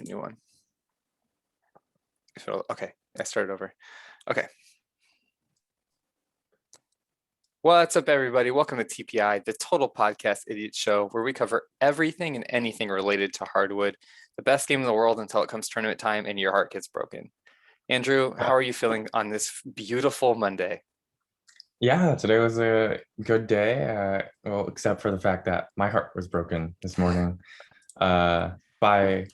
a new one. Okay, I started over. Okay. What's up, everybody? Welcome to TPI, the Total Podcast Idiot Show, where we cover everything and anything related to Hardwood, the best game in the world until it comes tournament time and your heart gets broken. Andrew, how are you feeling on this beautiful Monday? Yeah, today was a good day. Well, except for the fact that my heart was broken this morning by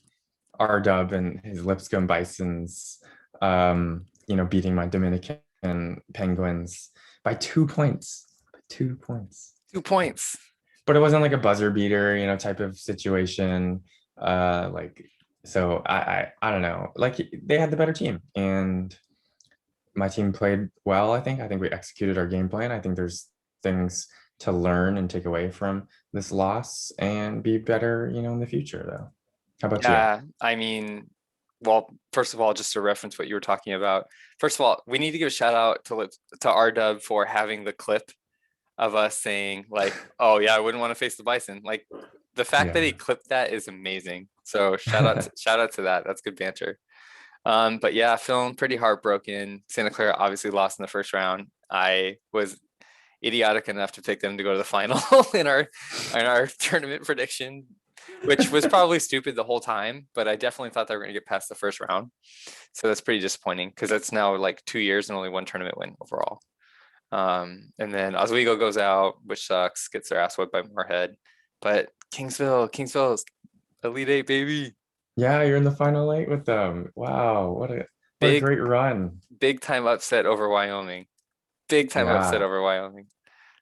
R-Dub and his Lipscomb Bisons, beating my Dominican Penguins by 2 points. 2 points. 2 points. But it wasn't like a buzzer beater, type of situation. So I don't know. Like they had the better team, and my team played well. I think we executed our game plan. I think there's things to learn and take away from this loss and be better, in the future though. How about you? Yeah, I mean, well, first of all, just to reference what you were talking about. First of all, we need to give a shout out to R-Dub for having the clip of us saying like, "Oh yeah, I wouldn't want to face the Bison." Like the fact that he clipped that is amazing. So shout out to that. That's good banter. But yeah, feeling pretty heartbroken. Santa Clara obviously lost in the first round. I was idiotic enough to pick them to go to the final in our tournament prediction, which was probably stupid the whole time, but I definitely thought they were going to get past the first round. So that's pretty disappointing because it's now like 2 years and only one tournament win overall. And then Oswego goes out, which sucks, gets their ass whipped by Moorhead. But Kingsville is Elite Eight, baby. Yeah, you're in the final eight with them. Wow, what a Big great run. big time upset over Wyoming. Big time upset Yeah. over Wyoming.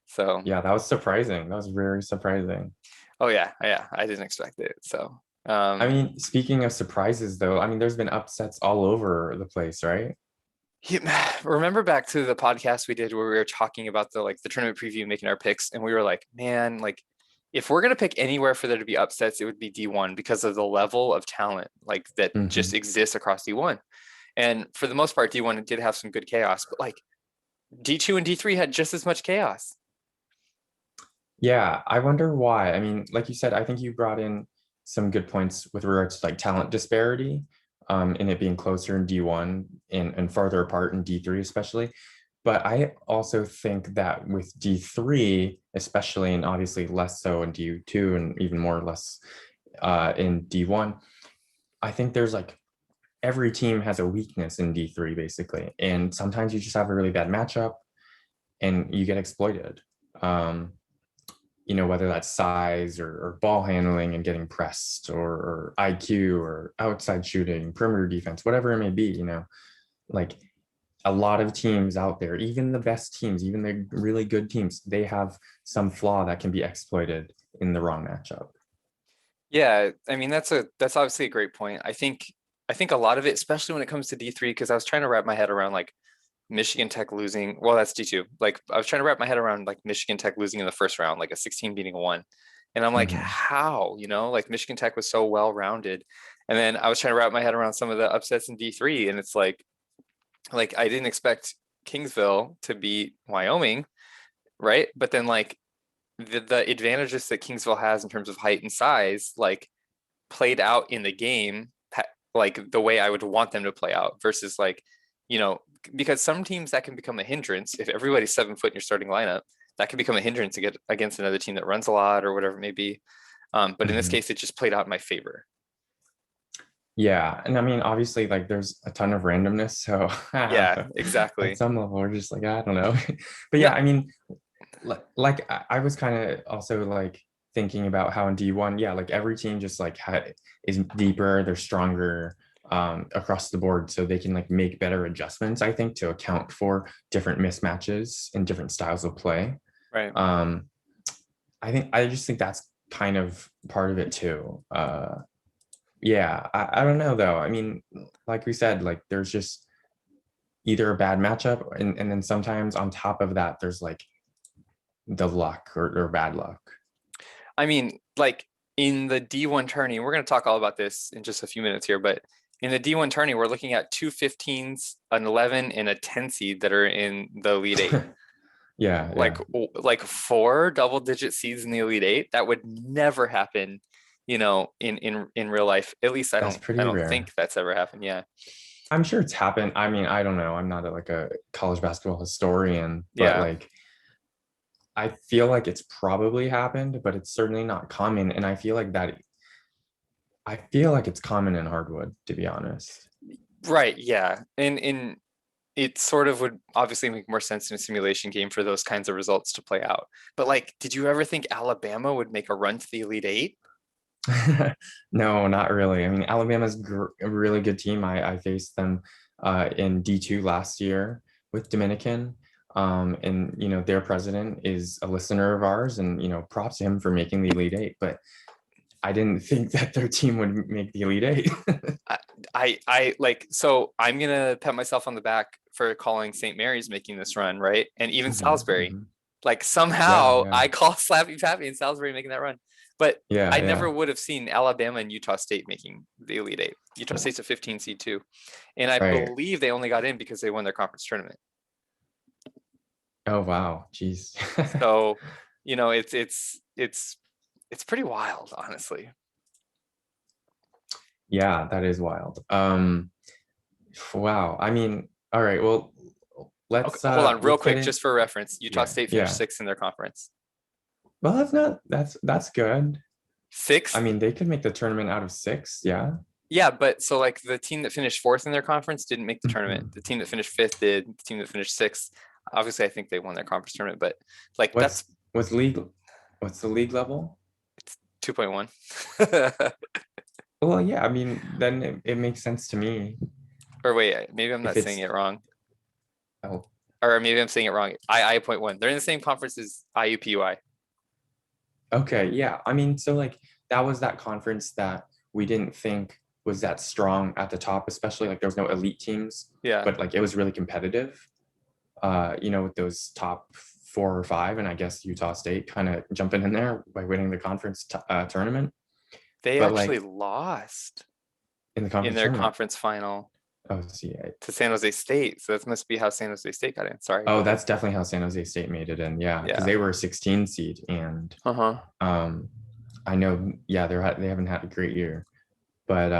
So Yeah, that was surprising. That was very surprising. oh yeah, I didn't expect it. So I mean, speaking of surprises though, I mean, there's been upsets all over the place, right? remember back to the podcast we did where we were talking about the tournament preview, making our picks, and we were like, man, like if we're gonna pick anywhere for there to be upsets, it would be D1 because of the level of talent like that just Mhm. exists across D1. And for the most part, D1 did have some good chaos, but like D2 and D3 had just as much chaos. Yeah, I wonder why. I mean, like you said, I think you brought in some good points with regards to like talent disparity, in it being closer in D1 and farther apart in D3 especially. But I also think that with D3, especially, and obviously less so in D2 and even more or less in D1, I think there's like every team has a weakness in D3 basically. And sometimes you just have a really bad matchup and you get exploited. Whether that's size or ball handling and getting pressed or IQ or outside shooting, perimeter defense, whatever it may be, like a lot of teams out there, even the best teams, even the really good teams, they have some flaw that can be exploited in the wrong matchup. Yeah, I mean that's obviously a great point. I think a lot of it, especially when it comes to D3, because I was trying to wrap my head around like Michigan Tech losing. Well, that's D2. Like I was trying to wrap my head around like Michigan Tech losing in the first round, like a 16 beating a 1. And I'm like, Mhm. how? Like Michigan Tech was so well rounded. And then I was trying to wrap my head around some of the upsets in D3, and it's like I didn't expect Kingsville to beat Wyoming, right? But then like the advantages that Kingsville has in terms of height and size, like played out in the game, like the way I would want them to play out versus like, you know, because some teams that can become a hindrance if everybody's 7 foot in your starting lineup, that can become a hindrance to get against another team that runs a lot or whatever it may be. But in this Mhm. case, it just played out in my favor. Yeah, and I mean, obviously, like there's a ton of randomness, so Yeah, at exactly. some level, we're just like, I don't know. But No, yeah, I mean, like I was kind of also like thinking about how in D1, yeah, like every team just like is deeper, they're stronger across the board, so they can like make better adjustments, I think, to account for different mismatches and different styles of play. right. Um, I just think that's kind of part of it too. Yeah, I don't know though. I mean, like we said, like there's just either a bad matchup, and then sometimes on top of that, there's like the luck or bad luck. I mean, like in the D1 tourney, we're going to talk all about this in just a few minutes here, but in the D1 tourney, we're looking at two 15s, an 11, and a 10 seed that are in the Elite Eight. Yeah, Like yeah. like four double-digit seeds in the Elite Eight. That would never happen in real life. At least I That's don't I pretty don't rare. think that's ever happened. Yeah. I'm sure it's happened. I mean, I don't know. I'm not like a college basketball historian, but Yeah. like I feel like it's probably happened, but it's certainly not common. And I feel like it's common in Hardwood, to be honest. Right. Yeah. And it sort of would obviously make more sense in a simulation game for those kinds of results to play out. But like, did you ever think Alabama would make a run to the Elite Eight? No, not really. I mean, a really good team. I faced them in D2 last year with Dominican. And their president is a listener of ours, and props to him for making the Elite Eight. But I didn't think that their team would make the Elite Eight. I like, so I'm gonna pat myself on the back for calling St. Mary's making this run, right? And even Mhm, Salisbury. mhm. Like Yeah, somehow yeah, I call Slappy Pappy and Salisbury making that run. But yeah, I never yeah. would have seen Alabama and Utah State making the Elite Eight. Utah State's a 15 seed too. And I Right. believe they only got in because they won their conference tournament. Oh wow, jeez. So, it's pretty wild, honestly. Yeah, that is wild. Wow. I mean, all right. Well, Okay, hold on, real let's get quick, in. just for reference. Utah Yeah, State finished yeah. sixth in their conference. Well, that's good. I Sixth? mean, they could make the tournament out of six. Yeah. Yeah, but so like the team that finished fourth in their conference didn't make the tournament. Mhm. The team that finished fifth did. The team that finished sixth, obviously, I think they won their conference tournament. But like that's What's league? What's the league level? 2.1. Well, yeah. I mean, then it makes sense to me Or wait, maybe I'm if not saying it's it wrong. oh, Or maybe I'm saying it wrong. I.1. They're in the same conference as IUPUI. okay. Yeah. I mean, so like that was that conference that we didn't think was that strong at the top, especially like there was no elite teams, Yeah. but like it was really competitive. With those top 4 or 5, and I guess Utah State kind of jumping in there by winning the conference tournament. They But actually like lost in the in conference their tournament, conference final oh, see, to San Jose State. So that must be how San Jose State got in. Sorry. oh, that's definitely how San Jose State made it in. Yeah, because Yeah. they were a 16 seed, and Uh-huh. um, I know, yeah, they haven't had a great year, but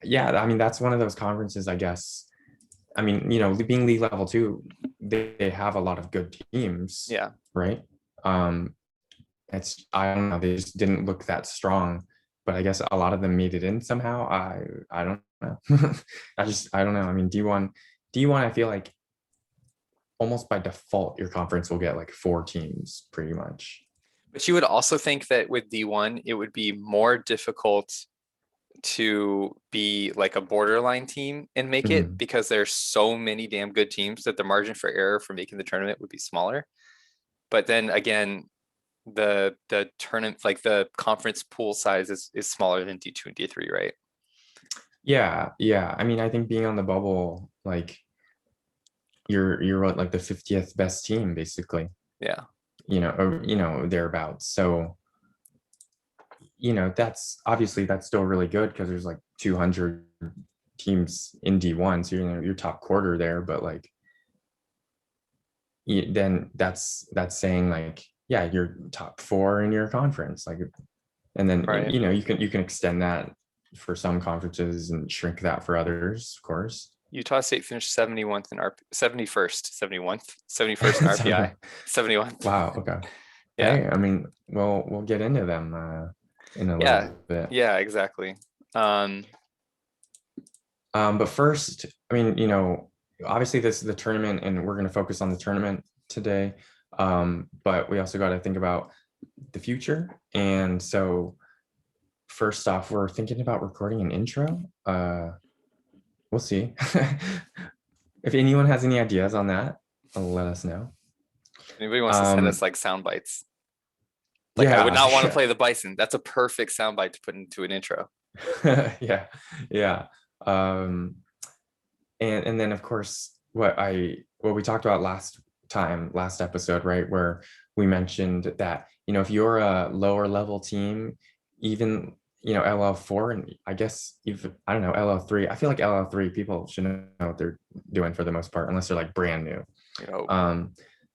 yeah, I mean that's one of those conferences, I guess. I mean, being league level two, they have a lot of good teams, Yeah. right? Um, I don't know, they just didn't look that strong, but I guess a lot of them made it in somehow. I don't know. I don't know. I mean, D1, I feel like almost by default your conference will get like 4 teams pretty much. But you would also think that with D1, it would be more difficult to be like a borderline team and make it Mhm. because there's so many damn good teams that the margin for error for making the tournament would be smaller. But then again, the tournament, like the conference pool size is smaller than D2 and D3, right? Yeah, yeah. I mean, I think being on the bubble, like you're what, like the 50th best team basically, Yeah. or thereabouts. So that's obviously that's still really good because there's like 200 teams in D1, so your top quarter there, but like then that's saying like, yeah, you're top 4 in your conference, like, and then Right. you can extend that for some conferences and shrink that for others, of course. Utah State finished 71st in RP, 71st in RPI, 71st. Wow, okay. Yeah. Hey, I mean, we'll get into them in a Yeah. little bit. Yeah, exactly. But first, I mean, obviously this is the tournament and we're going to focus on the tournament today. But we also got to think about the future. And so first off, we're thinking about recording an intro. We'll see. If anyone has any ideas on that, let us know. Anybody wants to send us Um, like sound bites? Like I would yeah, not want to play the bison. That's a perfect sound bite to put into an intro. yeah, yeah. Um, and then of course what we talked about last episode, right, where we mentioned that if you're a lower level team, even LL4, and I guess even I don't know, LL3, I feel like LL3 people should know what they're doing for the most part, unless they're like brand new,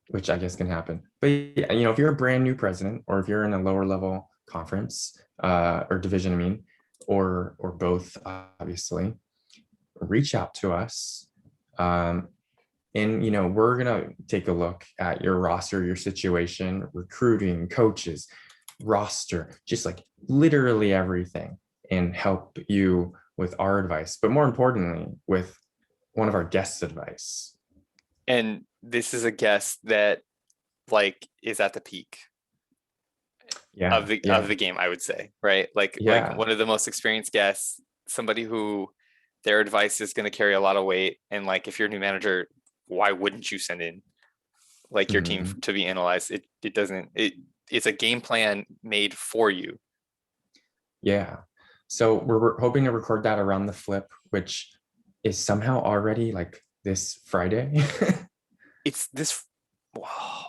which I guess can happen. But yeah, if you're a brand new president or if you're in a lower level conference, or division, I mean, or both, obviously, reach out to us. And, we're going to take a look at your roster, your situation, recruiting, coaches, roster, just like literally everything, and help you with our advice, but more importantly, with one of our guests' advice. And this is a guest that like is at the peak of the game, I would say, right? Like one of the most experienced guests, somebody who their advice is going to carry a lot of weight. And like, if you're a new manager, why wouldn't you send in like your team to be analyzed? It's a game plan made for you. Yeah. So we're hoping to record that around the flip, which is somehow already like this Friday. It's this. Wow.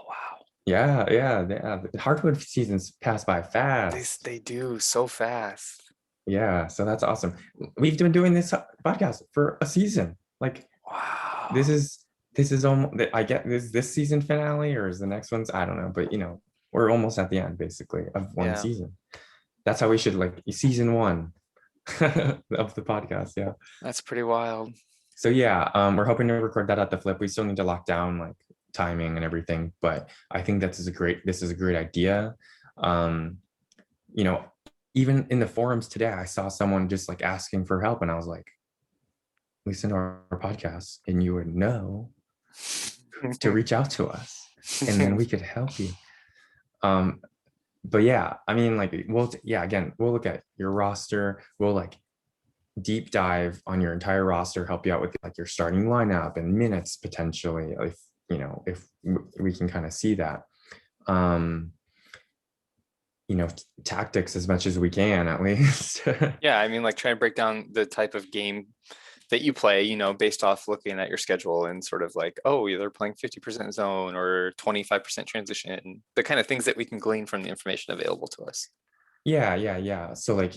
Yeah. The Hardwood seasons pass by fast. They do so fast. Yeah. So that's awesome. We've been doing this podcast for a season. Like, wow. This is almost, I get this season finale, or is the next one's, I don't know, but we're almost at the end basically of one season. That's how we should, like, season 1 of the podcast. Yeah. That's pretty wild. So yeah, we're hoping to record that at the flip. We still need to lock down like timing and everything, but I think this is a great idea. Even in the forums today, I saw someone just like asking for help, and I was like, listen to our podcast and you would know to reach out to us, and then we could help you. But yeah, I mean, like, we'll look at your roster. We'll like deep dive on your entire roster, help you out with like your starting lineup and minutes potentially, if we can kind of see that. Tactics as much as we can, at least. Yeah, I mean, like, try to break down the type of game that you play, based off looking at your schedule, and sort of like, oh, they're playing 50% zone or 25% transition, the kind of things that we can glean from the information available to us. Yeah. So like,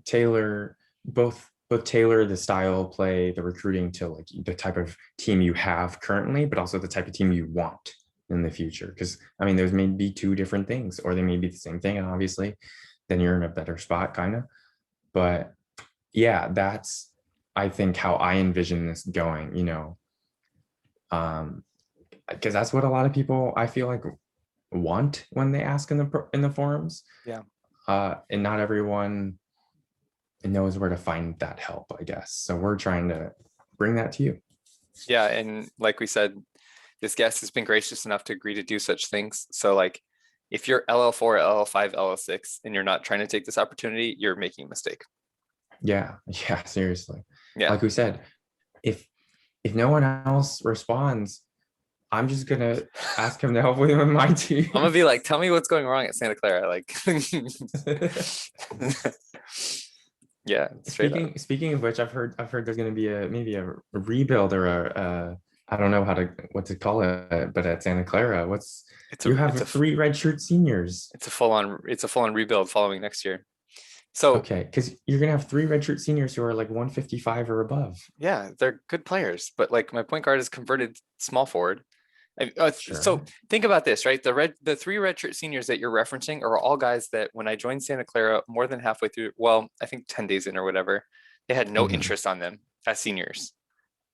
tailor the style of play, the recruiting to like the type of team you have currently, but also the type of team you want in the future. Because I mean, there's maybe 2 different things, or they may be the same thing, and obviously then you're in a better spot kind of. But yeah, that's, I think, how I envision this going, because that's what a lot of people, I feel like, want when they ask in the forums. Yeah. And not everyone knows where to find that help, I guess. So we're trying to bring that to you. Yeah, and like we said, this guest has been gracious enough to agree to do such things. So like, if you're LL4, LL5, LL6, and you're not trying to take this opportunity, you're making a mistake. Yeah, seriously. Yeah. Like we said, if no one else responds, I'm just gonna ask him to help with my team. I'm gonna be like, tell me what's going wrong at Santa Clara. Like, yeah. Speaking of which, I've heard there's gonna be maybe a rebuild, or a I don't know what to call it, but at Santa Clara, you have 3 redshirt seniors. It's a full on rebuild following next year. So okay, because you're gonna have 3 redshirt seniors who are like 155 or above. Yeah, they're good players, but like, my point guard is converted small forward. Sure. So think about this, right? The 3 redshirt seniors that you're referencing are all guys that when I joined Santa Clara, more than halfway through, well, I think 10 days in or whatever, they had no interest on them as seniors,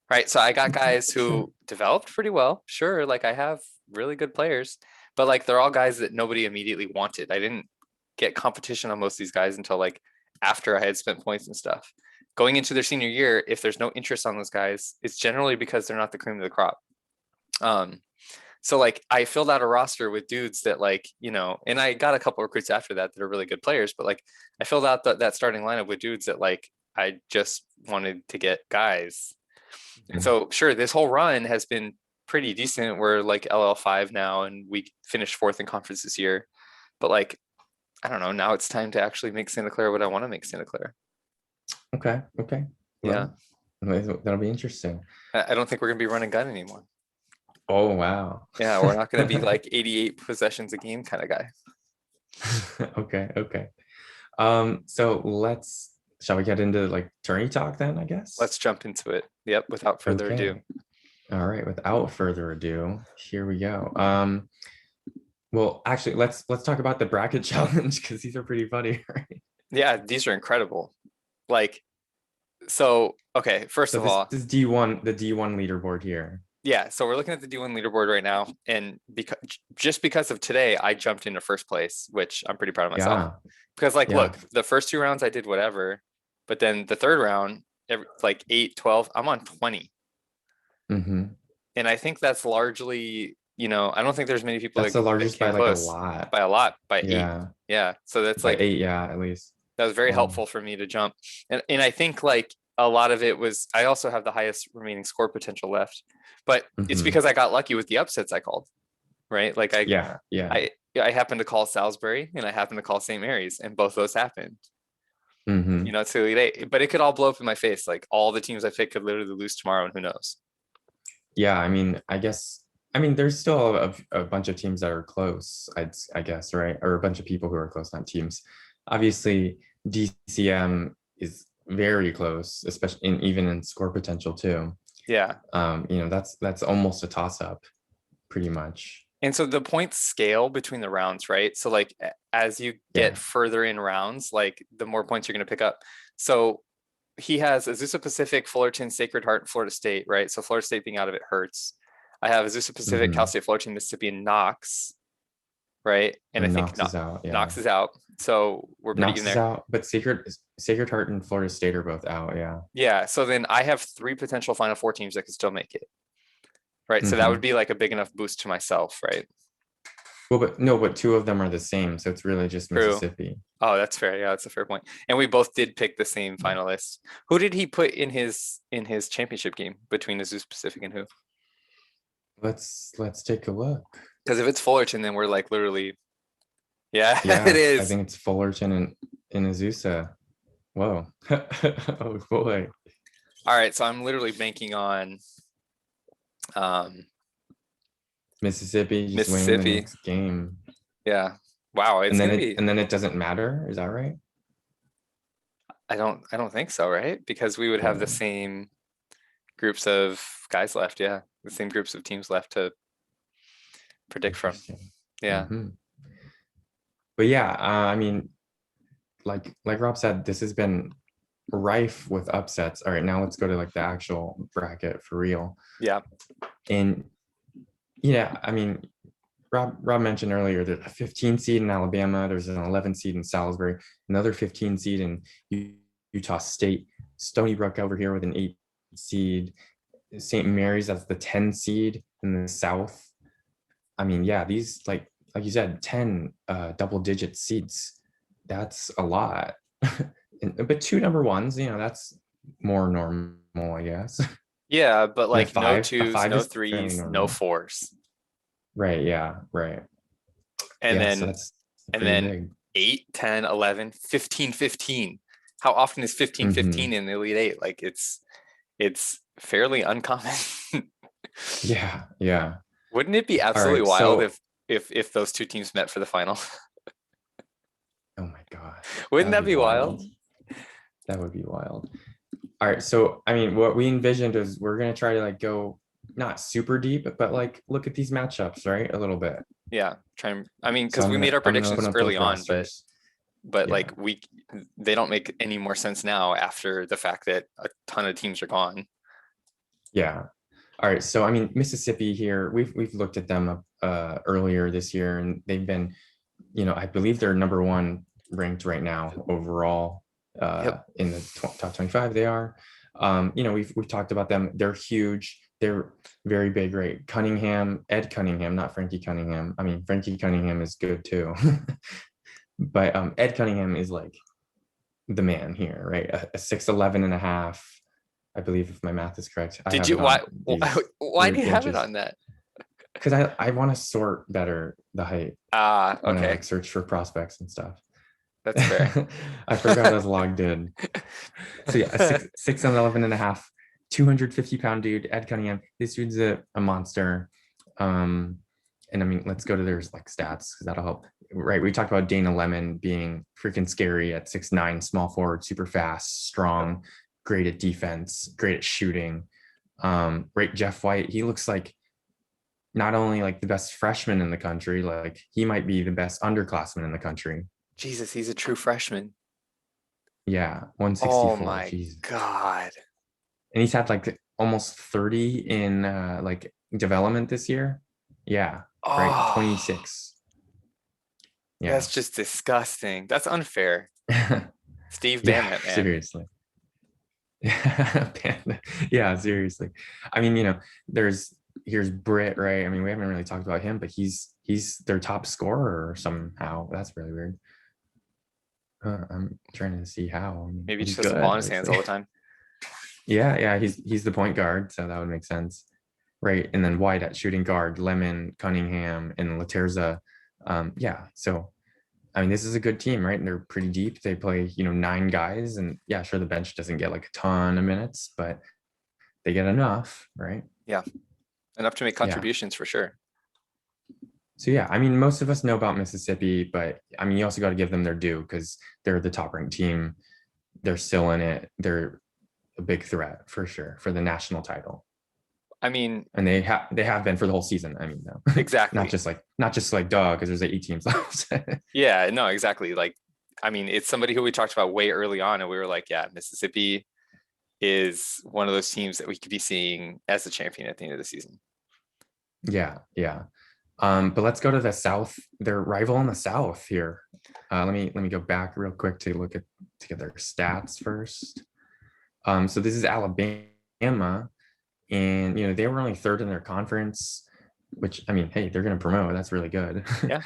right? So I got guys who developed pretty well. Sure, like, I have really good players, but like, they're all guys that nobody immediately wanted. I didn't get competition on most of these guys until like after I had spent points and stuff. Going into their senior year, if there's no interest on those guys, it's generally because they're not the cream of the crop. So like, I filled out a roster with dudes that, like, and I got a couple recruits after that are really good players, but like, I filled out that starting lineup with dudes that like, I just wanted to get guys. And so sure, this whole run has been pretty decent. We're like LL5 now, and we finished 4th in conference this year, but like, I don't know, now it's time to actually make Santa Clara what I want to make Santa Clara. Okay. Yeah. Well, that'll be interesting. I don't think we're going to be running gun anymore. Oh, wow. Yeah, we're not going to be like 88 possessions a game kind of guy. Okay. So shall we get into like tourney talk then, I guess? Let's jump into it. Yep, without further ado. All right, without further ado, here we go. Well, actually, let's talk about the bracket challenge because these are pretty funny, right? Yeah, these are incredible. Like, so okay, first So of this all, is D1, the D1 leaderboard here. yeah, so we're looking at the D1 leaderboard right now, and because of today, I jumped into first place, which I'm pretty proud of myself. Yeah, Because like, yeah. look, the first two rounds I did whatever, but then the third round, like 8, 12, I'm on 20. Hmm. And I think that's largely, I don't think there's many people That's the that largest by came like a close lot. by a lot, by 8. Yeah, Yeah. So that's by like, 8, yeah, at least. that was very Wow. helpful for me to jump. And I think like a lot of it was, I also have the highest remaining score potential left, but it's Hmm. because I got lucky with the upsets I called, right? Like Yeah, yeah. I happened to call Salisbury and I happened to call St. Mary's, and both those happened. Hmm. It's Elite Eight, but it could all blow up in my face. Like all the teams I picked could literally lose tomorrow, and who knows? Yeah, I mean, there's still a bunch of teams that are close, I guess, right? Or a bunch of people who are close, not teams. Obviously, DCM is very close, especially even in score potential too. Yeah. That's almost a toss up, pretty much. And so the points scale between the rounds, right? So like as you get Yeah. further in rounds, like the more points you're going to pick up. So he has Azusa Pacific, Fullerton, Sacred Heart, and Florida State, right? So Florida State being out of it hurts. I have Azusa Pacific, Cal Hmm. State Fullerton, Mississippi, and Knox, right? And I And think Knox is out. Yeah. Knox is out. So we're pretty Knox even is there. out, but Sacred Heart and Florida State are both out. Yeah. Yeah. So then I have 3 potential Final Four teams that could still make it, right? So that would Hmm. be like a big enough boost to myself, right? Well, but no, but two of them are the same, so it's really just True. Mississippi. Oh, that's fair. Yeah, that's a fair point. And we both did pick the same Yeah. finalists. Who did he put in his championship game between Azusa Pacific and who? Let's take a look. Because if it's Fullerton, then we're like literally, yeah, it Yeah, I is. think it's Fullerton and Azusa. Whoa. Oh boy. All right, so I'm literally banking on um Mississippi just winning the Mississippi. next game. Yeah. Wow, it's gonna be. And then it doesn't matter. Is that right? I don't think so, right? Because we would have the Oh, same groups of guys left. Yeah, the same groups of teams left to predict from. interesting. Yeah. Hmm. But yeah, I mean, like Rob said, this has been rife with upsets. All right, now let's go to like the actual bracket for real. Yeah. And yeah, I mean, Rob mentioned earlier that a 15 seed in Alabama, there's an 11 seed in Salisbury, another 15 seed in Utah State, Stony Brook over here with an 8 seed, St. Mary's, that's the 10 seed in the South. I mean, yeah, these like you said, 10 double digit seeds. That's a lot. But 2 number ones, that's more normal, I guess. Yeah, but And like no a twos, 5 no is fairly threes, no normal. fours. Right, yeah, right. And Yeah, so then that's and pretty then big. 8, 10, 11, 15, 15. How often is 15, 15 Hmm. in the Elite Eight? Like it's fairly uncommon. Yeah, yeah. Wouldn't it be All absolutely right, wild so if those two teams met for the final? oh my gosh, that Wouldn't would that be be wild? wild. That would be wild. All right, so I mean, what we envisioned is we're gonna try to like go not super deep, but like look at these matchups, right? A little bit. Yeah, I mean, So because we made our I'm gonna open predictions up early both on, rosters. but Yeah, like they don't make any more sense now after the fact that a ton of teams are gone. yeah. All right, so I mean, Mississippi here, we've looked at them earlier this year, and they've been, I believe they're number 1 ranked right now overall Yep. in the top 25. They are. We've talked about them. They're huge. They're very big, right? Ed Cunningham, not Frankie Cunningham. I mean, Frankie Cunningham is good too, but Ed Cunningham is like the man here, right? A 6'11" and a half. I believe if my math is correct. I Did have you it on why these why do weird you have it inches on that? because I want to sort better the height Ah, when I okay. like search for prospects and stuff. That's fair. I forgot I was logged in. So yeah, a 6'11" and a half, 250-pound dude, Ed Cunningham. This dude's a monster. And I mean, let's go to their like stats because that'll help. Right. We talked about Dana Lemon being freaking scary at 6'9", small forward, super fast, strong, great at defense, great at shooting. Right. Jeff White, he looks like not only like the best freshman in the country, like he might be the best underclassman in the country. Jesus, he's a true freshman. Yeah, Oh 164. my Jesus. God. And he's had like almost 30 in like development this year. Yeah, right. Oh, 26. Yeah. that's just disgusting. That's unfair. Steve, ban Yeah, that man. seriously. Yeah, seriously. I mean, there's here's Britt, right? I mean, we haven't really talked about him, but he's their top scorer somehow. That's really weird. I'm trying to see how. I mean, Maybe he he's just has the ball good, in his hands all obviously. the time. Yeah, he's the point guard, so that would make sense. Right. And then White at shooting guard, Lemon, Cunningham, and Laterza. Yeah. So I mean, this is a good team, right? And they're pretty deep. They play, 9 guys. And yeah, sure, the bench doesn't get like a ton of minutes, but they get enough, right? Yeah, enough to make Yeah. contributions for sure. So yeah, I mean, most of us know about Mississippi, but I mean, you also got to give them their due because they're the top ranked team. They're still in it. They're a big threat for sure for the national title. I mean, And they have been for the whole season. I mean, no, not exactly. just like duh, because there's like 8 teams left. Yeah, no, exactly. Like, I mean, it's somebody who we talked about way early on, and we were like, yeah, Mississippi is one of those teams that we could be seeing as the champion at the end of the season. Yeah. But let's go to the South, their rival in the South here. Let me go back real quick to look at to get their stats first. So this is Alabama, and they were only third in their conference, which I mean, hey, they're gonna promote. That's really good. Yeah.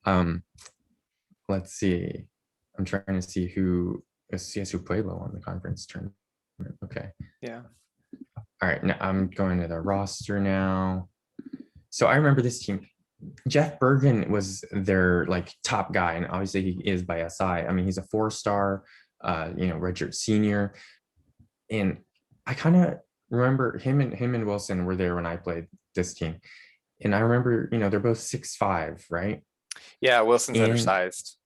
um, let's see. I'm trying to see who is CSU Pueblo on the conference tournament. Okay. Yeah. All right. Now I'm going to the roster now. So I remember this team. Jeff Bergen was their like top guy, and obviously he is by SI. I mean, he's a 4-star, redshirt senior, and I kind of remember him and Wilson were there when I played this team, and I remember they're both 6'5", right? Yeah, Wilson's And undersized.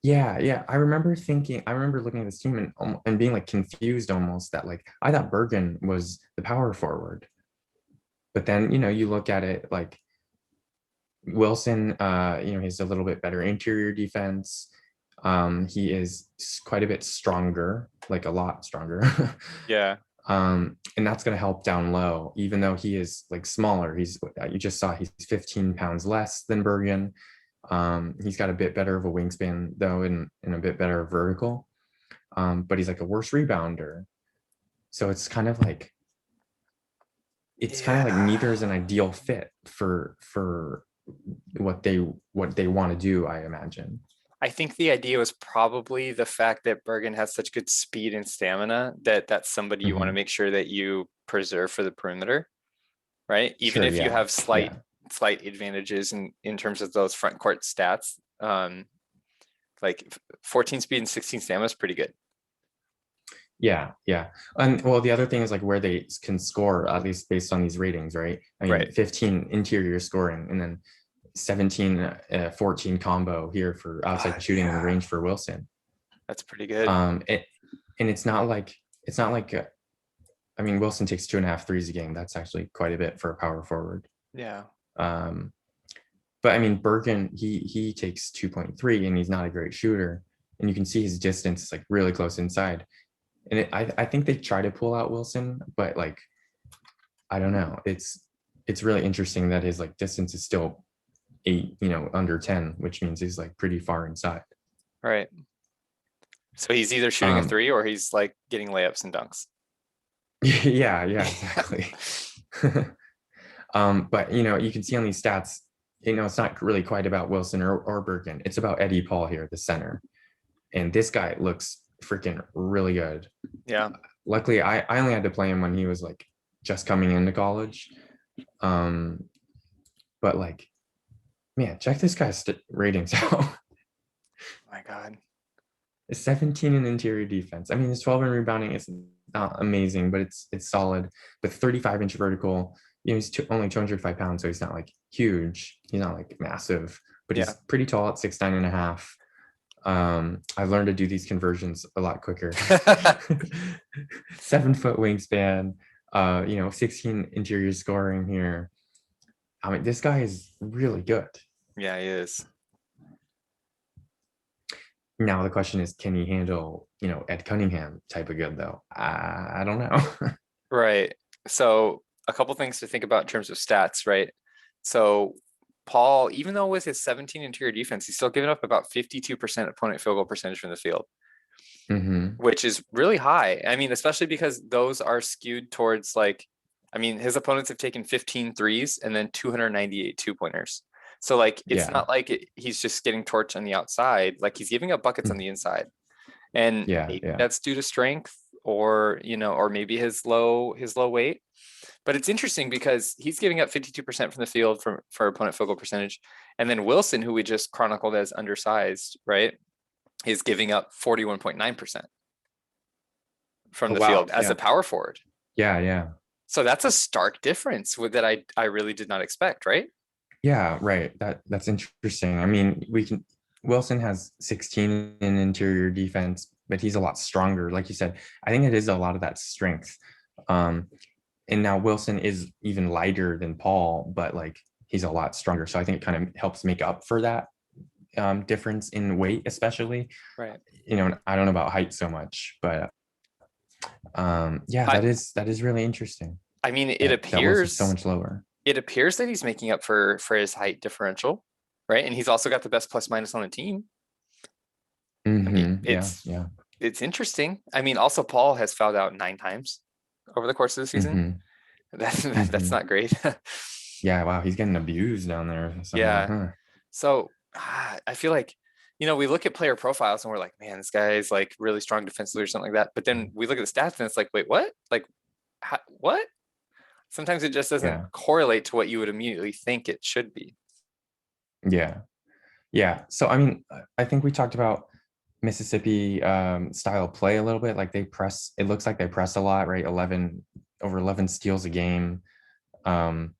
yeah, I remember looking at this team and being like confused almost that like I thought Bergen was the power forward, but then you look at it like Wilson, he's a little bit better interior defense. He is quite a bit stronger, like a lot stronger. Yeah. And that's going to help down low, even though he is like smaller. You just saw he's 15 pounds less than Bergen. He's got a bit better of a wingspan though, and a bit better vertical. But he's like a worse rebounder. So it's kind of like neither is an ideal fit for what they want to do, I imagine. I think the idea was probably the fact that Bergen has such good speed and stamina that that's somebody you want to Mhm. make sure that you preserve for the perimeter, right? Even Sure, if you yeah. have slight Yeah. slight advantages in terms of those front court stats. Like 14 speed and 16 stamina is pretty good. Yeah. And well, the other thing is like where they can score, at least based on these ratings, right? I mean, Right. 15 interior scoring, and then 17, 14 combo here for outside shooting in the Yeah, range for Wilson. that's pretty good. And it's not like I mean, Wilson takes 2.5 threes a game. That's actually quite a bit for a power forward. Yeah. Um, but I mean, Bergen, he takes 2.3, and he's not a great shooter. And you can see his distance is like really close inside. And I think they try to pull out Wilson, but like, I don't know. It's really interesting that his like distance is still 8, under 10, which means he's like pretty far inside. Right. So he's either shooting a Um, three or he's like getting layups and dunks. yeah, exactly. But you can see on these stats, it's not really quite about Wilson or Bergen. It's about Eddie Paul here, the center. And this guy looks freaking really good. Yeah. Luckily, I only had to play him when he was like just coming into college. But like, man, check this guy's ratings out. Oh my God. It's 17 in interior defense. I mean, his 12 in rebounding is not amazing, but it's solid. But 35-inch vertical. He's only 205 pounds, so he's not like huge. He's not like massive, but Yeah. he's pretty tall at 6'9.5". I've learned to do these conversions a lot quicker. 7-foot wingspan, 16 interior scoring here. I mean, this guy is really good. Yeah, he is. Now the question is, can he handle, Ed Cunningham type of good though? I don't know. Right. So a couple things to think about in terms of stats, right? So Paul, even though with his 17 interior defense, he's still giving up about 52% opponent field goal percentage from the field, Hmm. which is really high. I mean, especially because those are skewed towards like, I mean, his opponents have taken 15 threes and then 298 2-pointers. So like, it's Yeah, not like he's just getting torched on the outside. Like he's giving up buckets on the inside, and yeah, maybe yeah. that's due to strength or or maybe his low weight. But it's interesting because he's giving up 52% from the field for opponent field goal percentage, and then Wilson, who we just chronicled as undersized, right, is giving up 41.9% from Oh, the wow. field as Yeah, a power forward. yeah, yeah. So that's a stark difference that I really did not expect, right? Yeah, right. That's interesting. I mean, Wilson has 16 in interior defense, but he's a lot stronger. Like you said, I think it is a lot of that strength. Um, and now Wilson is even lighter than Paul, but like he's a lot stronger. So I think it kind of helps make up for that difference in weight, especially. Right. I don't know about height so much, but yeah, I that is really interesting I mean, that Wilson's so much lower. it appears that he's making up for his height differential, right? And he's also got the best plus minus on the team. I mean, Yeah, yeah. it's interesting. I mean, also Paul has fouled out 9 times over the course of the season. Hmm. That's Hmm. not great. Yeah, wow, he's getting abused down there somewhere, Yeah. huh? So I feel like, we look at player profiles and we're like, man, this guy is like really strong defensively or something like that. But then we look at the stats and it's like, wait, what? Like, what? Sometimes it just doesn't Yeah, correlate to what you would immediately think it should be. yeah, yeah. So I mean, I think we talked about Mississippi style of play a little bit. Like they press, it looks like they press a lot, right? 11 steals a game. Um,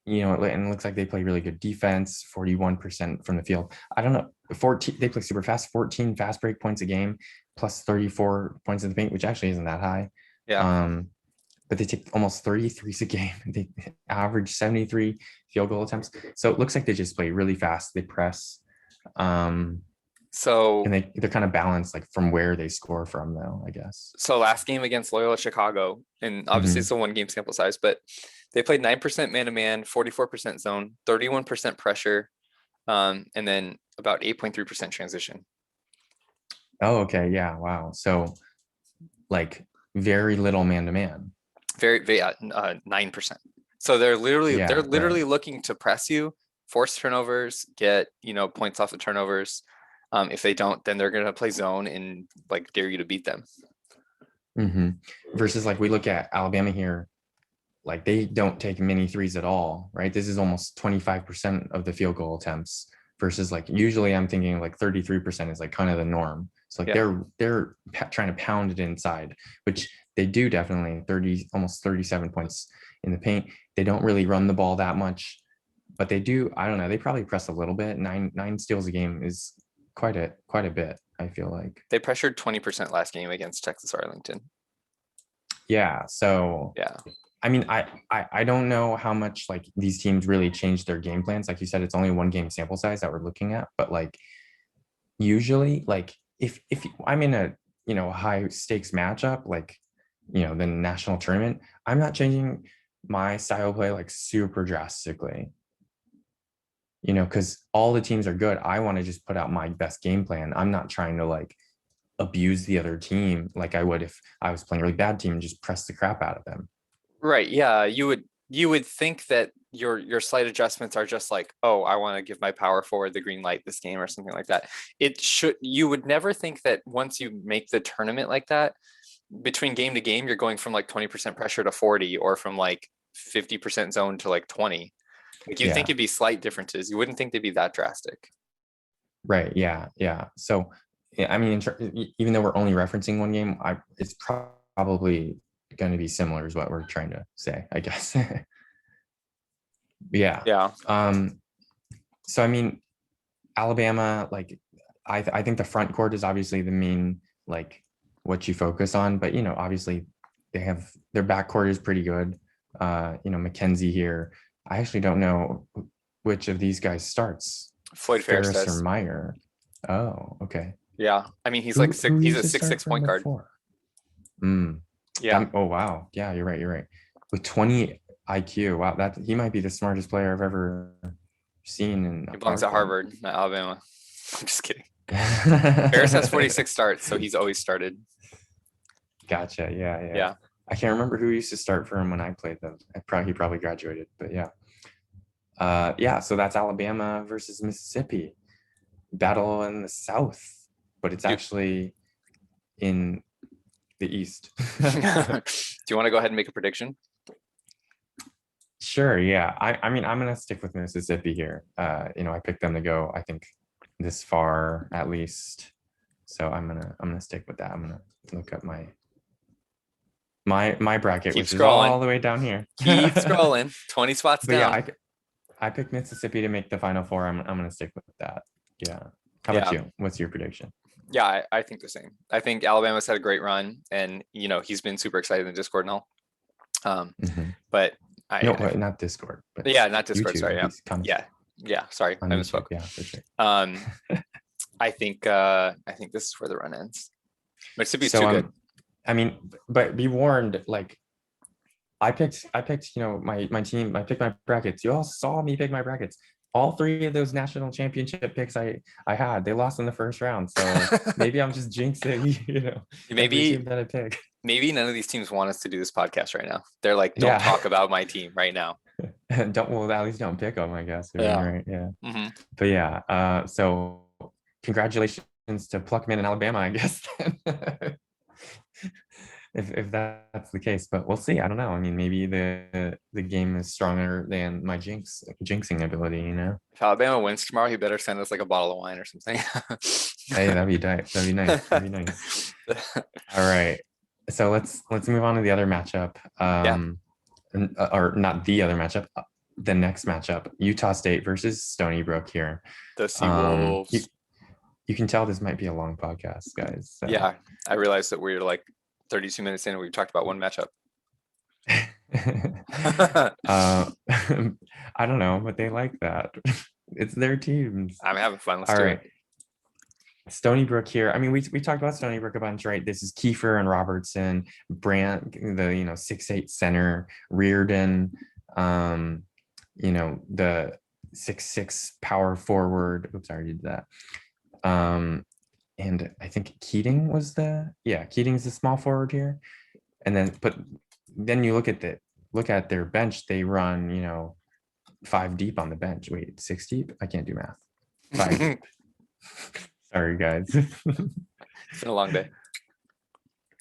and it looks like they play really good defense, 41% from the field. I don't know. 14, they play super fast, 14 fast break points a game, plus 34 points in the paint, which actually isn't that high. Yeah. Um, but they take almost 33s a game. They average 73 field goal attempts. So it looks like they just play really fast. They press. So And they're kind of balanced like from where they score from though, I guess. so last game against Loyola Chicago, and obviously Hmm. it's a 1 game sample size, but they played 9% man to man, 44% zone, 31% pressure, and then about 8.3% transition. Oh, okay. Yeah. Wow. So like very little man to man. Very 9%. So they're Yeah. Right. literally looking to press you, force turnovers, get points off the turnovers. If they don't, then they're gonna play zone and like dare you to beat them. Hmm. Versus like we look at Alabama here, like they don't take many threes at all, right? This is almost 25% of the field goal attempts versus like usually I'm thinking like 33% is like kind of the norm. So like Yeah. they're trying to pound it inside, which they do definitely 30, almost 37 points in the paint. They don't really run the ball that much, but they do. I don't know. They probably press a little bit. Nine steals a game is quite a bit, I feel like. They pressured 20% last game against Texas Arlington. Yeah. So Yeah. I mean, I don't know how much like these teams really change their game plans. Like you said, it's only 1 game sample size that we're looking at, but like usually, like if I'm in a high stakes matchup, like the national tournament, I'm not changing my style of play like super drastically. Because all the teams are good. I want to just put out my best game plan. I'm not trying to like abuse the other team like I would if I was playing a really bad team and just press the crap out of them. Right. Yeah. You would think that your slight adjustments are just like, oh, I want to give my power forward the green light this game or something like that. You would never think that once you make the tournament like that, between game to game, you're going from like 20% pressure to 40 or from like 50% zone to like 20. Like you think Yeah. it'd be slight differences. You wouldn't think they'd be that drastic. Right. Yeah. Yeah. So, yeah, I mean, even though we're only referencing 1 game, it's probably going to be similar is what we're trying to say, I guess. Yeah. Yeah. So, I mean, Alabama, like, I think the front court is obviously the main, like, what you focus on, but, obviously they have their back court is pretty good. Mackenzie here, I actually don't know which of these guys starts. Floyd Ferris Ferris or does. Meyer. Oh, okay. Yeah. I mean, he's like six. Who He's used a to start 6'6" for him point guard. before? Yeah. Oh wow. Yeah, you're right. You're right. With 20 IQ. Wow, that he might be the smartest player I've ever seen in He belongs our at club. Harvard, not Alabama. I'm just kidding. Ferris has 46 starts, so he's always started. Gotcha. Yeah. Yeah. I can't remember who used to start for him when I played them. He probably graduated, but yeah. Yeah, so that's Alabama versus Mississippi. Battle in the South, but it's actually in the East. Do you want to go ahead and make a prediction? Sure, yeah. I mean, I'm gonna stick with Mississippi here. I picked them to go, I think, this far at least. So I'm gonna stick with that. I'm gonna look up my bracket, Keep which scrolling. is all the way down here. Keep scrolling. 20 spots But down. yeah, I picked Mississippi to make the Final Four. I'm gonna stick with that. Yeah. How about you? What's your prediction? Yeah, I think the same. I think Alabama's had a great run, and he's been super excited in the Discord and all. But not Discord. But yeah, not Discord. YouTube, sorry. Yeah. Sorry, I misspoke. Yeah, for sure. I think this is where the run ends. Mississippi's too good. I mean, but be warned, like I picked, my team, I picked my brackets. You all saw me pick my brackets. All three of those national championship picks I had, they lost in the first round. So maybe I'm just jinxing, maybe that I pick. Maybe none of these teams want us to do this podcast right now. They're like, don't talk about my team right now. At least don't pick them, I guess. Right. Yeah. Mm-hmm. But yeah, so congratulations to Pluckman in Alabama, I guess. if that's the case, but we'll see. I don't know. I mean, maybe the game is stronger than my jinxing ability. If Alabama wins tomorrow, he better send us like a bottle of wine or something. Hey, that'd be nice. That'd be nice. All right. So let's move on to the other matchup. Or not the other matchup. The next matchup: Utah State versus Stony Brook here. The Seawolves. You can tell this might be a long podcast, guys. So. Yeah, I realized that we're like 32 minutes in and we've talked about one matchup. I don't know, but they like that. It's their teams. I'm having fun. Let's All do right. it. Stony Brook here. I mean, we talked about Stony Brook a bunch, right? This is Kiefer and Robertson, Brandt, the 6'8" center, Reardon, the 6'6" power forward. Oops, I already did that. And I think Keating was Keating's the small forward here. And then you look at their bench, they run, 5 deep on the bench. Wait, 6 deep? I can't do math. 5 deep. Sorry, guys. It's been a long day.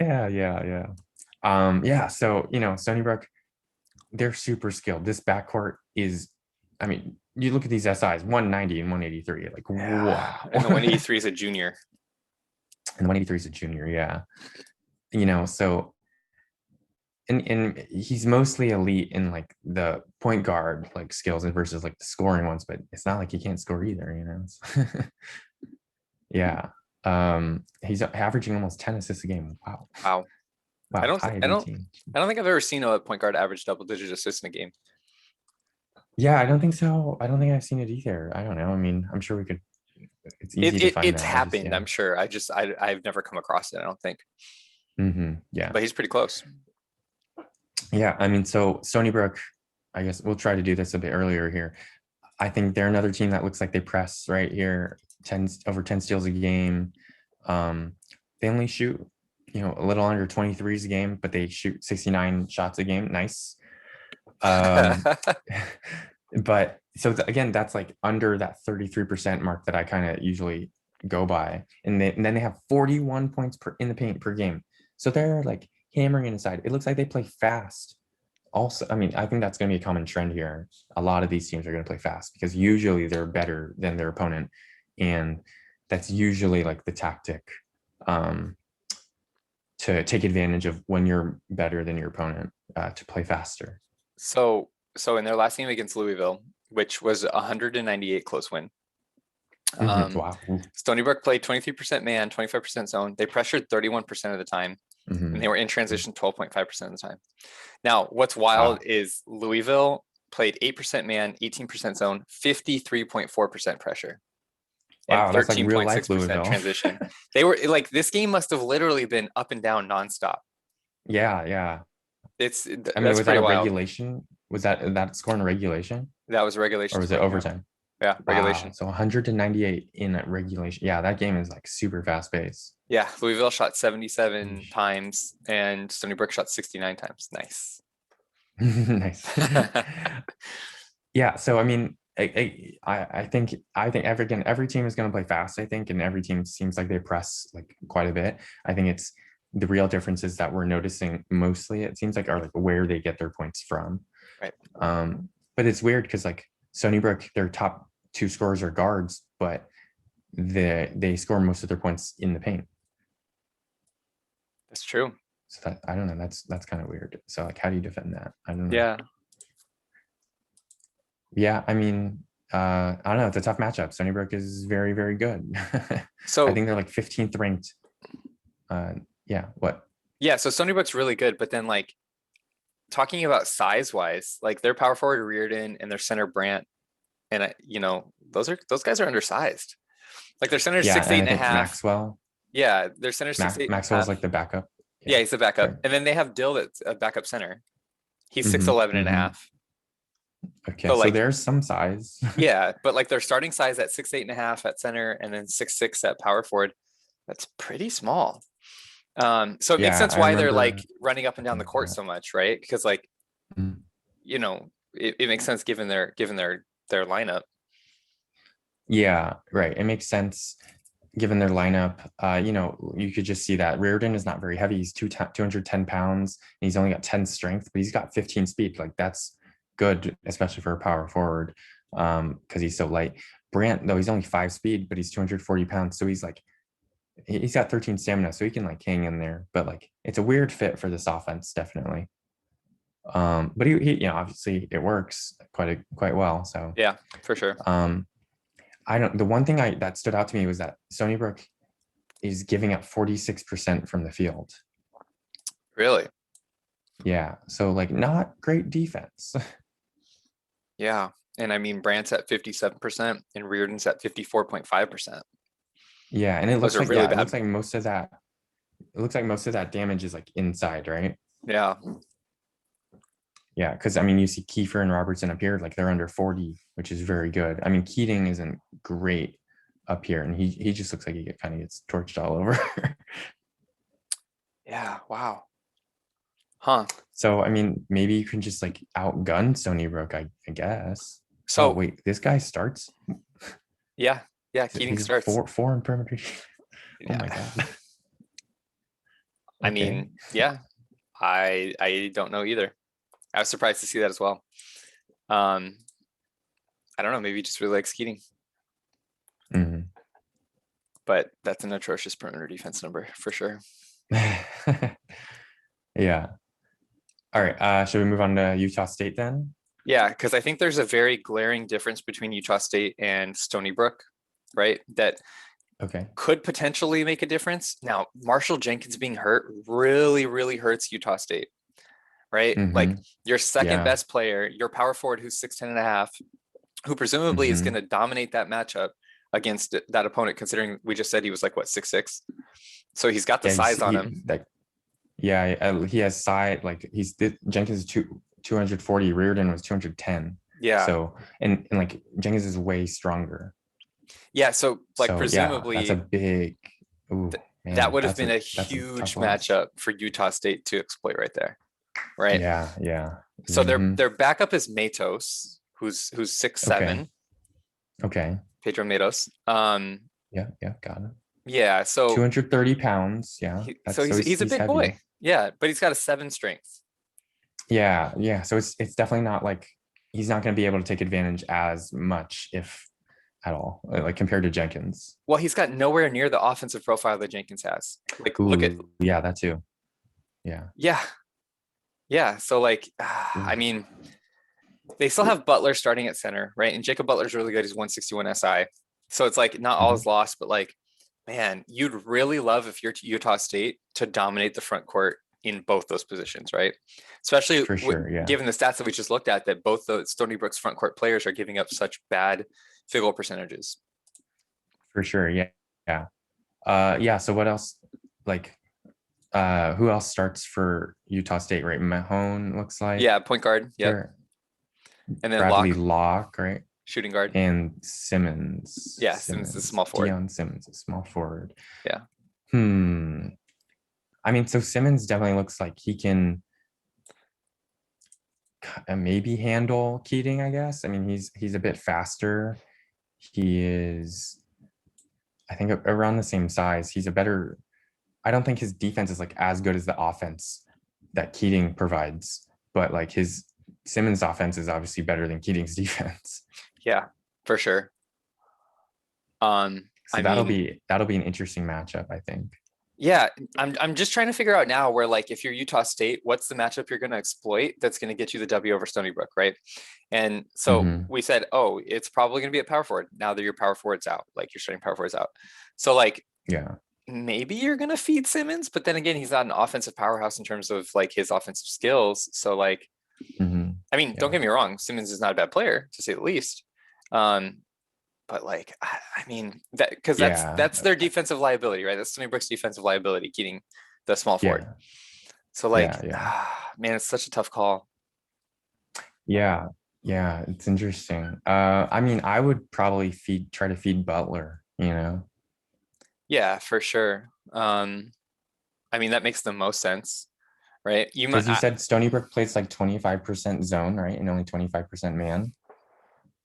Yeah. So, Stony Brook, they're super skilled. This backcourt is, I mean, you look at these SIs, 190 and 183, like, wow. And the 183 is a junior. And the 183 is a junior, yeah. So, and he's mostly elite in like the point guard like skills versus like the scoring ones, but it's not like he can't score either, Yeah. He's averaging almost 10 assists a game. Wow. I don't think I've ever seen a point guard average double-digit assists in a game. Yeah, I don't think so. I don't think I've seen it either. I don't know. I mean, I'm sure we could. It's easy to find. It's happened. I'm sure. I've never come across it. I don't think. Yeah. But he's pretty close. Yeah, I mean, so Stony Brook, I guess we'll try to do this a bit earlier here. I think they're another team that looks like they press right here. Over 10 steals a game. They only shoot, a little under 23s a game, but they shoot 69 shots a game. Nice. But so again, that's like under that 33% mark that I kind of usually go by. And then they have 41 points in the paint per game. So they're like hammering inside. It looks like they play fast. Also, I mean, I think that's going to be a common trend here. A lot of these teams are going to play fast because usually they're better than their opponent. And that's usually like the tactic to take advantage of when you're better than your opponent to play faster. So in their last game against Louisville, which was 198 close win. Wow. Stony Brook played 23% man, 25% zone. They pressured 31% of the time. And they were in transition 12.5% of the time. Now, what's wild is Louisville played 8% man, 18% zone, 53.4% pressure, and Wow, that's like real life 13.6% Louisville. transition. They were like, this game must have literally been up and down nonstop. Yeah, yeah. I mean, That's was that pretty a wild. regulation? Was that score in regulation That was a or regulation was it score. Yeah. overtime? Yeah, Wow, regulation. so 198 in regulation. Yeah, that game is like super fast paced. Yeah, Louisville shot 77 Yeesh. times and Stony Brook shot 69 times. Nice. Nice. Yeah, so I mean, I think every team is going to play fast. I think, and every team seems like they press like quite a bit. I think it's the real differences that we're noticing mostly. It seems like are like where they get their points from. Right. But it's weird because like Stony Brook, their top two scorers are guards, but they score most of their points in the paint. That's true. So that I don't know. That's kind of weird. So like, how do you defend that? I don't know. Yeah. Yeah, I mean, I don't know. It's a tough matchup. Stony Brook is very, very good. I So think they're like 15th ranked. Yeah, what? yeah, so Stony Brook's really good, but then like talking about size wise, like their power forward Reardon and their center Brant, and those guys are undersized. Like their center's Yeah, six and eight I and a think half. Maxwell, Yeah, their center's 6'8" and a Maxwell's half. like the backup. Yeah, Yeah, he's a backup. sorry. And then they have Dill that's a backup center. He's Mm-hmm, 6'11" and a mm-hmm. half. Okay, So so like, there's some size. yeah, but like their starting size at 6'8" and a half at center and then 6'6" at power forward. That's pretty small. So it makes Yeah, sense I why they're remember like running up and down the looking court at so much, right? Because like, that. Mhm. it makes sense given their lineup. Yeah, right. It makes sense given their lineup. You could just see that Reardon is not very heavy. He's 210 pounds and he's only got 10 strength, but he's got 15 speed. Like that's good, especially for a power forward, because he's so light. Brant, though, he's only 5 speed, but he's 240 pounds. So he's got 13 stamina, so he can like hang in there. But like it's a weird fit for this offense, definitely. But he obviously it works quite well. So Yeah, for sure. the one thing that stood out to me was that Stony Brook is giving up 46% from the field. Really? Yeah. So like not great defense. Yeah. And I mean, Brandt's at 57% and Reardon's at 54.5%. Yeah. And it Those looks are like, really it looks bad. like most of that damage is like inside, right? Yeah. Yeah. Cause I mean, you see Kiefer and Robertson up here, like they're under 40, which is very good. I mean, Keating isn't great up here and he just looks like he kind of gets torched all over. Yeah. Wow. Huh. So, I mean, maybe you can just like outgun Stony Brook, I guess. Oh, So wait, this guy starts. yeah. Yeah. Keating He's starts. four in perimeter. Oh my Yeah. God. I Okay. mean, yeah. I don't know either. I was surprised to see that as well. I don't know, maybe he just really likes Keating, Mhm. but that's an atrocious perimeter defense number for sure. Yeah. All right. Should we move on to Utah State then? Yeah, because I think there's a very glaring difference between Utah State and Stony Brook, right? That Okay. could potentially make a difference. Now, Marshall Jenkins being hurt really, really hurts Utah State, right? Like Mm-hmm. your second Yeah. best player, your power forward who's 6'10" and a half, who presumably is Mm-hmm. going to dominate that matchup against that opponent, considering we just said he was like, what, 6'6"? So he's got the Yeah. size on him. He has size. Like Jenkins is 240. Reardon was 210. Yeah. So and like Jenkins is way stronger. Yeah. So like So yeah, that's a presumably big. Ooh, man, that would have been a that's a huge tough loss. matchup for Utah State to exploit right there. Right. Yeah. Yeah. So Mhm. their backup is Matos, who's 6'7", Okay. Pedro Matos. Yeah. Got it. Yeah. So 230 pounds. Yeah. he's a big heavy. boy. Yeah, but he's got a 7 strength. Yeah. So it's definitely not like he's not going to be able to take advantage as much, if at all, like compared to Jenkins. Well, he's got nowhere near the offensive profile that Jenkins has. Like, look at Yeah, that too. Yeah. Yeah. So like, I mean, they still have Butler starting at center, right? And Jacob Butler's really good. He's 161 SI. So it's like not all is lost, but like, man, you'd really love if you're Utah State to dominate the front court in both those positions, right? Especially For sure, yeah. given the stats that we just looked at, that both the Stony Brook's front court players are giving up such bad field goal percentages. For sure, yeah. Yeah. Yeah, so what else, like, who else starts for Utah State, right? Mahone looks like. Yeah, point guard. Yep. There. And then Bradley Locke, right? Shooting guard. And Simmons. Yeah, Simmons is small forward. Dion Simmons is small forward. Yeah. I mean, so Simmons definitely looks like he can maybe handle Keating, I guess. I mean, he's a bit faster. He is, I think, around the same size. He's a better, I don't think his defense is like as good as the offense that Keating provides, but like his Simmons offense is obviously better than Keating's defense. Yeah, for sure. So that'll be an interesting matchup, I think. Yeah, I'm just trying to figure out now where, like, if you're Utah State, what's the matchup you're going to exploit that's going to get you the W over Stony Brook, right? And so we said, oh, it's probably going to be at power forward now that your power forward's out, like your starting power forward's out. So like, yeah, maybe you're going to feed Simmons, but then again, he's not an offensive powerhouse in terms of like his offensive skills. So like, I mean, don't get me wrong, Simmons is not a bad player to say the least. But like, I mean, that because that's their defensive liability, right? That's Stony Brook's defensive liability, Keating, the small forward. So like, man, it's such a tough call. Yeah, it's interesting. I mean, I would probably try to feed Butler, you know? Yeah, for sure. I mean, that makes the most sense, right? Because you said Stony Brook plays like 25% zone, right? And only 25% man.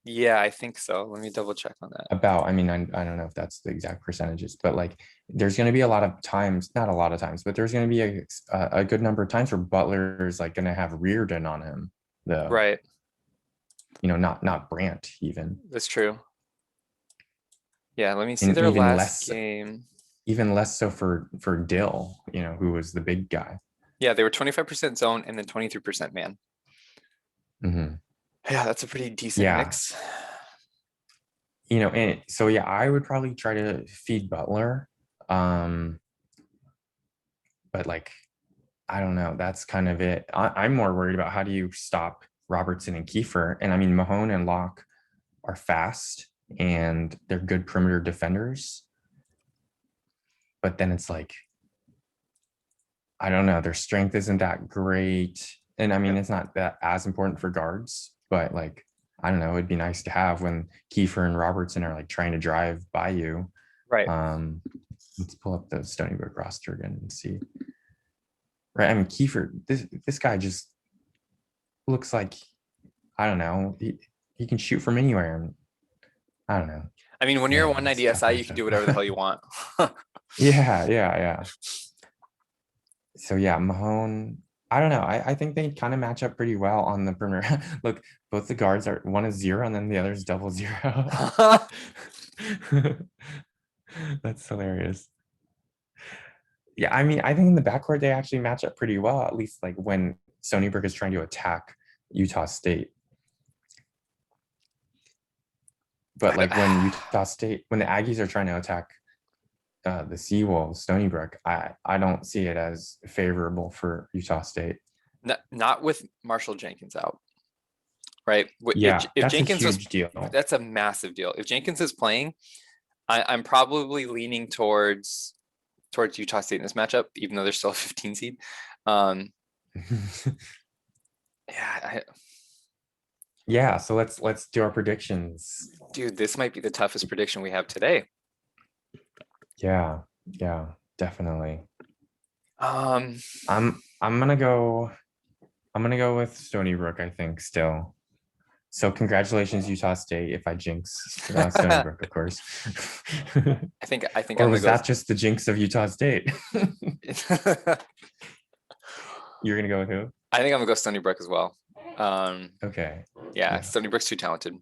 Yeah, I think so. Let me double check on that. I mean, I don't know if that's the exact percentages, but like there's going to be a lot of times, not a lot of times, but there's going to be a good number of times where Butler is like going to have Reardon on him, though. Right. You know, not Brandt even. That's true. Yeah, let me see their last game. Even less so for Dill, you know, who was the big guy. Yeah, they were 25% zone and then 23% man. Yeah, that's a pretty decent mix. You know, and so yeah, I would probably try to feed Butler. But like, I don't know. That's kind of it. I'm more worried about how do you stop Robertson and Kiefer. And I mean, Mahone and Locke are fast and they're good perimeter defenders. But then it's like, I don't know, their strength isn't that great. And I mean, it's not that as important for guards, but like, I don't know, it'd be nice to have when Kiefer and Robertson are like trying to drive by you. Right. Let's pull up the Stony Brook roster again and see. Right. I mean, Kiefer, this guy just looks like, I don't know, he can shoot from anywhere. I don't know. I mean, when you're a 190 SI, you can do whatever the hell you want. Yeah. So yeah, Mahone, I don't know. I think they kind of match up pretty well on the perimeter. Look, both the guards are, one is 0 and then the other is 0. That's hilarious. Yeah, I mean, I think in the backcourt they actually match up pretty well, at least like when Stony Brook is trying to attack Utah State. But like when Utah State, when the Aggies are trying to attack the Seawolves, Stony Brook, I don't see it as favorable for Utah State. Not with Marshall Jenkins out, right? Yeah, if that's Jenkins a huge deal. That's a massive deal. If Jenkins is playing, I'm probably leaning towards Utah State in this matchup, even though they're still a 15 seed. Yeah, so let's do our predictions. Dude, this might be the toughest prediction we have today. Yeah, definitely. I'm gonna go with Stony Brook, I think, still. So congratulations, Utah State, if I jinx Stony Brook, of course. I think or was that just the jinx of Utah State? You're gonna go with who? I think I'm gonna go Stony Brook as well. Okay. Yeah, Stony Brook's too talented.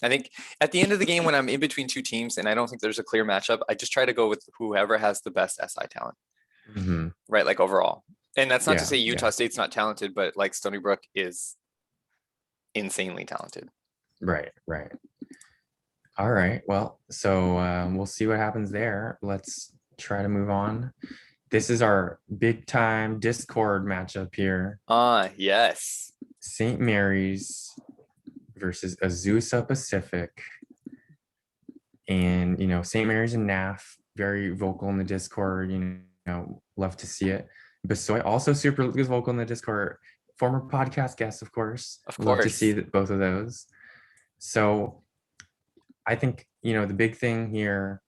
I think at the end of the game, when I'm in between two teams and I don't think there's a clear matchup, I just try to go with whoever has the best SI talent, right? Like overall. And that's not to say Utah State's not talented, but like Stony Brook is insanely talented. Right. All right. Well, so we'll see what happens there. Let's try to move on This is our big time Discord matchup here. Yes. St. Mary's versus Azusa Pacific. And, St. Mary's and NAF, very vocal in the Discord, love to see it. Besoy also super vocal in the Discord. Former podcast guest, of course. Of Love to see course. both of those. So I think, the big thing here,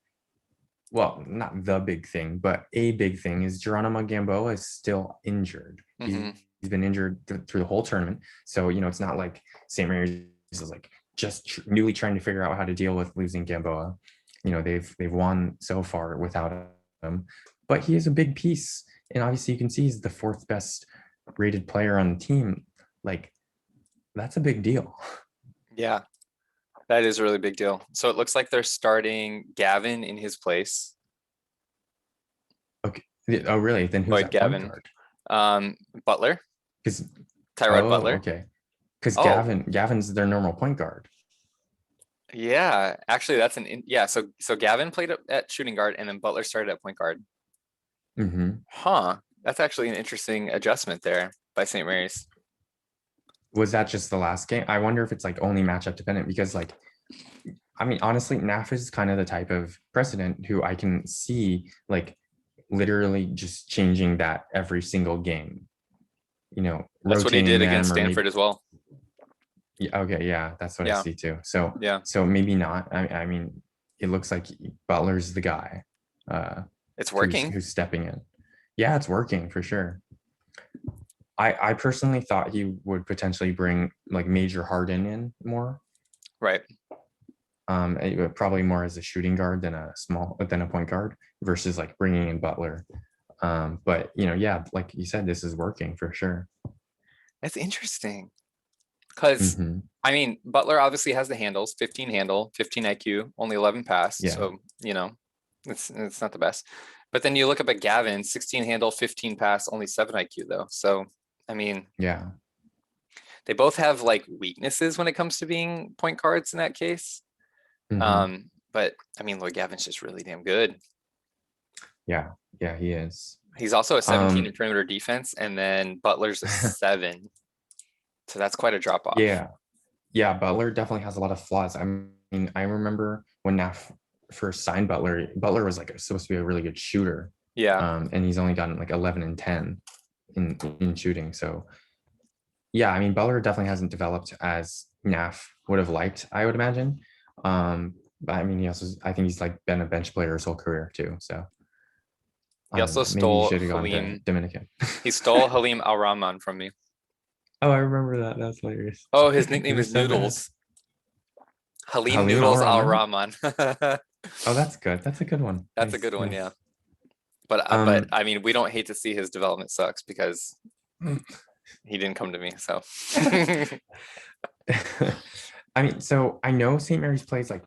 well, not the big thing, but a big thing is Geronimo Gamboa is still injured. Mhm. He's been injured through the whole tournament. So, it's not like St. Mary's is like just newly trying to figure out how to deal with losing Gamboa. They've won so far without him, but he is a big piece. And obviously you can see he's the fourth best rated player on the team. Like, that's a big deal. Yeah, that is a really big deal. So it looks like they're starting Gavin in his place. Okay. Oh, really? Then who's Lloyd at Gavin. point guard? Butler, Because Tyrod Butler. okay. Because Oh, Gavin's their normal point guard. yeah. Actually, yeah. So Gavin played at shooting guard, and then Butler started at point guard. Mm-hmm. Huh. That's actually an interesting adjustment there by St. Mary's. Was that just the last game? I wonder if it's like only matchup dependent because honestly, NAF is kind of the type of president who I can see like literally just changing that every single game. That's what he Rotating did them against or maybe. Stanford as well. Yeah, okay, yeah, that's what I Yeah. see too. So Yeah. maybe not. I mean, it looks like Butler's the guy. It's working. Who's stepping in. Yeah, it's working for sure. I personally thought he would potentially bring like Major Harden in more. Right. Probably more as a shooting guard than a point guard versus like bringing in Butler. But yeah, like you said, this is working for sure. That's interesting. Because Mm-hmm. I mean, Butler obviously has the handles, 15 handle, 15 IQ, only 11 pass. Yeah. So, it's not the best. But then you look up at Gavin, 16 handle, 15 pass, only 7 IQ though. So, I mean, Yeah. they both have like weaknesses when it comes to being point guards in that case. Mm-hmm. But I mean, Lloyd Gavin's just really damn good. Yeah. Yeah, he is. He's also a 17 in perimeter defense, and then Butler's a 7. So that's quite a drop off. Yeah. Yeah, Butler definitely has a lot of flaws. I mean, I remember when NAF first signed Butler, Butler was like supposed to be a really good shooter. Yeah. And he's only gotten like 11 and 10 in shooting. So yeah, I mean, Butler definitely hasn't developed as NAF would have liked, I would imagine. But I mean, I think he's like been a bench player his whole career too. So He also maybe he stole should have gone to Halim. Dominican. He stole Halim Al Rahman from me. Oh, I remember that. That's hilarious. Oh, his nickname is so Noodles. Halim Halim Al Noodles Al Rahman. Rahman. Oh, that's good. That's a good one. That's a Nice, good one, nice. yeah. But I mean, we don't hate to see his development sucks because he didn't come to me. So I mean, so I know St. Mary's plays like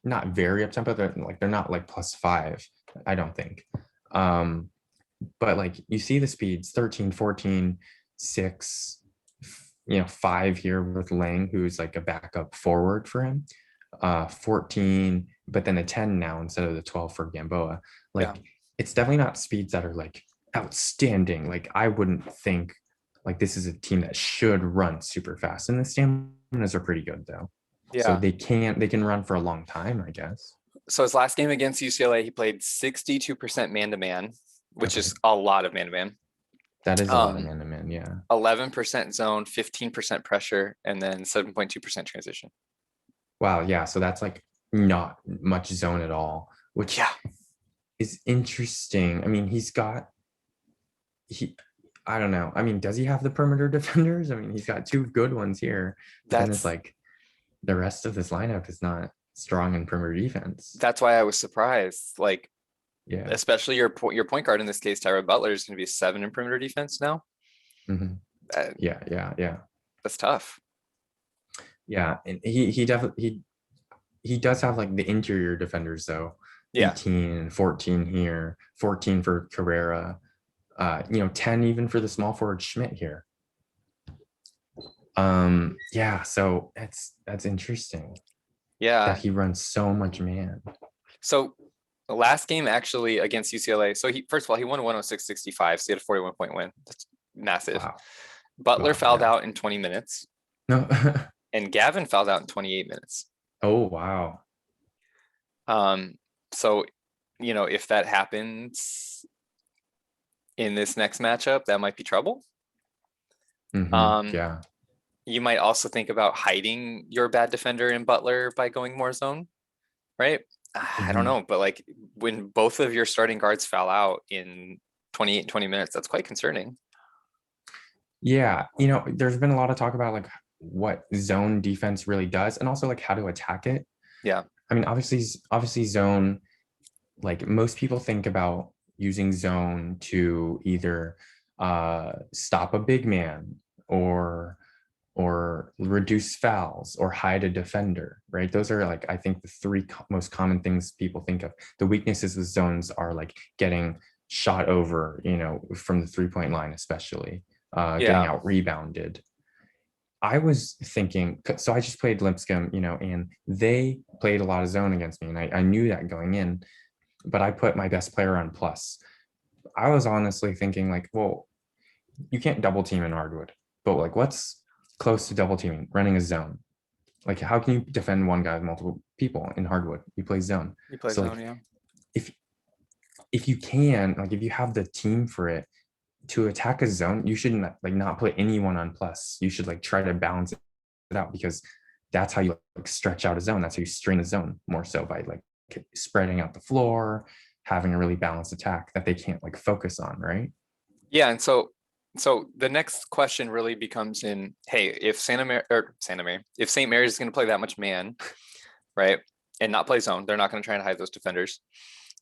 not very up tempo. They're not like +5, I don't think. But like you see the speeds 13, 14, 6, 5 here with Lang, who's like a backup forward for him. 14, but then a 10 now instead of the 12 for Gamboa. Like it's definitely not speeds that are like outstanding. Like I wouldn't think like this is a team that should run super fast, and the staminas are pretty good though. yeah. So they can run for a long time, I guess. So his last game against UCLA, he played 62% man-to-man, which is a lot of man-to-man. That is a lot of man-to-man, yeah. 11% zone, 15% pressure, and then 7.2% transition. Wow, yeah. So that's like not much zone at all, which is interesting. I mean, I don't know. I mean, does he have the perimeter defenders? I mean, he's got 2 good ones here. But then it's like the rest of this lineup is not strong in perimeter defense. That's why I was surprised. Like, yeah, especially your point guard in this case, Tyrod Butler, is going to be a 7 in perimeter defense now. Mm-hmm. Yeah. That's tough. Yeah, and he definitely he does have like the interior defenders though. Yeah. 18 and 14 here, 14 for Carrera, 10 even for the small forward Schmidt here. Yeah, so that's interesting. Yeah. That he runs so much man. So The last game actually against UCLA. So he first of all he won 106-65, so he had a 41-point win. That's massive. Wow. Butler Wow. fouled Yeah. out in 20 minutes, No. and Gavin fouled out in 28 minutes. Oh, wow. So if that happens in this next matchup, that might be trouble. Yeah. You might also think about hiding your bad defender in Butler by going more zone, right? I don't know, but like when both of your starting guards foul out in 28, 20 minutes, that's quite concerning. Yeah. There's been a lot of talk about like what zone defense really does and also like how to attack it. Yeah. I mean, obviously zone, like most people think about using zone to either stop a big man or reduce fouls or hide a defender, right? Those are like, I think the three most common things people think of. The weaknesses of zones are like getting shot over, from the 3-point line, especially getting out rebounded. I was thinking, so I just played Lipscomb, and they played a lot of zone against me, and I knew that going in, but I put my best player on plus. I was honestly thinking like, well, you can't double team in Hardwood, but like what's close to double teaming? Running a zone. Like how can you defend one guy with multiple people in Hardwood? You play zone. You play So zone, like, yeah. if you can, like if you have the team for it to attack a zone, you shouldn't like not put anyone on plus. You should like try to balance it out because that's how you like stretch out a zone. That's how you strain a zone more so by like spreading out the floor, having a really balanced attack that they can't like focus on, right? Yeah, and so the next question really becomes hey, if if St. Mary's is going to play that much man, right, and not play zone, they're not going to try and hide those defenders.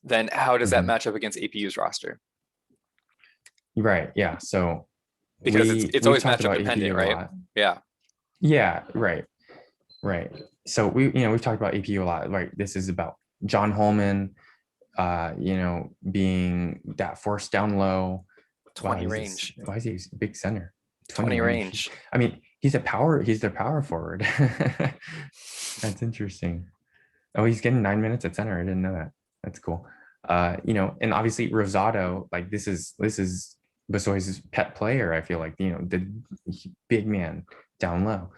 Then how does that match up against APU's roster? Right. Yeah. So because it's always matchup dependent, right? Yeah. Yeah. Right. Right. So we've talked about APU a lot. Right. This is about John Holman, being that force down low. 20 range. Why is he a big center? 20 range. I mean, he's their power forward. That's interesting. Oh, he's getting 9 minutes at center. I didn't know that. That's cool. And obviously Rosado, like this is Besoy's pet player. I feel like, the big man down low.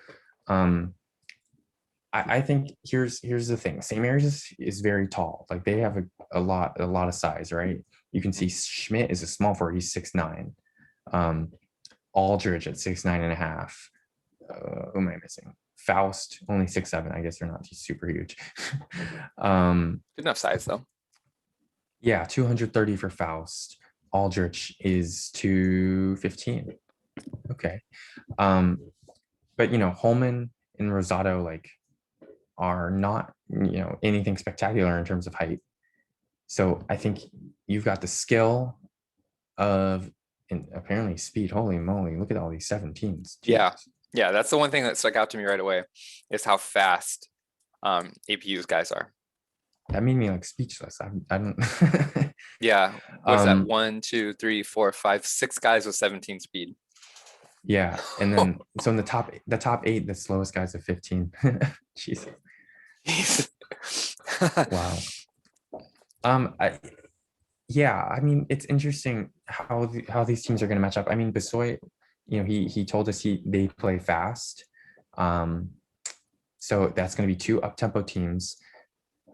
I think here's the thing. St. Mary's is very tall. Like they have a lot of size, right? You can see Schmidt is a small forward. He's 6'9". Aldridge at 6'9.5". Who am I missing? Faust only 6'7". I guess they're not super huge. Good enough size though. Yeah, 230 for Faust. Aldrich is 215. Okay. But Holman and Rosado like are not, anything spectacular in terms of height. So I think you've got the skill of, and apparently speed. Holy moly, look at all these 17s. Jeez. Yeah, that's the one thing that stuck out to me right away is how fast APU's guys are. That made me like speechless. I don't. Yeah, what's that? 1, 2, 3, 4, 5, 6 guys with 17 speed. Yeah, and then so in the top 8, the slowest guys are 15. Jesus. Wow. I mean, it's interesting how these teams are going to match up. I mean, Besoy, he told us they play fast. So that's going to be 2 up-tempo teams,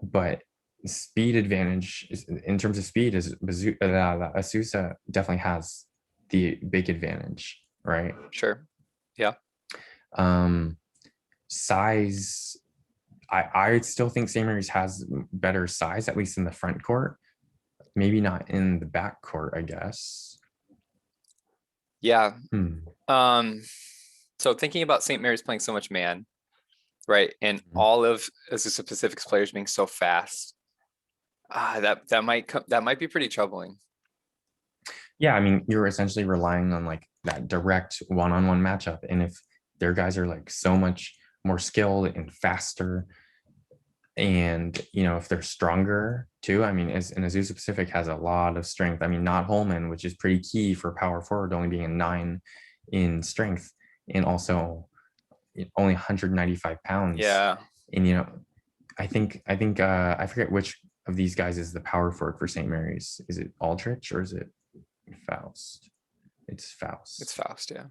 but speed advantage in terms of speed is Azusa definitely has the big advantage, right? Sure. Yeah. Size, I still think St. Mary's has better size, at least in the front court. Maybe not in the back court, I guess. Yeah. So thinking about St. Mary's playing so much man, right, and all of Azusa Pacific's players being so fast, that might be pretty troubling. Yeah, I mean, you're essentially relying on like that direct one-on-one matchup, and if their guys are like so much more skilled and faster, and if they're stronger too, I mean, Azusa Pacific has a lot of strength. I mean, not Holman, which is pretty key for power forward, only being a 9 in strength, and also only 195 pounds. Yeah. And I think I forget which of these guys is the power forward for St. Mary's? Is it Aldrich or is it Faust? It's Faust. It's Faust, yeah.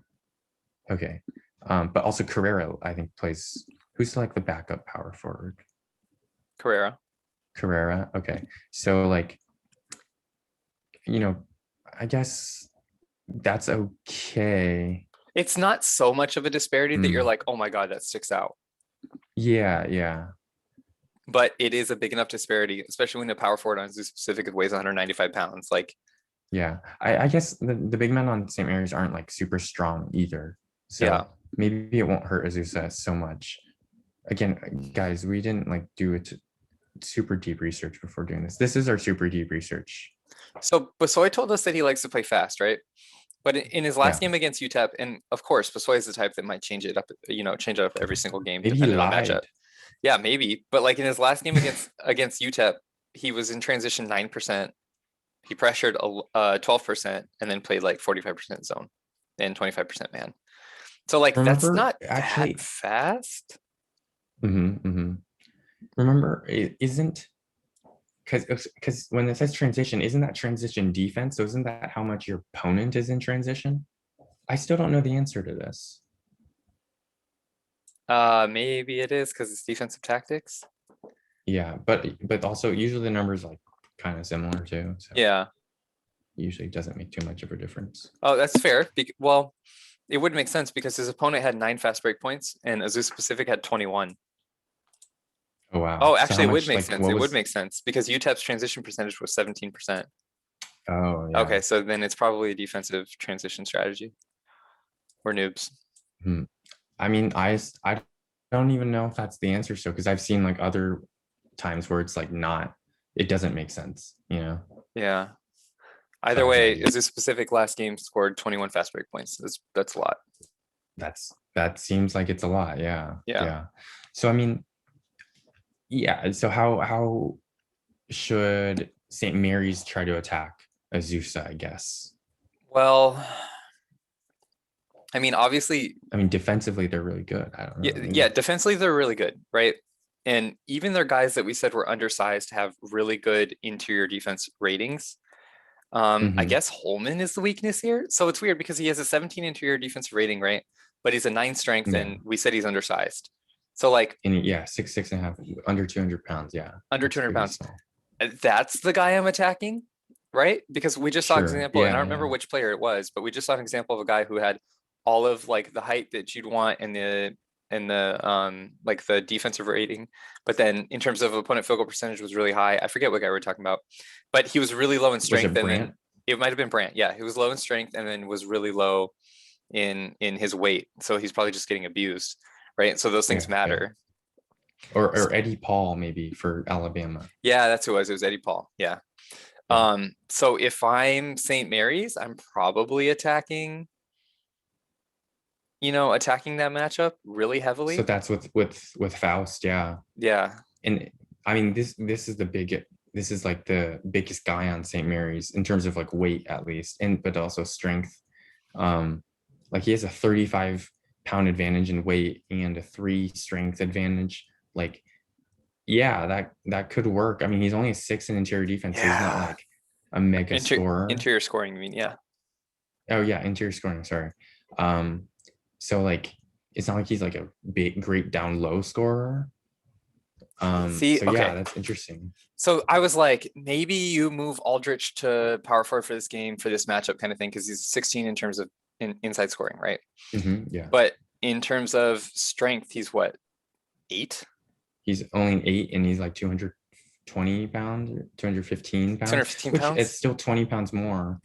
Okay. But also Carrera, I think, plays. Who's like the backup power forward? Carrera. Okay. So like, I guess that's okay. It's not so much of a disparity that you're like, oh my God, that sticks out. Yeah. But it is a big enough disparity, especially when the power forward on Azusa Pacific weighs 195 pounds. Like, yeah, I guess the big men on St. Mary's aren't like super strong either. So yeah, maybe it won't hurt Azusa so much. Again, guys, we didn't like do it super deep research before doing this. This is our super deep research. So Basoy told us that he likes to play fast, right? But in his last game against UTEP, and of course, Basoy is the type that might change it up every single game, Maybe depending he on lied. matchup. Yeah, maybe. But like in his last game against UTEP, he was in transition 9%. He pressured 12% and then played like 45% zone and 25% man. So like that's not actually that fast. Remember, it isn't because when it says transition, isn't that transition defense? So isn't that how much your opponent is in transition? I still don't know the answer to this. Maybe it is because it's defensive tactics. Yeah, but also usually the numbers like kind of similar too. So yeah, usually doesn't make too much of a difference. Oh, that's fair. Well, it would make sense because his opponent had 9 fast break points and Azusa Pacific had 21. Oh wow. Oh, actually, it would make sense. It would make sense because UTEP's transition percentage was 17%. Oh, yeah. Okay, so then it's probably a defensive transition strategy. We're noobs. I mean, I don't even know if that's the answer. So, because I've seen like other times where it's like it doesn't make sense, Yeah. Either way, Azusa Pacific last game scored 21 fast break points. That's a lot. That seems like it's a lot. Yeah. Yeah. So, I mean, yeah. So how should St. Mary's try to attack Azusa, I guess? Well, I mean, obviously. Defensively, they're really good. I don't know. Yeah, defensively, they're really good, right? And even their guys that we said were undersized have really good interior defense ratings. I guess Holman is the weakness here. So it's weird because he has a 17 interior defensive rating, right? But he's a 9 strength and we said he's undersized. So like, 6'6.5", under 200 pounds. Yeah. Under 200 pounds. Small. That's the guy I'm attacking, right? Because we just saw an example, and I don't remember which player it was, but we just saw an example of a guy who had all of like the height that you'd want in the like the defensive rating, but then in terms of opponent field goal percentage was really high. I forget what guy we're talking about, but he was really low in strength, and then it might have been Brandt. Yeah, he was low in strength and then was really low in his weight, so he's probably just getting abused, right? So those things matter. Or Eddie Paul maybe for Alabama. Yeah, that's who it was. It was Eddie Paul. Yeah. So if I'm St. Mary's, I'm probably attacking that matchup really heavily. So that's with Faust, yeah. Yeah. And I mean, this is like the biggest guy on St. Mary's in terms of like weight at least, but also strength. Like he has a 35-pound advantage in weight and a 3 strength advantage. Like, yeah, that could work. I mean, he's only a 6 in interior defense, so he's not like a mega scorer. Interior scoring, you mean? Yeah. Oh yeah, interior scoring. Sorry. So like, it's not like he's like a great down low scorer. That's interesting. So I was like, maybe you move Aldrich to power forward for this game, for this matchup kind of thing, because he's 16 in terms of inside scoring, right? Yeah. But in terms of strength, he's what, 8? He's only an 8, and he's like 220 pounds, 215 pounds. 215 pounds? It's still 20 pounds more.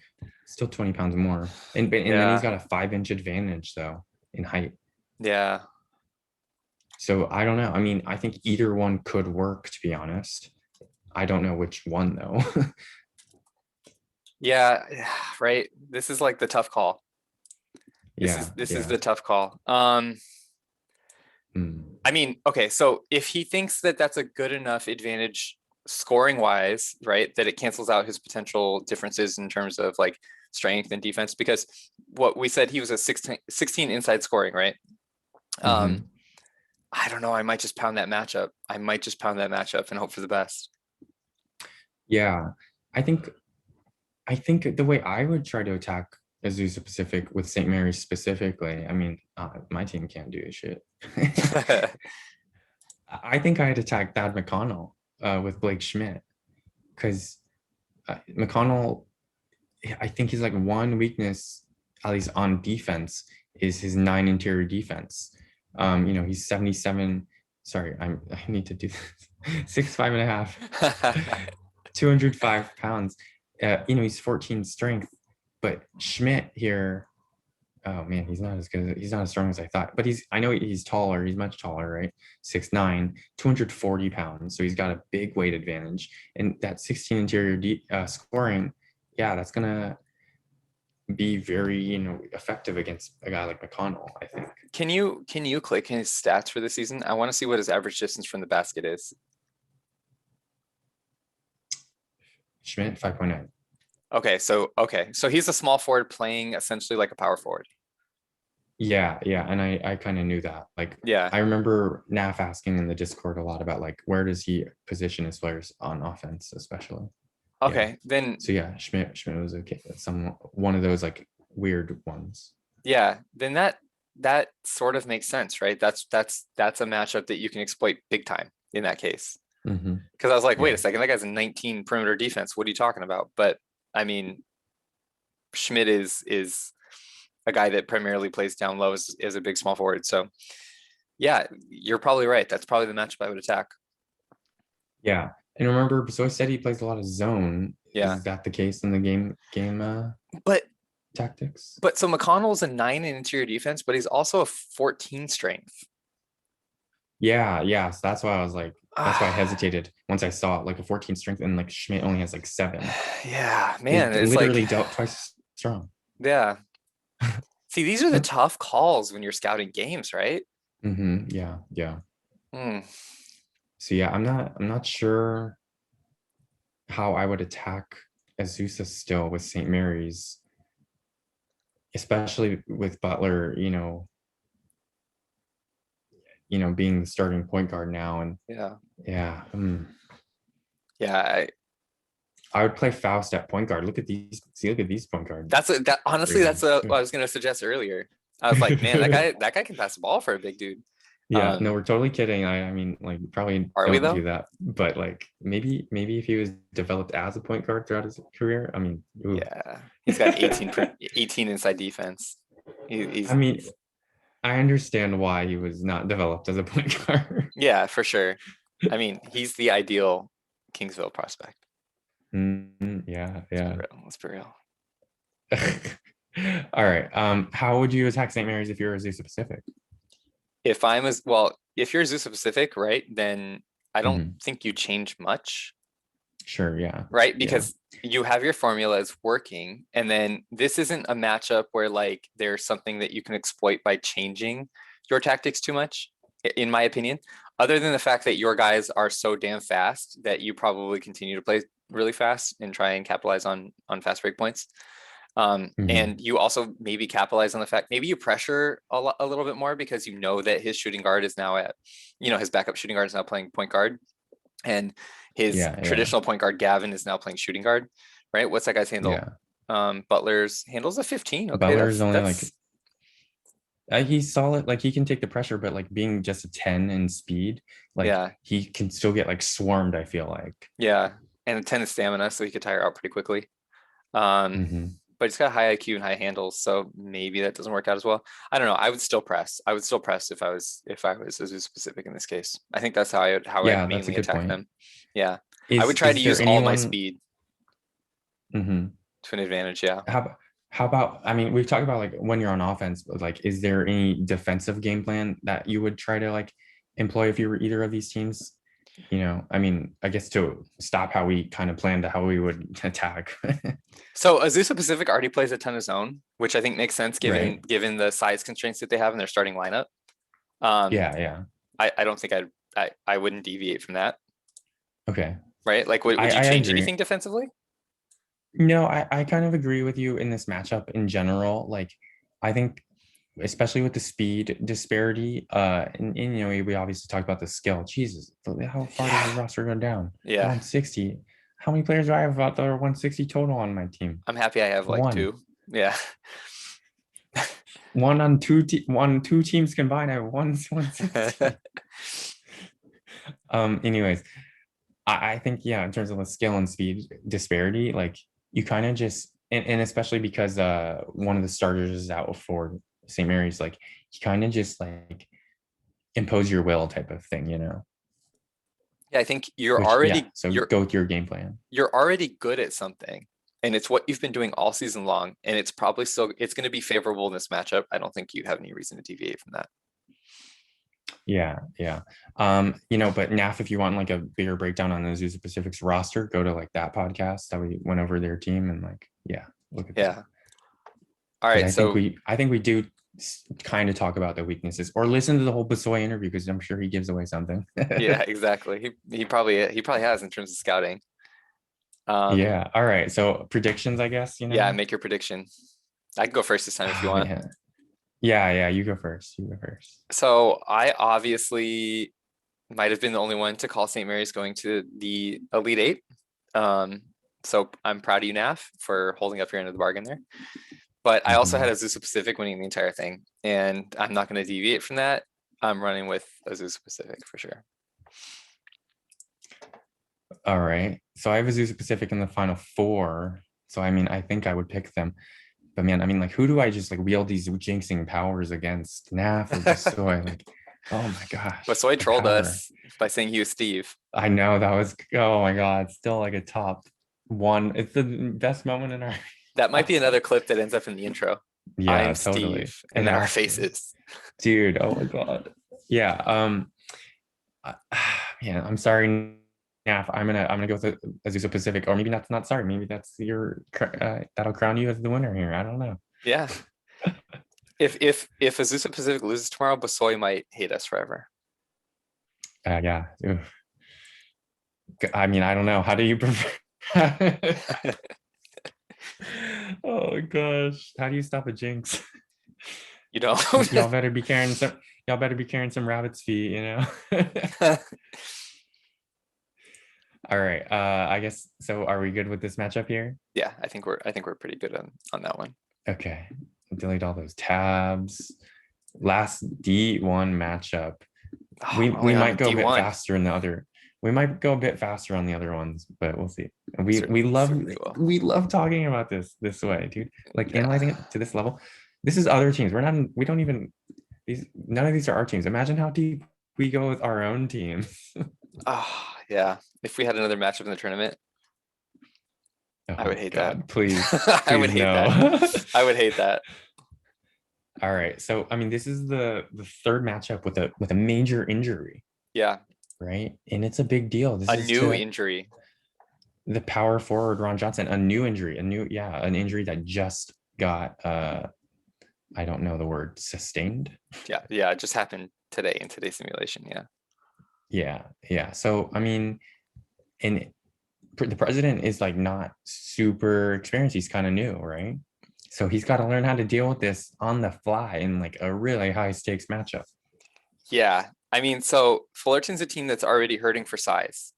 Still 20 pounds more. And then he's got a 5-inch advantage though in height. Yeah. So I don't know. I mean, I think either one could work, to be honest. I don't know which one though. Yeah, right. This is like the tough call. This is the tough call. I mean, okay, so if he thinks that that's a good enough advantage scoring wise, right, that it cancels out his potential differences in terms of like strength and defense, because what we said, he was a 16 inside scoring, right? I don't know. I might just pound that matchup. And hope for the best. Yeah, I think the way I would try to attack Azusa Pacific with St. Mary's specifically, I mean, my team can't do shit. I think I'd attack Thad McConnell with Blake Schmidt because McConnell, I think his like one weakness, at least on defense, is his 9 interior defense. He's 77. Sorry, I need to do this. 6'5.5", 205 pounds. He's 14 strength, but Schmidt here, oh man, he's not as strong as I thought. But I know he's taller. He's much taller, right? 6'9", 240 pounds. So he's got a big weight advantage. And that 16 interior scoring, yeah, that's gonna be very effective against a guy like McConnell, I think. Can you click his stats for the season? I want to see what his average distance from the basket is. Schmidt 5.9. Okay, so he's a small forward playing essentially like a power forward. Yeah, and I kind of knew that. Like, Yeah. I remember NAF asking in the Discord a lot about like where does he position his players on offense, especially. Okay, then So yeah, Schmidt was okay. One of those like weird ones. yeah, then that sort of makes sense, right? That's a matchup that you can exploit big time in that case. Mm-hmm. Because I was like, wait Yeah. a second, that guy's a 19 perimeter defense. What are you talking about? But I mean, Schmidt is a guy that primarily plays down low as a big small forward. So yeah, you're probably right. That's probably the matchup I would attack. Yeah. And remember, so I said he plays a lot of zone. Yeah. Is that the case in the game But tactics? But so McConnell's a 9 in interior defense, but he's also a 14 strength. Yeah. So that's why I was like, that's why I hesitated once I saw it, like a 14 strength, and like Schmidt only has like 7. Yeah, man, it's literally like dealt twice as strong. Yeah. See, these are the tough calls when you're scouting games, right? Mm-hmm. Yeah. Hmm. So yeah, I'm not sure how I would attack Azusa still with St. Mary's, especially with Butler, being the starting point guard now. And Yeah. yeah. Yeah. I would play Faust at point guard. Look at these point guards. Honestly, that's what I was gonna suggest earlier. I was like, man, that guy can pass the ball for a big dude. Yeah, no, we're totally kidding. I mean, like, probably Are we don't though? do that, but like maybe if he was developed as a point guard throughout his career, I mean, ooh. Yeah, he's got 18 inside defense. I mean, I understand why he was not developed as a point guard. Yeah, for sure. I mean, he's the ideal Kingsville prospect. Yeah. Let's be real. All right. How would you attack St. Mary's if you're Azusa Pacific? If you're Azusa Pacific, right, then I don't think you change much. Sure, yeah. Right, because you have your formulas working, and then this isn't a matchup where like there's something that you can exploit by changing your tactics too much, in my opinion, other than the fact that your guys are so damn fast that you probably continue to play really fast and try and capitalize on fast break points. And you also maybe capitalize on the fact, maybe you pressure a little bit more because you know that his shooting guard is now his backup shooting guard is now playing point guard, and his traditional point guard Gavin is now playing shooting guard, right? What's that guy's handle? Butler's handle's a 15. Okay, Butler's only like he's solid, like he can take the pressure, but like being just a 10 in speed, like he can still get like swarmed, I feel like. Yeah, and a 10 is stamina, so he could tire out pretty quickly. But he's got high IQ and high handles, so maybe that doesn't work out as well. I don't know. I would still press if I was Azusa Pacific in this case. I think that's how I mainly attack them. Yeah, I would try to use all my speed to an advantage. Yeah. How about, I mean, we've talked about like when you're on offense, but like, is there any defensive game plan that you would try to like employ if you were either of these teams? I mean, I guess to stop how we kind of planned how we would attack. So Azusa Pacific already plays a ton of zone, which I think makes sense given the size constraints that they have in their starting lineup. Yeah. I don't think I wouldn't deviate from that. Okay. Right? Like, would you change anything defensively? No, I kind of agree with you in this matchup in general. Like, I think, especially with the speed disparity, and we obviously talked about the skill. Jesus, how far does the roster go down? Yeah, 60. How many players do I have about the 160 total on my team? I'm happy I have like One. 2. Yeah. Two teams combined. I have 160. Anyways, I think, yeah, in terms of the skill and speed disparity, like you kind of just, and especially because one of the starters is out for St. Mary's, like you kind of just like impose your will type of thing, Yeah, I think you're which, yeah, already so go with your game plan. you're already good at something, and it's what you've been doing all season long, and it's probably still it's going to be favorable in this matchup. I don't think you have any reason to deviate from that. Yeah. But NAF, if you want like a bigger breakdown on the Azusa Pacific's roster, go to like that podcast that we went over their team and like, yeah, look at Yeah. that. All right. So I think we do kind of talk about the weaknesses, or listen to the whole Basoy interview because I'm sure he gives away something. yeah, exactly. He probably has in terms of scouting. Yeah. All right. So predictions, I guess, Yeah, make your prediction. I can go first this time if you want. Man. Yeah. You go first. So I obviously might have been the only one to call St. Mary's going to the Elite Eight. So I'm proud of you, NAF, for holding up your end of the bargain there. But I also had Azusa Pacific winning the entire thing, and I'm not going to deviate from that. I'm running with Azusa Pacific for sure. All right. So I have Azusa Pacific in the Final Four. So I mean, I think I would pick them. But man, I mean, like, who do I just like wield these jinxing powers against? NAF or Basoy? Like, oh my gosh. Basoy trolled us by saying he was Steve. I know that was, oh my God, still like a top one. It's the best moment in our. That might be another clip that ends up in the intro. Yeah, I'm totally. Steve, and then our faces. Dude, oh my God. Yeah. Yeah, I'm sorry. Yeah, I'm gonna go with Azusa Pacific, or maybe not sorry. Maybe that's your that'll crown you as the winner here. I don't know. Yeah. If Azusa Pacific loses tomorrow, Basoy might hate us forever. Yeah. Oof. I mean, I don't know. How do you prefer? Oh gosh, how do you stop a jinx? You don't. Y'all better be carrying some rabbit's feet, All right. I guess so. Are we good with this matchup here? Yeah, I think we're pretty good on that one. Okay. Delete all those tabs. Last D1 matchup. We might go a bit faster in the other. We might go a bit faster on the other ones, but we'll see. We love talking about this way, dude. Like analyzing it to this level. This is other teams. None of these are our teams. Imagine how deep we go with our own teams. Oh, yeah. If we had another matchup in the tournament, I would hate that. Please. I would hate that. I would hate that. All right. So, I mean, this is the third matchup with a major injury. Yeah. Right. And it's a big deal. This is new injury. The power forward, Ron Johnson, an injury that just got, I don't know the word, sustained. Yeah. It just happened today in today's simulation. Yeah. So, I mean, and the president is like not super experienced. He's kind of new, right? So he's got to learn how to deal with this on the fly in like a really high stakes matchup. Yeah. I mean, so Fullerton's a team that's already hurting for size,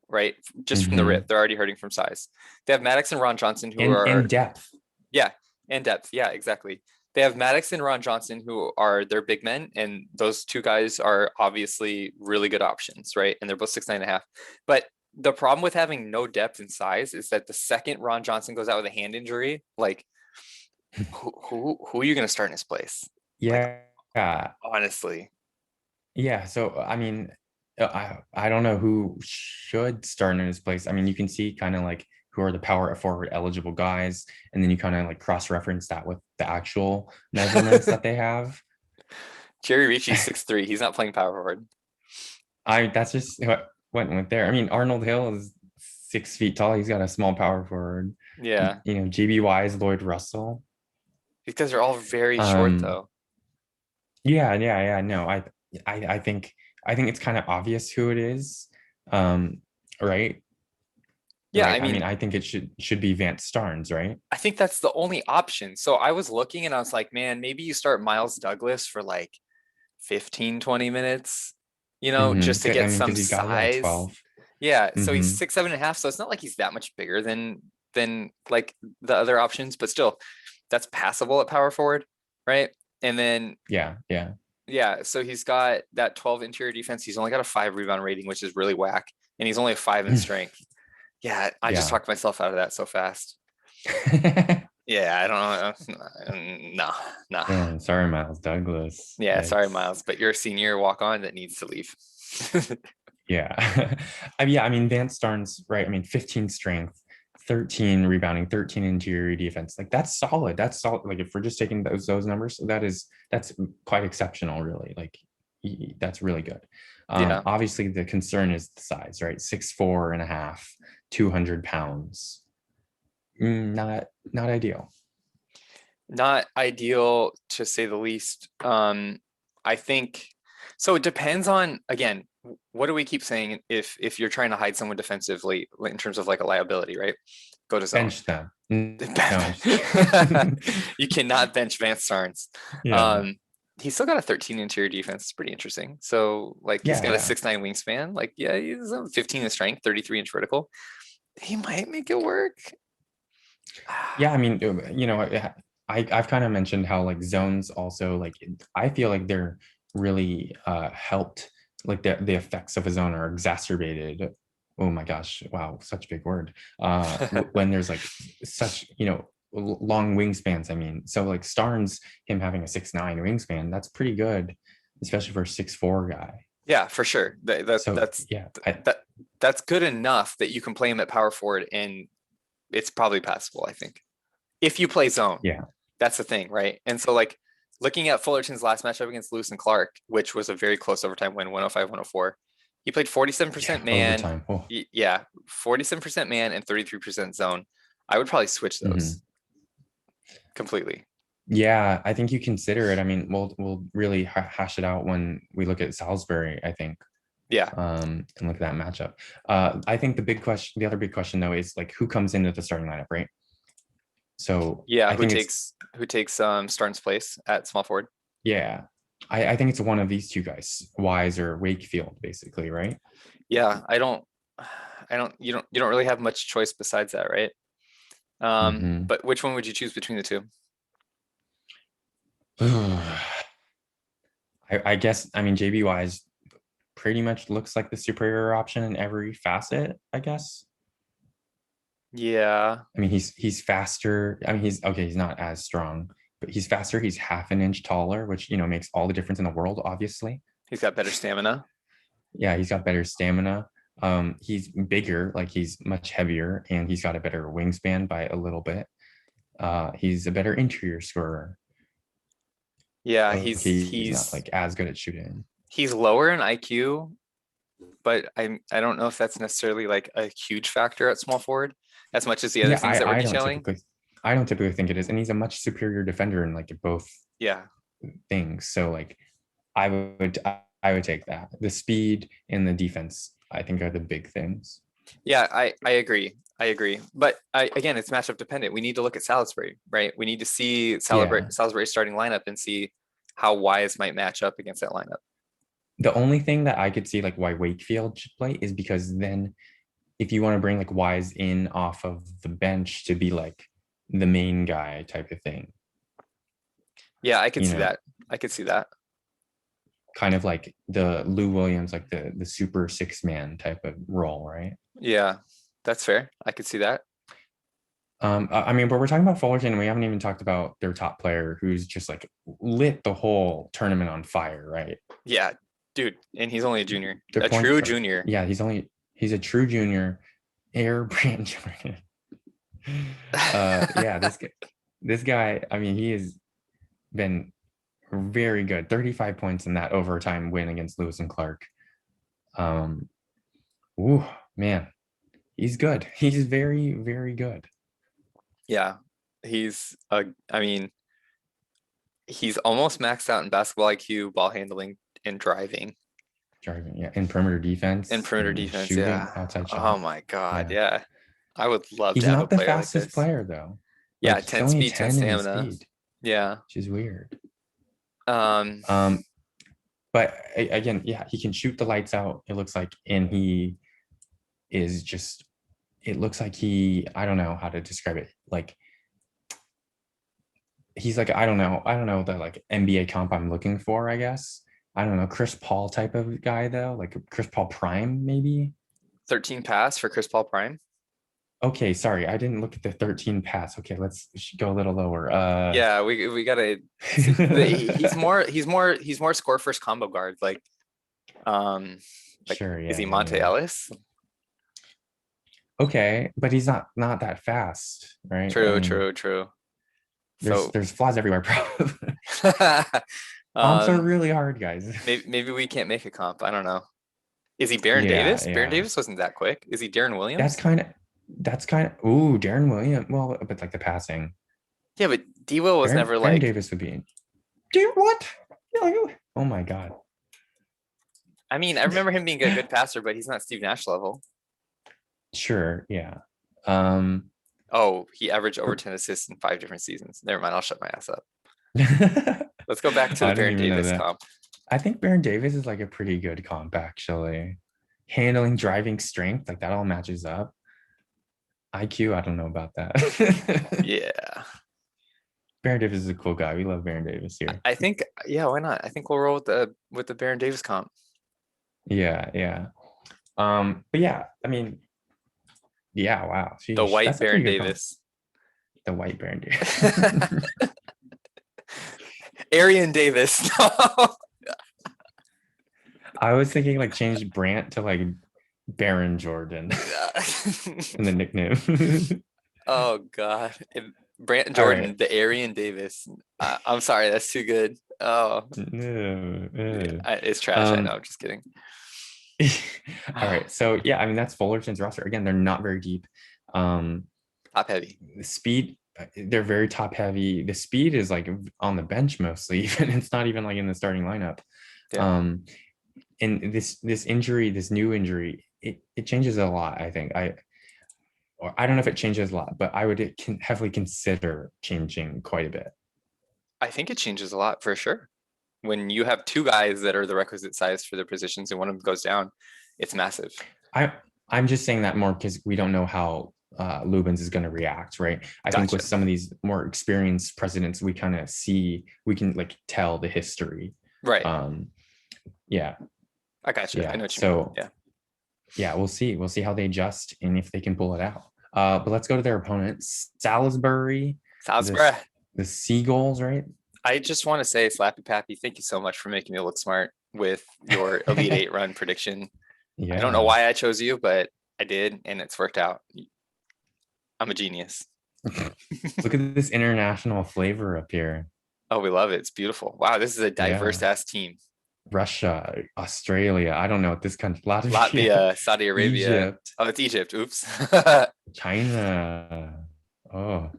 right? Just from the rip, they're already hurting from size. They have Maddox and Ron Johnson who are in depth. Yeah, and depth. Yeah, exactly. They have Maddox and Ron Johnson who are their big men, and those two guys are obviously really good options, right? And they're both 6'9.5". But the problem with having no depth and size is that the second Ron Johnson goes out with a hand injury, like who are you going to start in his place? Yeah. Like, honestly. Yeah. So, I mean, I don't know who should start in his place. I mean, you can see kind of like who are the power forward eligible guys, and then you kind of like cross-reference that with the actual measurements that they have. Jerry Ricci's 6'3". He's not playing power forward. That's just what went there. I mean, Arnold Hill is 6 feet tall. He's got a small power forward. Yeah. GB Wise, Lloyd Russell. Because they're all very short though. Yeah. No, I think it's kind of obvious who it is. Right? Yeah, right? I mean, I think it should be Vance Starnes, right? I think that's the only option. So I was looking and I was like, man, maybe you start Miles Douglas for like 15, 20 minutes, just to get some size. Yeah, so he's Hmm. 6'7.5", so it's not like he's that much bigger than like the other options, but still, that's passable at power forward, right? And then Yeah, yeah. yeah, so he's got that 12 interior defense. He's only got a 5 rebound rating, which is really whack, and he's only a 5 in strength. Yeah, I just Yeah. talked myself out of that so fast. Yeah, I don't know. No, no. Man, sorry, Miles Douglas. Yeah, sorry, Yikes. Miles, but you're a senior walk on that needs to leave. Yeah. Yeah, I mean, Vance Starnes, right? I mean, 15 strength, 13 rebounding, 13 interior defense. Like that's solid. That's solid. Like if we're just taking those numbers, that's quite exceptional, really. Like that's really good. Yeah, Obviously the concern is the size, right? 6'4" and a half, 200 pounds. Not ideal. not ideal to say the least. I think so. It depends on, again, what do we keep saying if you're trying to hide someone defensively in terms of like a liability, right? Go to zone. Bench them. No, I'm just kidding. You cannot bench Vance Starnes. Yeah. Um, he's still got a 13 interior defense. It's pretty interesting. So like he's Yeah, got a yeah. 6'9" wingspan. Like yeah, he's 15 in strength, 33-inch vertical. He might make it work. Yeah, I mean, I've kind of mentioned how like zones also like I feel like they're really helped, like the effects of a zone are exacerbated. Oh my gosh, wow, such a big word. When there's like such, long wingspans. I mean, so like Starnes, him having a 6'9" wingspan, that's pretty good, especially for a 6'4" guy. Yeah, for sure. So yeah, That that's good enough that you can play him at power forward and it's probably passable, I think. If you play zone, yeah, that's the thing, right? And so like looking at Fullerton's last matchup against Lewis and Clark, which was a very close overtime win, 105-104, he played 47% yeah, man. overtime. Oh. Yeah, 47% man and 33% zone. I would probably switch those Mhm. completely. Yeah, I think you consider it. I mean, we'll really hash it out when we look at Salisbury, I think, Yeah. and look at that matchup. I think the other big question though is like who comes into the starting lineup, right? So Yeah, I think it's who takes Starnes' place at small forward? yeah, I think it's one of these two guys, Wise or Wakefield, basically, right? Yeah, you don't really have much choice besides that, right? Hmm. But which one would you choose between the two? I guess I mean JB Wise pretty much looks like the superior option in every facet, I guess. Yeah, I mean, he's faster. I mean, he's okay. He's not as strong, but he's faster. He's half an inch taller, which makes all the difference in the world. Obviously, he's got better stamina. yeah, he's got better stamina. He's bigger, like he's much heavier, and he's got a better wingspan by a little bit. He's a better interior scorer. Yeah, Okay, he's not like as good at shooting. he's lower in IQ, but I don't know if that's necessarily like a huge factor at small forward as much as the other Yeah, things that we're I detailing. I don't typically think it is, and he's a much superior defender in like both Yeah. things. So like I would take that. The speed and the defense, I think, are the big things. Yeah, I agree. I agree. But again, it's matchup dependent. We need to look at Salisbury, right? We need to see Yeah. Salisbury's starting lineup and see how Wise might match up against that lineup. The only thing that I could see like why Wakefield should play is because then if you want to bring like Wise in off of the bench to be like the main guy type of thing, Yeah, I could you see know, that. I could see that. kind of like the Lou Williams, like the super six man type of role, right? Yeah, that's fair. I could see that. I mean, but we're talking about Fullerton, and we haven't even talked about their top player who's just like lit the whole tournament on fire, right? Yeah, dude, and he's only a junior, Their a point true guard. junior. Yeah, he's a true junior, Airbrand Jordan. Yeah, this guy, I mean, he has been very good. 35 points in that overtime win against Lewis and Clark. Um, ooh, man, he's good. He's very, very good. Yeah, I mean, he's almost maxed out in basketball IQ, ball handling, and driving Driving, yeah, in perimeter and defense perimeter and defense. shooting, Yeah. outside Oh shot. my God. Yeah. Yeah. I would love to He's have a not the player like fastest this. player though. Yeah, Like he's 10 only speed, 10 10 in stamina. speed, Yeah. which is weird. Um, But again, yeah, he can shoot the lights out, it looks like, and is just, it looks like I don't know how to describe it. Like he's like, I don't know the like NBA comp I'm looking for, I guess. I don't know, Chris Paul type of guy though, like Chris Paul prime maybe. 13 pass for Chris Paul prime. Okay, sorry, I didn't look at the 13 pass. Okay, let's go a little lower. Yeah, we gotta. He's more score first combo guard. Like Sure, is yeah, he yeah, Monte yeah. Ellis? Okay, but he's not that fast, right? I True, mean, true, true. there's So, there's flaws everywhere, probably. Comps are um, really hard, guys. maybe we can't make a comp. I don't know. Is he Baron Yeah, Davis? Baron yeah. Davis wasn't that quick. Is he Darren That's Williams? kind of that's kind of ooh, Darren Williams. Well, but like the passing. Yeah, but D Will was never Baron like. Davis would be. Dude, what? No, oh my God. I mean, I remember him being a good passer, but he's not Steve Nash level. Sure, yeah. Um, Oh, he averaged over 10 assists in 5 different seasons. Never mind, I'll shut my ass up. I Let's go back to the didn't Baron even know Davis that. comp. I think Baron Davis is like a pretty good comp, actually. Handling, driving, strength, like that all matches up. IQ, I don't know about that. Yeah. Baron Davis is a cool guy. We love Baron Davis here. I think, yeah, why not? I think we'll roll with the Baron Davis comp. Yeah, yeah. But yeah, I mean, yeah, wow. The Sheesh, white that's a pretty Baron good comp. Davis. The white Baron Davis. Arian Davis. I was thinking like change Brant to like Baron Jordan in the nickname. Oh God. Brant All Jordan, right. the Arian Davis. I'm sorry, that's too good. Oh, No, yeah, it's trash. I know. I'm just kidding. All right. So yeah, I mean that's Fullerton's roster. Again, they're not very deep. Top heavy. The speed, they're very top heavy. The speed is like on the bench mostly, even it's not even like in the starting lineup. Yeah. And this injury, this new injury, it changes a lot, I think. I don't know if it changes a lot, but I would heavily consider changing quite a bit. I think it changes a lot for sure. When you have two guys that are the requisite size for their positions and one of them goes down, it's massive. I'm just saying that more because we don't know how Lubens is going to react, right? I think with Gotcha. some of these more experienced presidents, we kind of we can like tell the history. Right. Yeah. I gotcha. Yeah. I know what you mean. So yeah, we'll see. We'll see how they adjust and if they can pull it out. But let's go to their opponents. Salisbury. Salisbury. The Seagulls, right? I just want to say, Slappy Pappy, thank you so much for making me look smart with your Elite Eight run prediction. Yeah. I don't know why I chose you, but I did, and it's worked out. I'm a genius. Look at this international flavor up here. Oh, we love it. It's beautiful. Wow, this is a diverse ass team. Russia, Australia. I don't know what this country. Latvia, Saudi Arabia. Egypt. Oh, it's Egypt. Oops. China. Oh.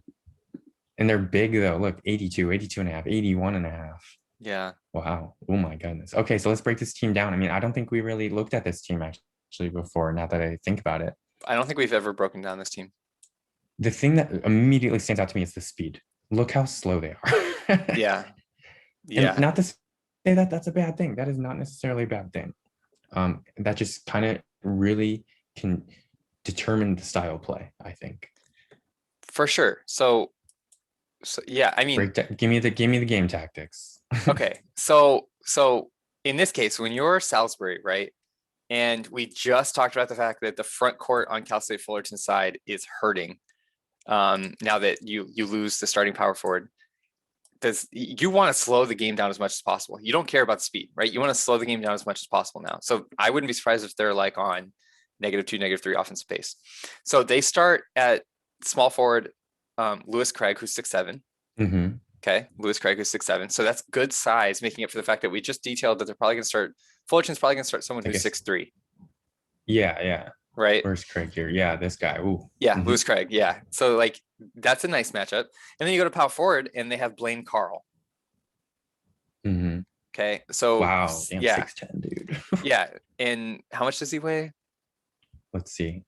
And they're big though. Look, 82 and a half, 81 and a half. Yeah. Wow. Oh my goodness. Okay, so let's break this team down. I mean, I don't think we really looked at this team actually before, now that I think about it. I don't think we've ever broken down this team. The thing that immediately stands out to me is the speed. Look how slow they are. Yeah. Yeah. And not to say that that's a bad thing. That is not necessarily a bad thing. That just kind of really can determine the style of play, I think. For sure. So yeah, I mean, give me the game tactics. Okay. So in this case, when you're Salisbury, right? And we just talked about the fact that the front court on Cal State Fullerton's side is hurting. Now that you lose the starting power forward, you want to slow the game down as much as possible. You don't care about speed, right? You want to slow the game down as much as possible now. So I wouldn't be surprised if they're like on -2, -3 offensive pace. So they start at small forward, Lewis Craig, who's 6'7". Mm-hmm. Okay, Lewis Craig, who's 6'7". So that's good size, making up for the fact that we just detailed that they're probably going to start. Fullerton's probably going to start someone who's 6'3". Yeah. Right. Where's Craig here? Yeah, this guy. Ooh. Yeah, Lewis Craig. Yeah. So like that's a nice matchup. And then you go to power forward and they have Blaine Carl. Mm-hmm. Okay. So wow, damn, yeah, 6'10", dude. Yeah. And how much does he weigh? Let's see.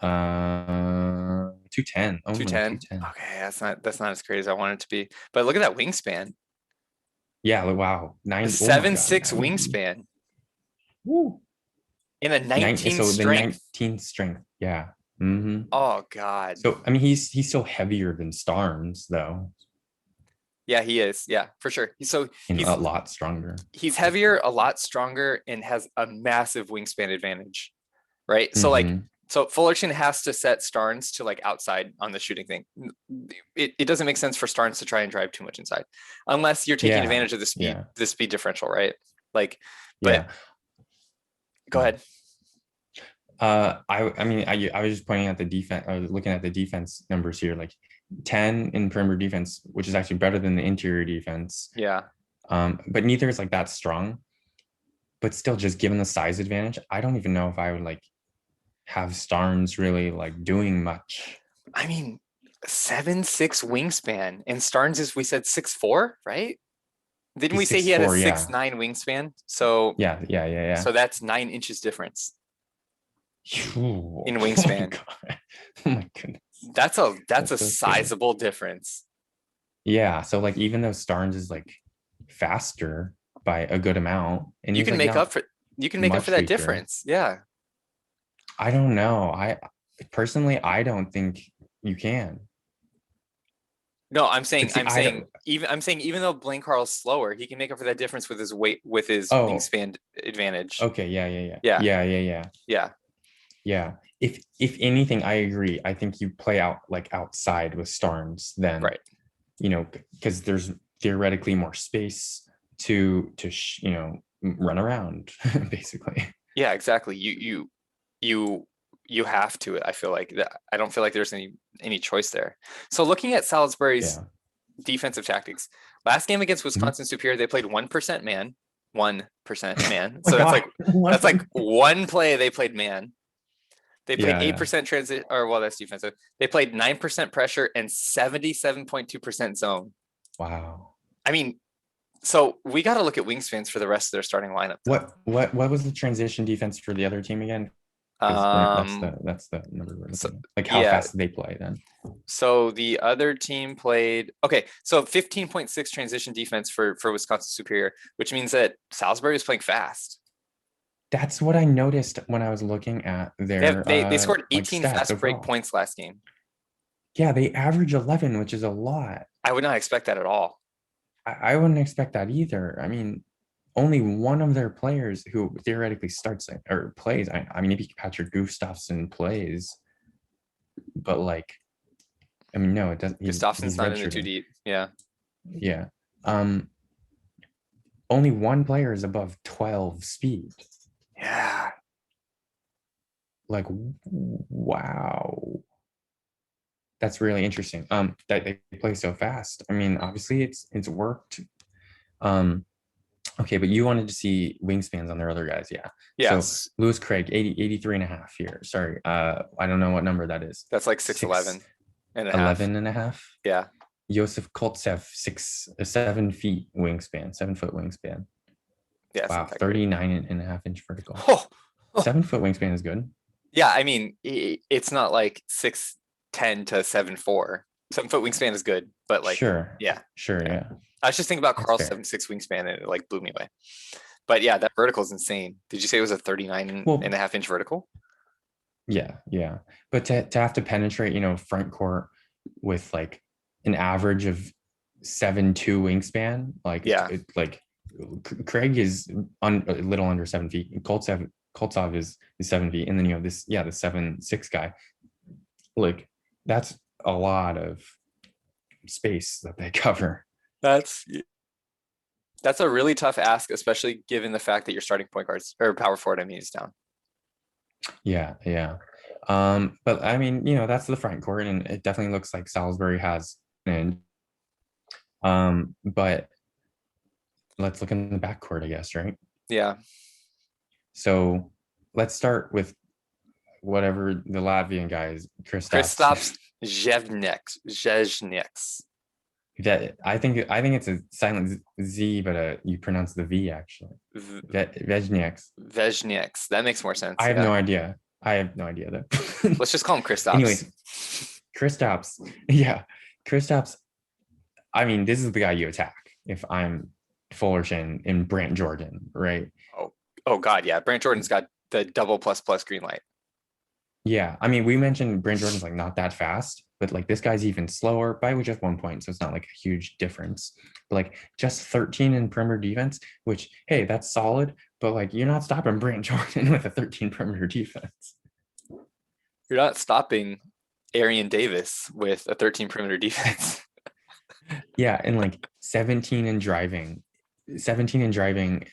210. Oh, 210. Okay, that's not as great as I want it to be. But look at that wingspan. Yeah, wow. 7'6" wingspan. Woo. in a 19 So the strength. 19th strength. Yeah. Hmm. Oh God. So I mean, he's still heavier than Starnes though, Yeah, he is. Yeah, for sure. So and a lot stronger. he's heavier, a lot stronger, and has a massive wingspan advantage, right? So like, Hmm. so Fullerton has to set Starnes to like outside on the shooting thing. It doesn't make sense for Starnes to try and drive too much inside, unless you're taking Yeah. advantage of Yeah. the speed differential, right? Like, but Yeah. go ahead. I mean, I was just pointing out the defense. I was looking at the defense numbers here, like 10 in perimeter defense, which is actually better than the interior defense. Yeah. But neither is like that strong. But still, just given the size advantage, I don't even know if I would like have Starnes really like doing much. I mean, 7'6" wingspan, and Starnes is, we said 6'4", right? Didn't we He's say six he had a four, yeah. 6'9" wingspan? So Yeah. so that's 9 inches difference Ooh, in oh my wingspan. God. Oh my goodness. That's a That's so scary. sizable difference. Yeah. So like even though Starnes is like faster by a good amount, and You he's can like make not up for much that weaker. difference. Yeah. I don't know. I personally I don't think you can. No, I'm But see, saying even though Blaine Carl's slower, he can make up for that difference with his weight, with his oh, wingspan advantage. okay, Yeah. yeah. Yeah. If anything, I agree. I think you play out like outside with Starnes then, Right. you know, because there's theoretically more space to run around basically. Yeah, exactly. You have to. I feel like that. I don't feel like there's any choice there. So looking at Salisbury's Yeah. defensive tactics, last game against Wisconsin Superior, they played 1% man, 1% man. So that's like one play they played man. They played 8% transit, or well, that's defensive. They played 9% pressure and 77.2% zone. Wow. I mean, so we got to look at wingspans for the rest of their starting lineup. What was the transition defense for the other team again? That's the number we're looking at. Like how fast they play then. So the other team played, okay, so 15.6 transition defense for Wisconsin Superior, which means that Salisbury was playing fast. That's what I noticed when I was looking at their they scored 18 like fast break overall. points last game. Yeah, they average 11, which is a lot. I would not expect that at all. I wouldn't expect that either. I mean, only one of their players who theoretically starts or plays. I mean, maybe Patrick Gustafson plays, but like, I mean, no, it doesn't. Gustafson's not in the 2 deep. Yeah. Yeah. Only one player is above 12 speed. Yeah. Like, wow. That's really interesting. That they play so fast. I mean, obviously it's worked. Okay, but you wanted to see wingspans on their other guys, yeah. Yes. So Lewis Craig, 83 and a half here. Sorry. I don't know what number that is. That's like 6'11" and a half. 11 and a half. Yeah. Josef Koltsev, 7 feet wingspan, 7 foot wingspan. Yeah. Wow, 39 and a half inch vertical. Oh. 7 foot wingspan is good. Yeah, I mean, it's not like 6'10" to 7'4". 7 foot wingspan is good, but like, sure. Yeah. I was just thinking about Carl's 7'6" wingspan, and it like blew me away. But yeah, that vertical is insane. Did you say it was a 39 and a half inch vertical? Yeah. But to have to penetrate, front court with like an average of 7'2" wingspan, like like Craig is a little under 7 feet. Koltsov is 7 feet, and then the 7'6" guy. Like that's a lot of space that they cover. That's a really tough ask, especially given the fact that your starting point guards or power forward, is down. Yeah. But I mean, that's the front court, and it definitely looks like Salisbury has an but let's look in the backcourt, I guess, right? Yeah. So let's start with whatever the Latvian guy is, Kristaps Zheznieks. That I think it's a silent Z, but you pronounce the V actually. Vejnieks. That makes more sense. I have no idea. Though. Let's just call him Kristaps. Anyways, Kristaps. Yeah, Kristaps. I mean, this is the guy you attack if I'm Fullerton and Brant Jordan, right? Oh God, yeah. Brant Jordan's got the double plus green light. Yeah, I mean, we mentioned Brand Jordan's like not that fast, but like this guy's even slower by just 1 point, so it's not like a huge difference. But like just 13 in perimeter defense, which hey, that's solid, but like you're not stopping Brand Jordan with a 13 perimeter defense. You're not stopping Arian Davis with a 13 perimeter defense. Yeah, and like 17 in driving. 17 in driving,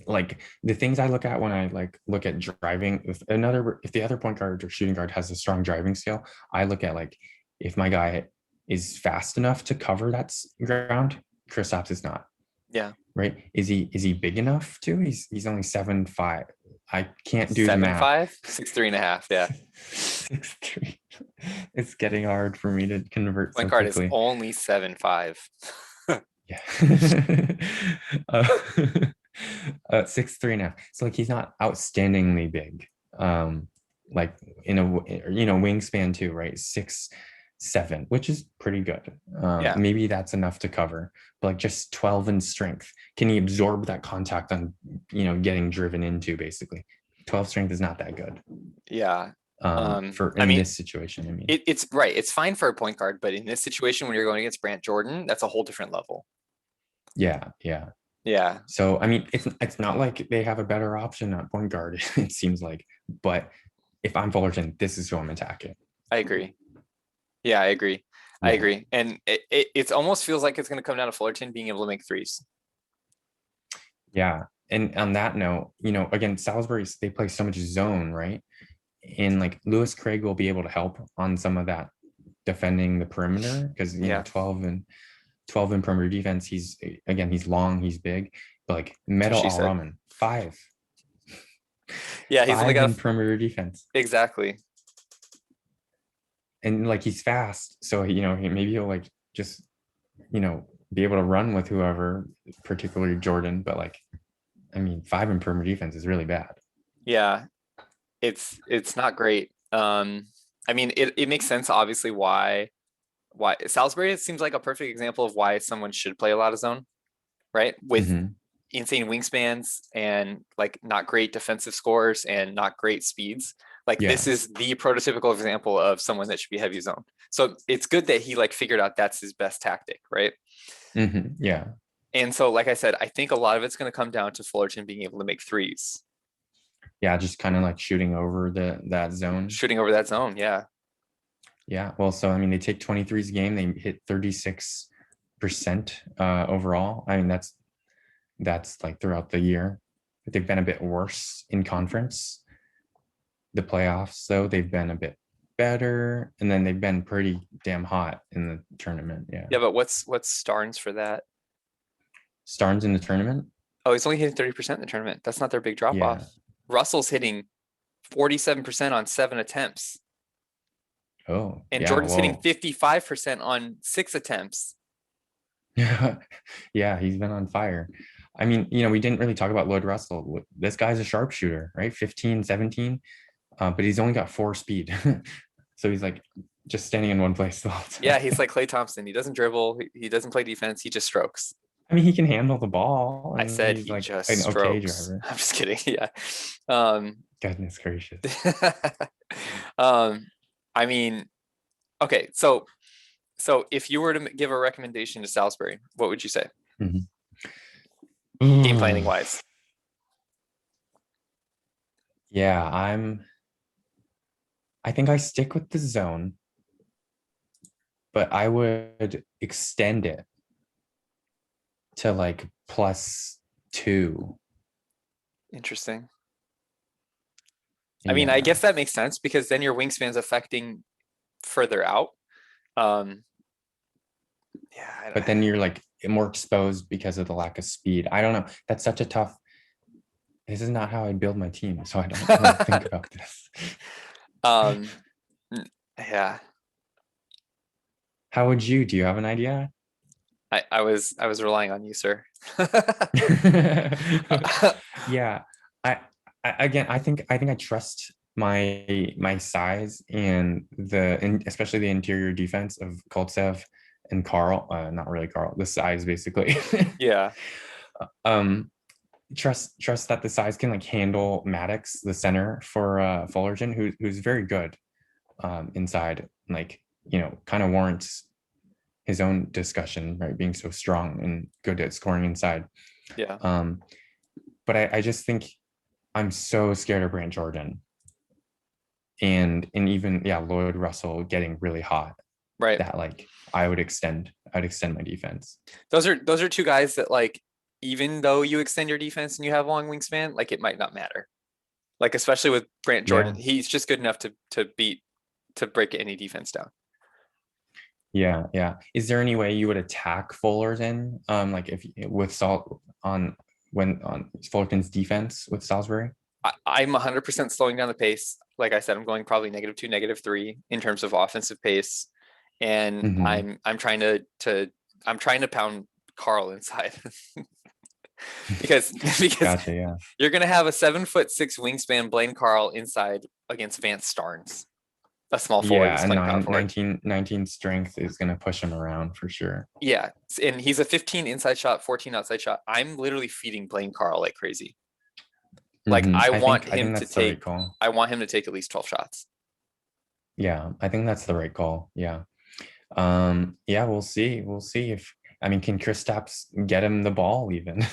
like the things I look at when I like look at driving, if the other point guard or shooting guard has a strong driving skill, I look at like if my guy is fast enough to cover that ground. Kristaps is not. Yeah. Right? Is he big enough to? He's only 7'5". I can't do the math. 7'5", 6'3.5". Yeah. 6'3". It's getting hard for me to convert Point so guard quickly. is only 7'5". Yeah. 6'3.5". So like he's not outstandingly big. Like in a wingspan too, right? 6'7", which is pretty good. Yeah. Maybe that's enough to cover, but like just 12 in strength. Can he absorb that contact on getting driven into? Basically 12 strength is not that good. Yeah. This situation. I mean, it's right. It's fine for a point guard, but in this situation, when you're going against Brant Jordan, that's a whole different level. Yeah. So I mean, it's not like they have a better option at point guard. It seems like, but if I'm Fullerton, this is who I'm attacking. I agree. Yeah, I agree. Yeah. I agree. And it almost feels like it's going to come down to Fullerton being able to make threes. Yeah. And on that note, again, Salisbury, they play so much zone, right? And like Lewis Craig will be able to help on some of that defending the perimeter because 12 in perimeter defense. He's long, he's big, but like Metal Al-Rahman 5. Yeah, he's only got perimeter defense. Exactly. And like he's fast, so maybe he'll like just be able to run with whoever, particularly Jordan. But like, I mean, 5 in perimeter defense is really bad. Yeah, it's not great. I mean, it makes sense obviously why Salisbury, it seems like a perfect example of why someone should play a lot of zone, right? With insane wingspans and like not great defensive scores and not great speeds. Like this is the prototypical example of someone that should be heavy zone. So it's good that he like figured out that's his best tactic, right? Yeah. And so, like I said, I think a lot of it's going to come down to Fullerton being able to make threes. Yeah, just kind of like shooting over that zone. Shooting over that zone, yeah. Yeah, well, so I mean, they take 23s a game. They hit 36% overall. I mean, that's like throughout the year. They've been a bit worse in conference. The playoffs, though, they've been a bit better, and then they've been pretty damn hot in the tournament. Yeah. Yeah, but what's Starnes for that? Starnes in the tournament? Oh, he's only hitting 30% in the tournament. That's not their big drop off. Russell's hitting 47% on 7 attempts. Oh. And Jordan's hitting 55% on 6 attempts. Yeah, he's been on fire. I mean, we didn't really talk about Lloyd Russell. This guy's a sharpshooter, right? 15, 17. But he's only got 4 speed. So he's like just standing in one place the whole time. Yeah, he's like Klay Thompson. He doesn't dribble. He doesn't play defense. He just strokes. I mean, he can handle the ball. I said he like just strokes. Okay driver. I'm just kidding. Yeah. Goodness gracious. I mean, okay. So if you were to give a recommendation to Salisbury, what would you say? Game planning wise. Yeah, I think I stick with the zone, but I would extend it to like +2. Interesting. I mean, I guess that makes sense because then your wingspan's affecting further out. But then you're like more exposed because of the lack of speed. I don't know. That's such a tough. This is not how I build my team, so I don't really think about this. Yeah. How would you? Do you have an idea? I was relying on you, sir. Yeah. I think I trust my size and especially the interior defense of Koltsev and Carl. Not really Carl. The size basically. Yeah. trust that the size can like handle Maddox, the center for Fullerton, who's very good inside, like, kind of warrants his own discussion, right? Being so strong and good at scoring inside. Yeah. But I just think I'm so scared of Brant Jordan and even Lloyd Russell getting really hot, Right. that like I'd extend my defense. Those are two guys that, like, even though you extend your defense and you have long wingspan, like, it might not matter. Like, especially with Brant Jordan, he's just good enough to break any defense down. Yeah. Is there any way you would attack Fullerton, like if with Salt on Fullerton's defense with Salisbury? I'm 100% slowing down the pace. Like I said, I'm going probably -2, -3 in terms of offensive pace, and I'm trying to pound Carl inside because Gotcha, yeah. you're gonna have a 7'6" wingspan Blaine Carl inside against Vance Starnes, a small forward. Yeah, and 19 strength is gonna push him around for sure. Yeah, and he's a 15 inside shot, 14 outside shot. I'm literally feeding Blaine Carl like crazy. Like, I want him to take at least 12 shots. Yeah, I think that's the right call. Yeah. We'll see. If, can Kristaps get him the ball even?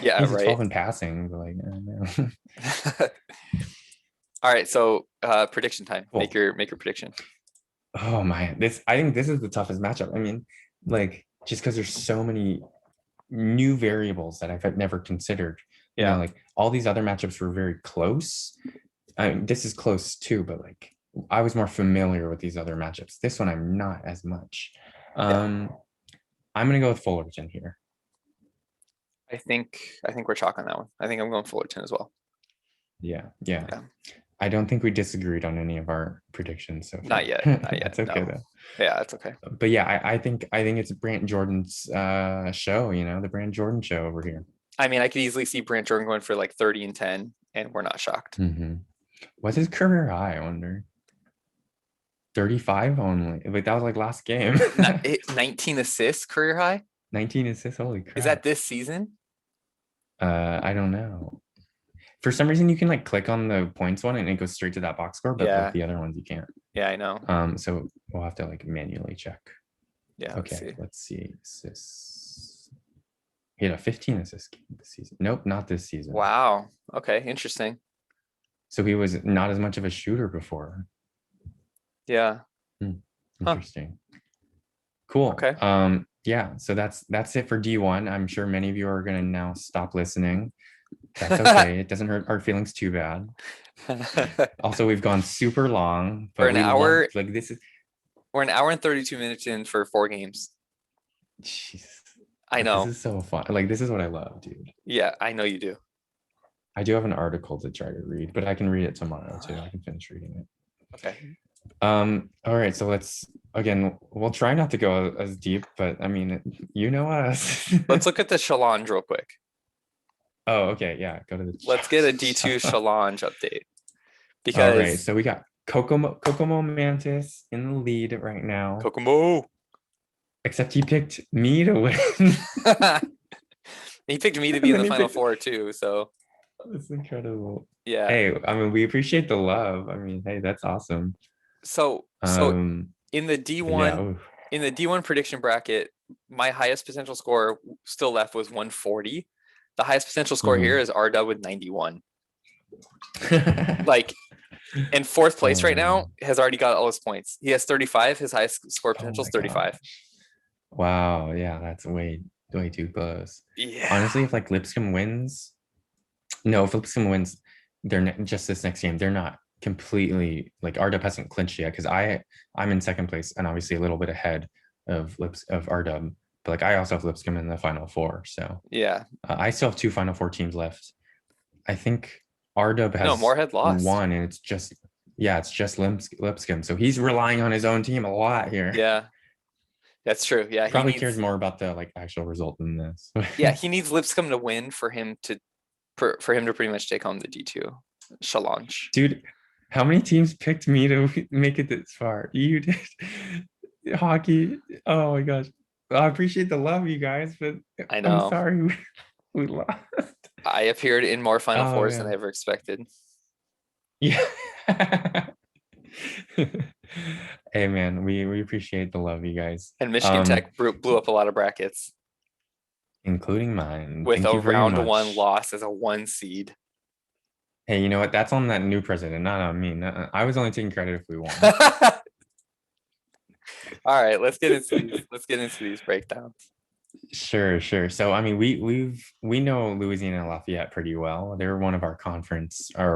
Yeah, he's right. 12 in passing, but like, I don't know. All right, so prediction time. Cool. Make your prediction. Oh my, I think this is the toughest matchup. Like, just because there's so many new variables that I've never considered. Yeah, like all these other matchups were very close. This is close too, but like I was more familiar with these other matchups. This one I'm not as much. I'm gonna go with Fullerton here. I think we're chalk on that one. I think I'm going Fullerton as well. Yeah. I don't think we disagreed on any of our predictions. So not yet. That's okay though. Yeah, that's okay. But yeah, I think it's Brant Jordan's show. The Brant Jordan show over here. I could easily see Brant Jordan going for like 30 and 10, and we're not shocked. What's his career high? I wonder. 35 only. But that was like last game. 19 assists career high. 19 assists. Holy crap! Is that this season? I don't know. For some reason, you can like click on the points one and it goes straight to that box score, but like the other ones you can't. Yeah, I know. So we'll have to like manually check. Yeah. Okay. Let's see. Assists. He had a 15 assist game this season. Nope, not this season. Wow. Okay, interesting. So he was not as much of a shooter before. Yeah. Interesting. Cool. Okay. Yeah. So that's it for D1. I'm sure many of you are gonna now stop listening. That's okay. It doesn't hurt our feelings too bad. Also, we've gone super long. But we're an hour. We're an hour and 32 minutes in for 4 games. Jesus. I know. This is so fun. Like, this is what I love, dude. Yeah, I know you do. I do have an article to try to read, but I can read it tomorrow too. I can finish reading it. Okay. All right. So we'll try not to go as deep, but you know us. Let's look at the challenge real quick. Oh, okay. Yeah. Let's get a D2 challenge update. Because all right. So we got Kokomo Mantis in the lead right now. Kokomo. Except he picked me to win. He picked me to be in the Final Four too. So that's incredible. Yeah. Hey, we appreciate the love. Hey, that's awesome. So in the D1 prediction bracket, my highest potential score still left was 140. The highest potential score here is RW with 91. Like, in 4th place right now has already got all his points. He has 35. His highest score potential is 35. Gosh. Wow. Yeah, that's way too close. Yeah. Honestly, if Lipscomb wins, they're just this next game. They're not completely RW hasn't clinched yet because I'm in 2nd place and obviously a little bit ahead of RW. But I also have Lipscomb in the Final Four. So yeah, I still have 2 Final Four teams left. I think RW has Moorhead lost 1, and it's just Lipscomb. So he's relying on his own team a lot here. Yeah. That's true. Yeah, probably cares more about the actual result than this. Yeah, he needs Lipscomb to win for him to pretty much take home the D2 challenge. Dude, how many teams picked me to make it this far? You did. Hockey. Oh my gosh. I appreciate the love, you guys, but I know. I'm sorry we lost. I appeared in more Final Oh Fours than yeah. I ever expected. Yeah. Hey man, we appreciate the love, you guys. And Michigan Tech blew up a lot of brackets Including mine. with Thank a you very round one much. loss as a 1 seed. Hey, you know what? That's on that new president, not on me. I was only taking credit if we won. All right, let's get into these. Let's get into these breakdowns. Sure, sure. So I mean, we know Louisiana-Lafayette pretty well. They're one of our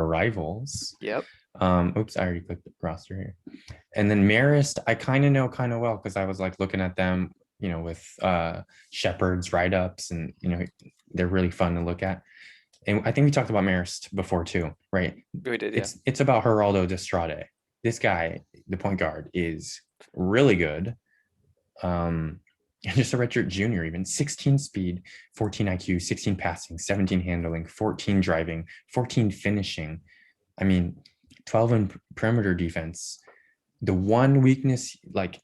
rivals. Yep. Oops, I already clicked the roster here. And then Marist, I kind of know kind of well because I was like looking at them, with Shepard's write-ups, and they're really fun to look at. And I think we talked about Marist before too, right? We did, yeah. It's about Geraldo Destrade. This guy, the point guard, is really good. Just a redshirt junior, even 16 speed, 14 IQ, 16 passing, 17 handling, 14 driving, 14 finishing. I mean, 12 in perimeter defense. The one weakness like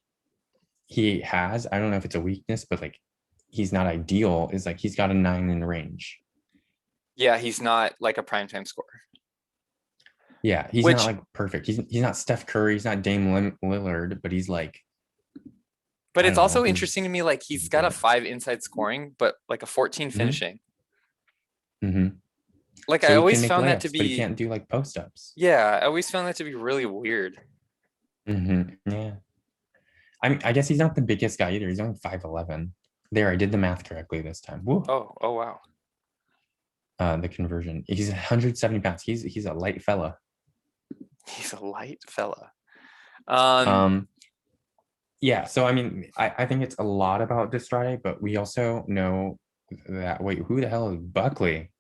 he has, I don't know if it's a weakness, but like he's not ideal, is like he's got a 9 in range. Yeah, he's not like a primetime scorer. Yeah, he's Which, not like perfect. He's not Steph Curry, he's not Dame Lillard, but he's like, but I it's don't know, also interesting to he's me, like he's got a 5 inside scoring, but like a 14 finishing. Mm-hmm. Like I So he can always make found that to layups, but he be, can't do like post ups. yeah, I always found that to be really weird. Yeah. I mean, I guess he's not the biggest guy either. He's only 5'11". There, I did the math correctly this time. Woo. Oh wow. The conversion. He's 170 pounds. He's a light fella. He's a light fella. Yeah, so I mean, I think it's a lot about Destrade, but we also know that, wait, who the hell is Buckley?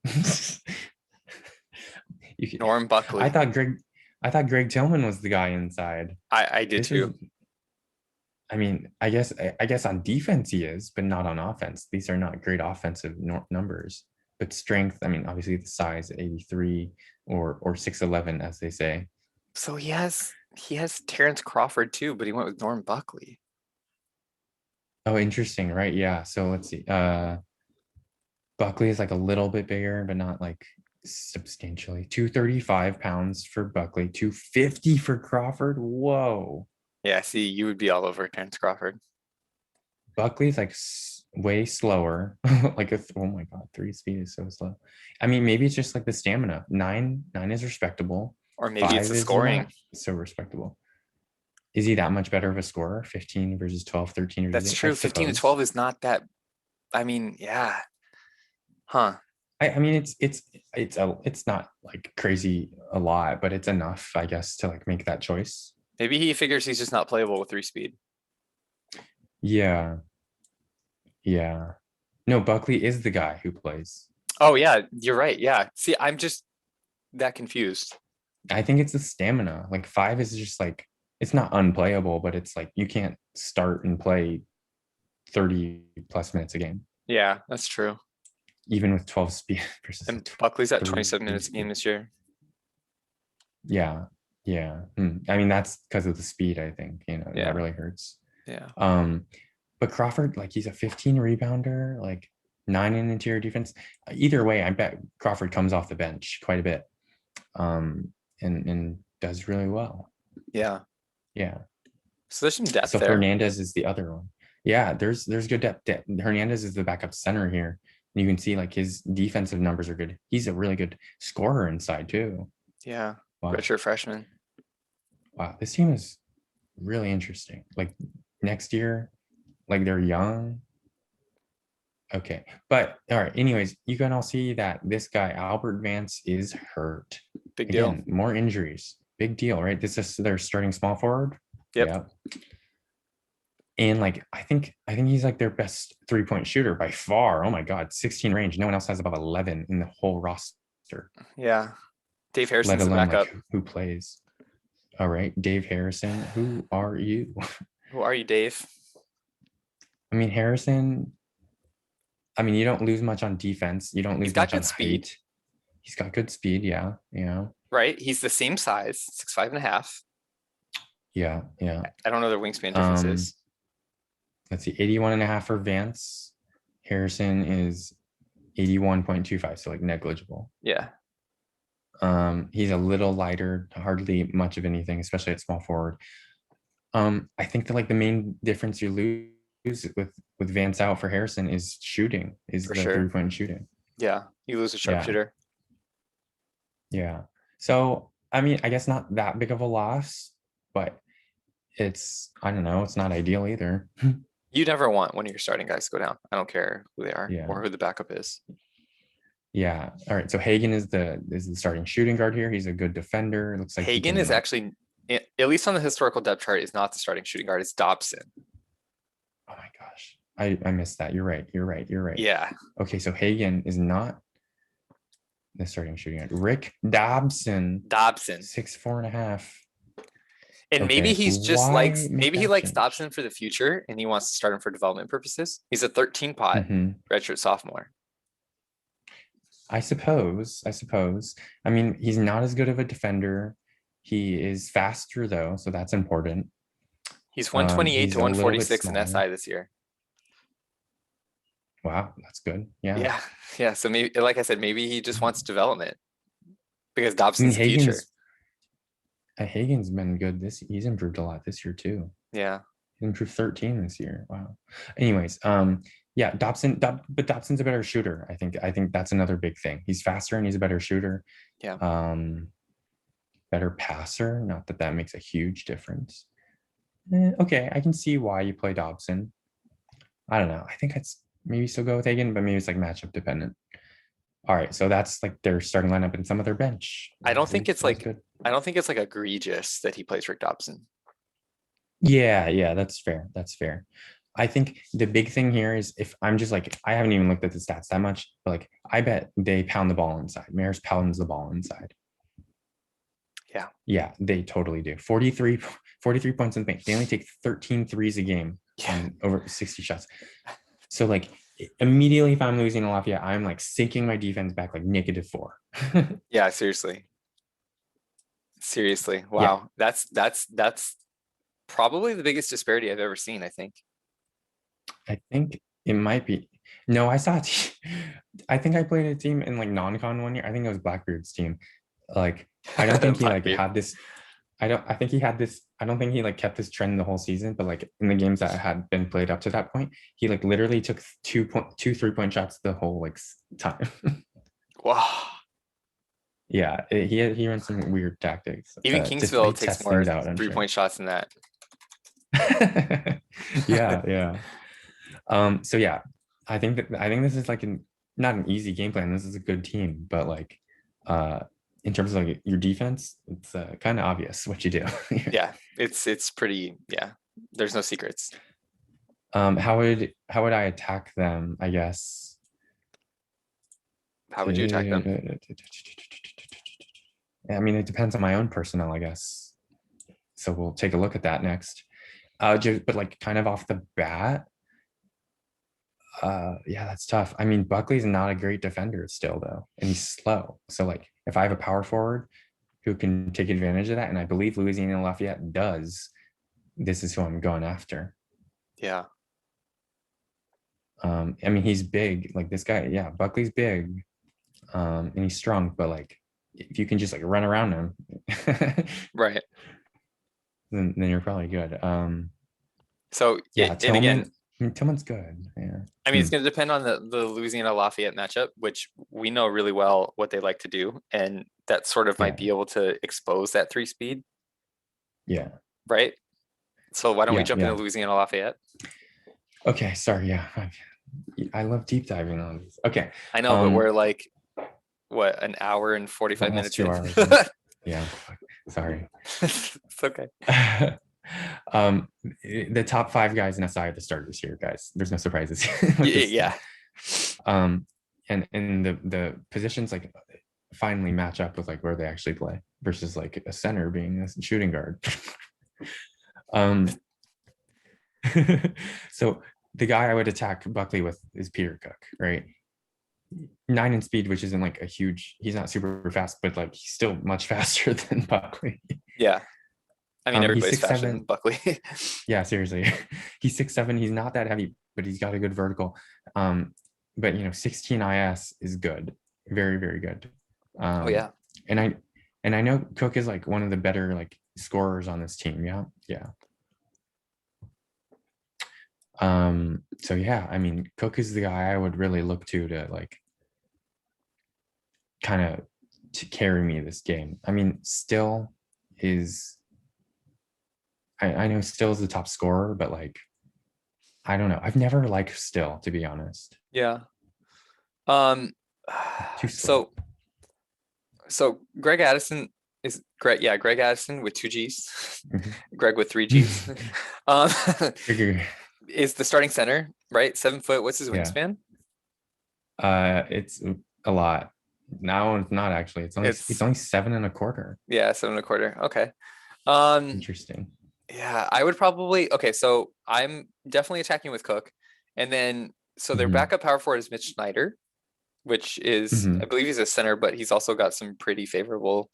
Norm Buckley. I thought Greg Tillman was the guy inside. I did This too. I mean, I guess on defense he is, but not on offense. These are not great offensive numbers. But strength, I mean, obviously the size, 83 or 6'11", as they say. So he has Terrence Crawford too, but he went with Norm Buckley. Oh, interesting, right? Yeah. So let's see. Buckley is like a little bit bigger, but not like substantially. 235 pounds for Buckley, 250 for Crawford. Whoa. Yeah, see, you would be all over Terrence Crawford. Buckley's like way slower. Like oh my god, 3 speed is so slow. I mean, maybe it's just like the stamina. 9 is respectable. Or maybe 5 it's the is scoring. not so respectable. Is he that much better of a scorer? 15 versus 12, 13 versus That's 8? true. 15 to 12 is not that. I mean, yeah. Huh. I mean, it's not like crazy a lot, but it's enough, I guess, to like make that choice. Maybe he figures he's just not playable with 3 speed. Yeah. Yeah. No, Buckley is the guy who plays. Oh yeah, you're right. Yeah. See, I'm just that confused. I think it's the stamina. Like 5 is just like, it's not unplayable, but it's like you can't start and play 30 plus minutes a game. Yeah, that's true. Even with 12 speed versus. And Buckley's at 3 27 minutes a speed. game this year. Yeah. Yeah. I mean, that's because of the speed, I think, Yeah. that really hurts. Yeah. But Crawford, like he's a 15 rebounder, like 9 in interior defense. Either way, I bet Crawford comes off the bench quite a bit. And does really well. Yeah. Yeah. So there's some depth So there. Hernandez is the other one. Yeah, there's good depth. Hernandez is the backup center here. You can see like his defensive numbers are good. He's a really good scorer inside too. Yeah. Wow. Redshirt freshman. Wow, this team is really interesting. Like next year, like they're young. Okay, but all right. Anyways, you can all see that this guy Albert Vance is hurt. Big deal. Again, more injuries. Big deal, right? This is their starting small forward. Yep. Yeah. And like I think he's like their best 3-point shooter by far. Oh my god, 16 range. No one else has above 11 in the whole roster. Yeah. Dave Harrison's let the alone backup. like who plays. All right, Dave Harrison. Who are you? Who are you, Dave? I mean, Harrison. I mean, you don't lose much on defense. You don't lose much on speed. height. He's got good speed. Yeah. Right. He's the same size, 6'5.5". Yeah. I don't know their wingspan differences. Let's see, 81.5 for Vance. Harrison is 81.25, so like negligible. Yeah. He's a little lighter, hardly much of anything, especially at small forward. I think that like the main difference you lose with Vance out for Harrison is shooting, is For the sure. 3-point shooting. Yeah. You lose a Yeah. sharpshooter. Yeah. So I mean, I guess not that big of a loss, but it's, I don't know, it's not ideal either. You never want one of your starting guys to go down. I don't care who they are Yeah. or who the backup is. Yeah. All right. So Hagen is the starting shooting guard here. He's a good defender. It looks like he Hagen can, is like, actually, at least on the historical depth chart, is not the starting shooting guard. It's Dobson. oh my gosh. I missed that. You're right. Yeah. Okay, so Hagen is not the starting shooting guard. Rick Dobson, Dobson. 6'4.5". And maybe Okay, he's just why likes, make maybe he that likes change? Dobson for the future and he wants to start him for development purposes. He's a 13 pot redshirt sophomore. I suppose. I mean, he's not as good of a defender. He is faster though, so that's important. He's 128 he's to a little bit 146 in smaller. SI this year. Wow, that's good. Yeah. Yeah. Yeah. So maybe, like I said, maybe he just wants development because I mean, Dobson's the future. Hagen's been good he's improved a lot this year too. Yeah. He improved 13 this year. Wow. Anyways, yeah, but Dobson's a better shooter. I think that's another big thing. He's faster and he's a better shooter. Yeah. Better passer. Not that that makes a huge difference. Okay, I can see why you play Dobson. I don't know. I think I'd maybe still go with Hagen, but maybe it's like matchup dependent. All right, so that's like their starting lineup and some of their bench. I don't think it's like, good. I don't think it's like egregious that he plays Rick Dobson. Yeah, that's fair. I think the big thing here is, if I'm just like, I haven't even looked at the stats that much, but like I bet they pound the ball inside. Marist pounds the ball inside. Yeah, they totally do. 43 points in the paint. They only take 13 threes a game on over 60 shots. So like immediately, if I'm losing to Lafayette, I'm like sinking my defense back like -4. Yeah, seriously. Wow. Yeah. That's probably the biggest disparity I've ever seen, I think. I think it might be. No, I saw I think I played a team in like non-con one year. I think it was Blackbeard's team. Like, I don't think he like had this. I don't think he like kept this trend the whole season, but like in the games that had been played up to that point, he like literally took 2 3-point shots the whole like time. Wow. Yeah, he ran some weird tactics. Even Kingsville takes more 3-point shots than that. Yeah. So yeah, I think this is like not an easy game plan. This is a good team, but like in terms of like your defense, it's kind of obvious what you do. Yeah, it's pretty, yeah, there's no secrets. How would I attack them, I guess? How would you attack them? I mean, it depends on my own personnel, I guess. So we'll take a look at that next. But like kind of off the bat, yeah, that's tough. I mean, Buckley's not a great defender still though, and he's slow. So like if I have a power forward who can take advantage of that, and I believe Louisiana-Lafayette does, this is who I'm going after. Yeah. I mean, he's big, like this guy. Yeah, Buckley's big, and he's strong, but like if you can just like run around him, right, then you're probably good. So yeah, and again, Tillman's good. Yeah. I mean, it's going to depend on the Louisiana-Lafayette matchup, which we know really well what they like to do, and that sort of might be able to expose that 3-speed. Yeah. Right. So why don't we jump into Louisiana-Lafayette? Okay. Sorry. Yeah. I love deep diving on these. Okay. I know, but we're like, what, an hour and 45 minutes? 2 hours. Yeah. Sorry. It's okay. The top 5 guys in SI are the starters here, guys. There's no surprises. Yeah. And the positions like finally match up with like where they actually play versus like a center being a shooting guard. So the guy I would attack Buckley with is Peter Cook, right? 9 in speed, which isn't like a huge, he's not super fast, but like he's still much faster than Buckley. Yeah. I mean, everybody's faster 6'7" than Buckley. Yeah, seriously. He's 6'7". He's not that heavy, but he's got a good vertical. but 16 IS is good, very, very good. Oh yeah. And I know Cook is like one of the better like scorers on this team. Yeah, yeah. So yeah, I mean, Cook is the guy I would really look to like kind of to carry me this game. I mean, Still is, I know Still is the top scorer, but like, I don't know. I've never liked Still, to be honest. Yeah. Um, Too slow. so Greg Addison is Greg. Yeah, Greg Addison with 2 G's, Greg with 3 G's. Um, is the starting center, right? 7 foot. What's his Yeah. wingspan? It's a lot. No, it's not actually. It's only It's 7.25. yeah, 7 1/4. Okay. Um, Interesting. yeah, I would probably okay. So I'm definitely attacking with Cook, and then so their Mhm. backup power forward is Mitch Snyder, which is I Mhm. believe he's a center, but he's also got some pretty favorable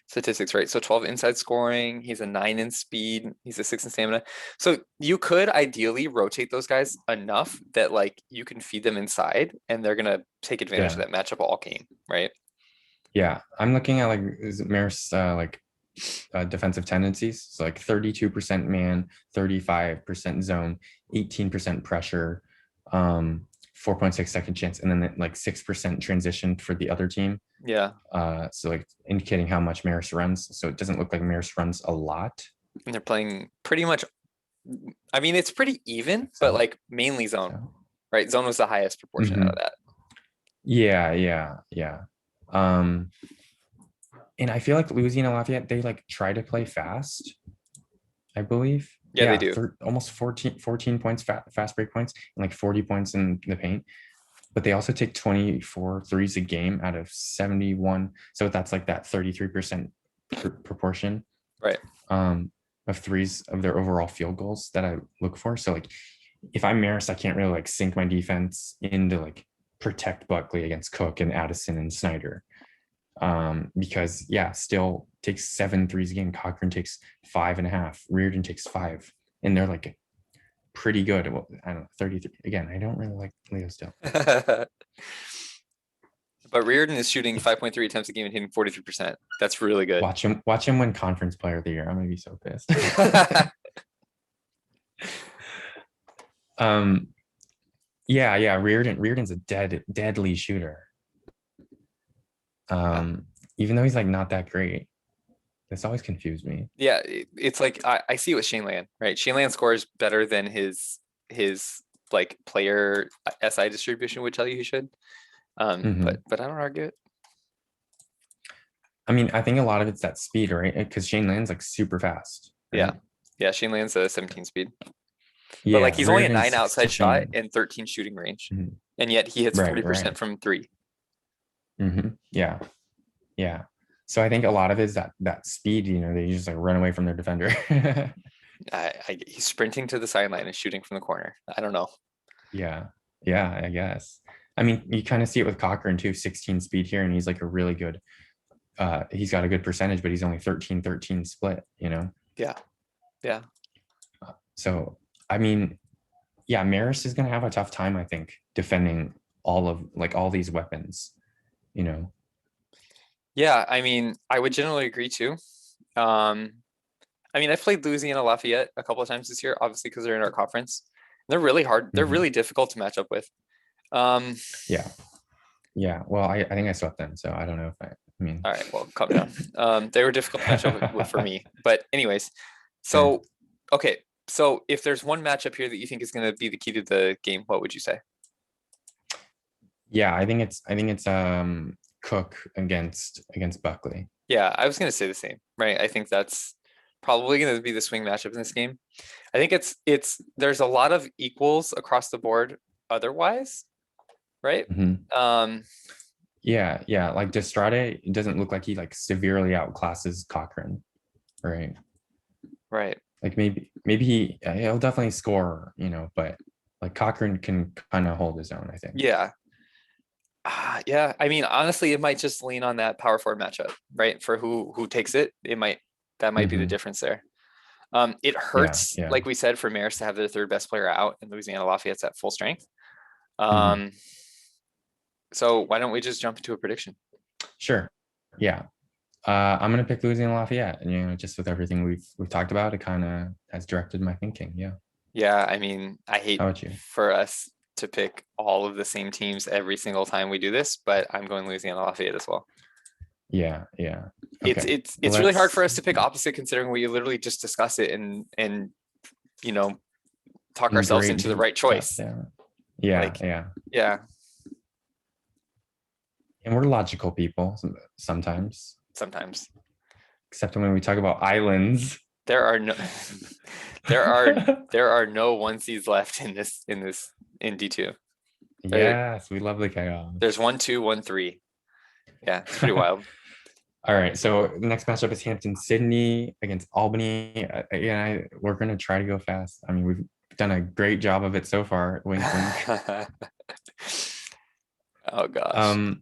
statistics, right? So 12 inside scoring, he's a 9 in speed, he's a 6 in stamina. So you could ideally rotate those guys enough that like you can feed them inside and they're gonna take advantage of Yeah. that matchup all game, right? Yeah. I'm looking at like Marist like defensive tendencies. So like 32% man, 35% zone, 18% pressure, 4.6 second chance, and then like 6% transition for the other team. Yeah. So like indicating how much Marist runs. So it doesn't look like Marist runs a lot. And they're playing pretty much I mean it's pretty even, but So, like mainly zone, so. right? Zone was the highest proportion out of Mhm. that. Yeah, yeah, yeah. Um, and I feel like Louisiana-Lafayette, they like try to play fast, I believe. Yeah, they Yeah, do. almost 14 points, fast break points, and like 40 points in the paint. But they also take 24 threes a game out of 71. So that's like that 33% proportion Right. of threes of their overall field goals that I look for. So like if I'm Marist, I can't really like sink my defense into like protect Buckley against Cook and Addison and Snyder. Because yeah, Still takes 7 threes a game. Cochran takes 5.5. Reardon takes 5, and they're like pretty good. Well, I don't know, 33. Again, I don't really like Leo Still. But Reardon is shooting 5.3 attempts a game and hitting 43%. That's really good. Watch him win Conference Player of the Year. I'm gonna be so pissed. um, yeah. Reardon's a deadly shooter. Even though he's like not that great. This always confused me. Yeah, it's like I see it with Shane Land, right? Shane Land scores better than his like player SI distribution would tell you he should. But I don't argue it. I mean, I think a lot of it's that speed, right? Because Shane Land's like super fast. Yeah. Right? Yeah, Shane Land's a 17 speed. But like Yeah, he's only a Reardon's 9 outside shot 16. and 13 shooting range. Mhm. And yet he hits Right, 40% right. from 3. Yeah, yeah. So I think a lot of it is that speed. They just like run away from their defender. He's sprinting to the sideline and shooting from the corner. I don't know. Yeah, yeah. I guess. I mean, you kind of see it with Cochran too. 16 speed here, and he's like a really good. He's got a good percentage, but he's only 13-13 split. Yeah. Yeah. So I mean, yeah, Marist is going to have a tough time, I think, defending all these weapons. Yeah, I mean, I would generally agree too. I mean, I've played Louisiana-Lafayette a couple of times this year, obviously because they're in our conference. They're really hard. They're really difficult to match up with. Yeah. Yeah. Well, I think I swept them, so I don't know if I mean. All right, well, calm down. They were difficult to match up with for me. But anyways, so okay. So if there's one matchup here that you think is going to be the key to the game, what would you say? Yeah, I think it's Cook against Buckley. Yeah, I was going to say the same, right? I think that's probably going to be the swing matchup in this game. I think there's a lot of equals across the board otherwise, right? Yeah. Like Destrade, it doesn't look like he like severely outclasses Cochran, right? Right. Like maybe he'll definitely score, but like Cochran can kind of hold his own, I think. Yeah. Yeah. I mean, honestly, it might just lean on that power forward matchup, right? For who takes it, that might be the difference there. It hurts, Yeah. like we said, for Marist to have their third best player out and Louisiana-Lafayette's at full strength. So why don't we just jump into a prediction? Sure. Yeah. I'm gonna pick Louisiana-Lafayette, and just with everything we've talked about, it kind of has directed my thinking. Yeah. Yeah, I mean, I hate How about you? for us to pick all of the same teams every single time we do this, but I'm going Louisiana-Lafayette as well. Yeah. Yeah. It's Okay. it's really hard for us to pick opposite, considering we literally just discuss it and talk ourselves into the right choice. Yeah. Like, Yeah. yeah, And we're logical people sometimes, sometimes except when we talk about islands. there are no there are no one seeds left in D2. Yes, we love the chaos. There's 1, 2, 1, 3. Yeah, it's pretty wild. All right, so the next matchup is Hampden-Sydney against Albany. We're gonna try to go fast. I mean, we've done a great job of it so far. Wink, wink. Oh gosh.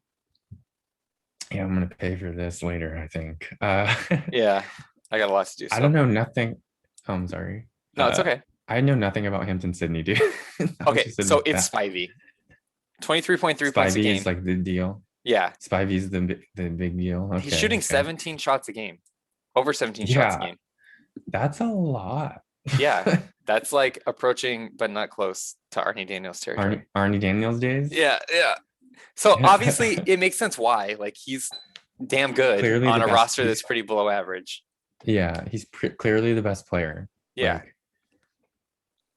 Yeah, I'm gonna pay for this later, I think. Yeah, I got a lot to do. So. I don't know nothing. Oh, I'm sorry. No, it's okay. I know nothing about Hampden-Sydney, dude. Okay, so it's Spivey. 23.3 points a Spivey game. is like the deal. Yeah. Spivey's the big deal. Okay, he's shooting 17 shots a game. Over 17 shots a game. That's a lot. Yeah. That's like approaching, but not close to Arnie Daniels territory. Arnie Daniels days? Yeah, yeah. So obviously it makes sense why. Like, he's damn good clearly on a roster that's pretty below average. Yeah, he's clearly the best player. Yeah. Like,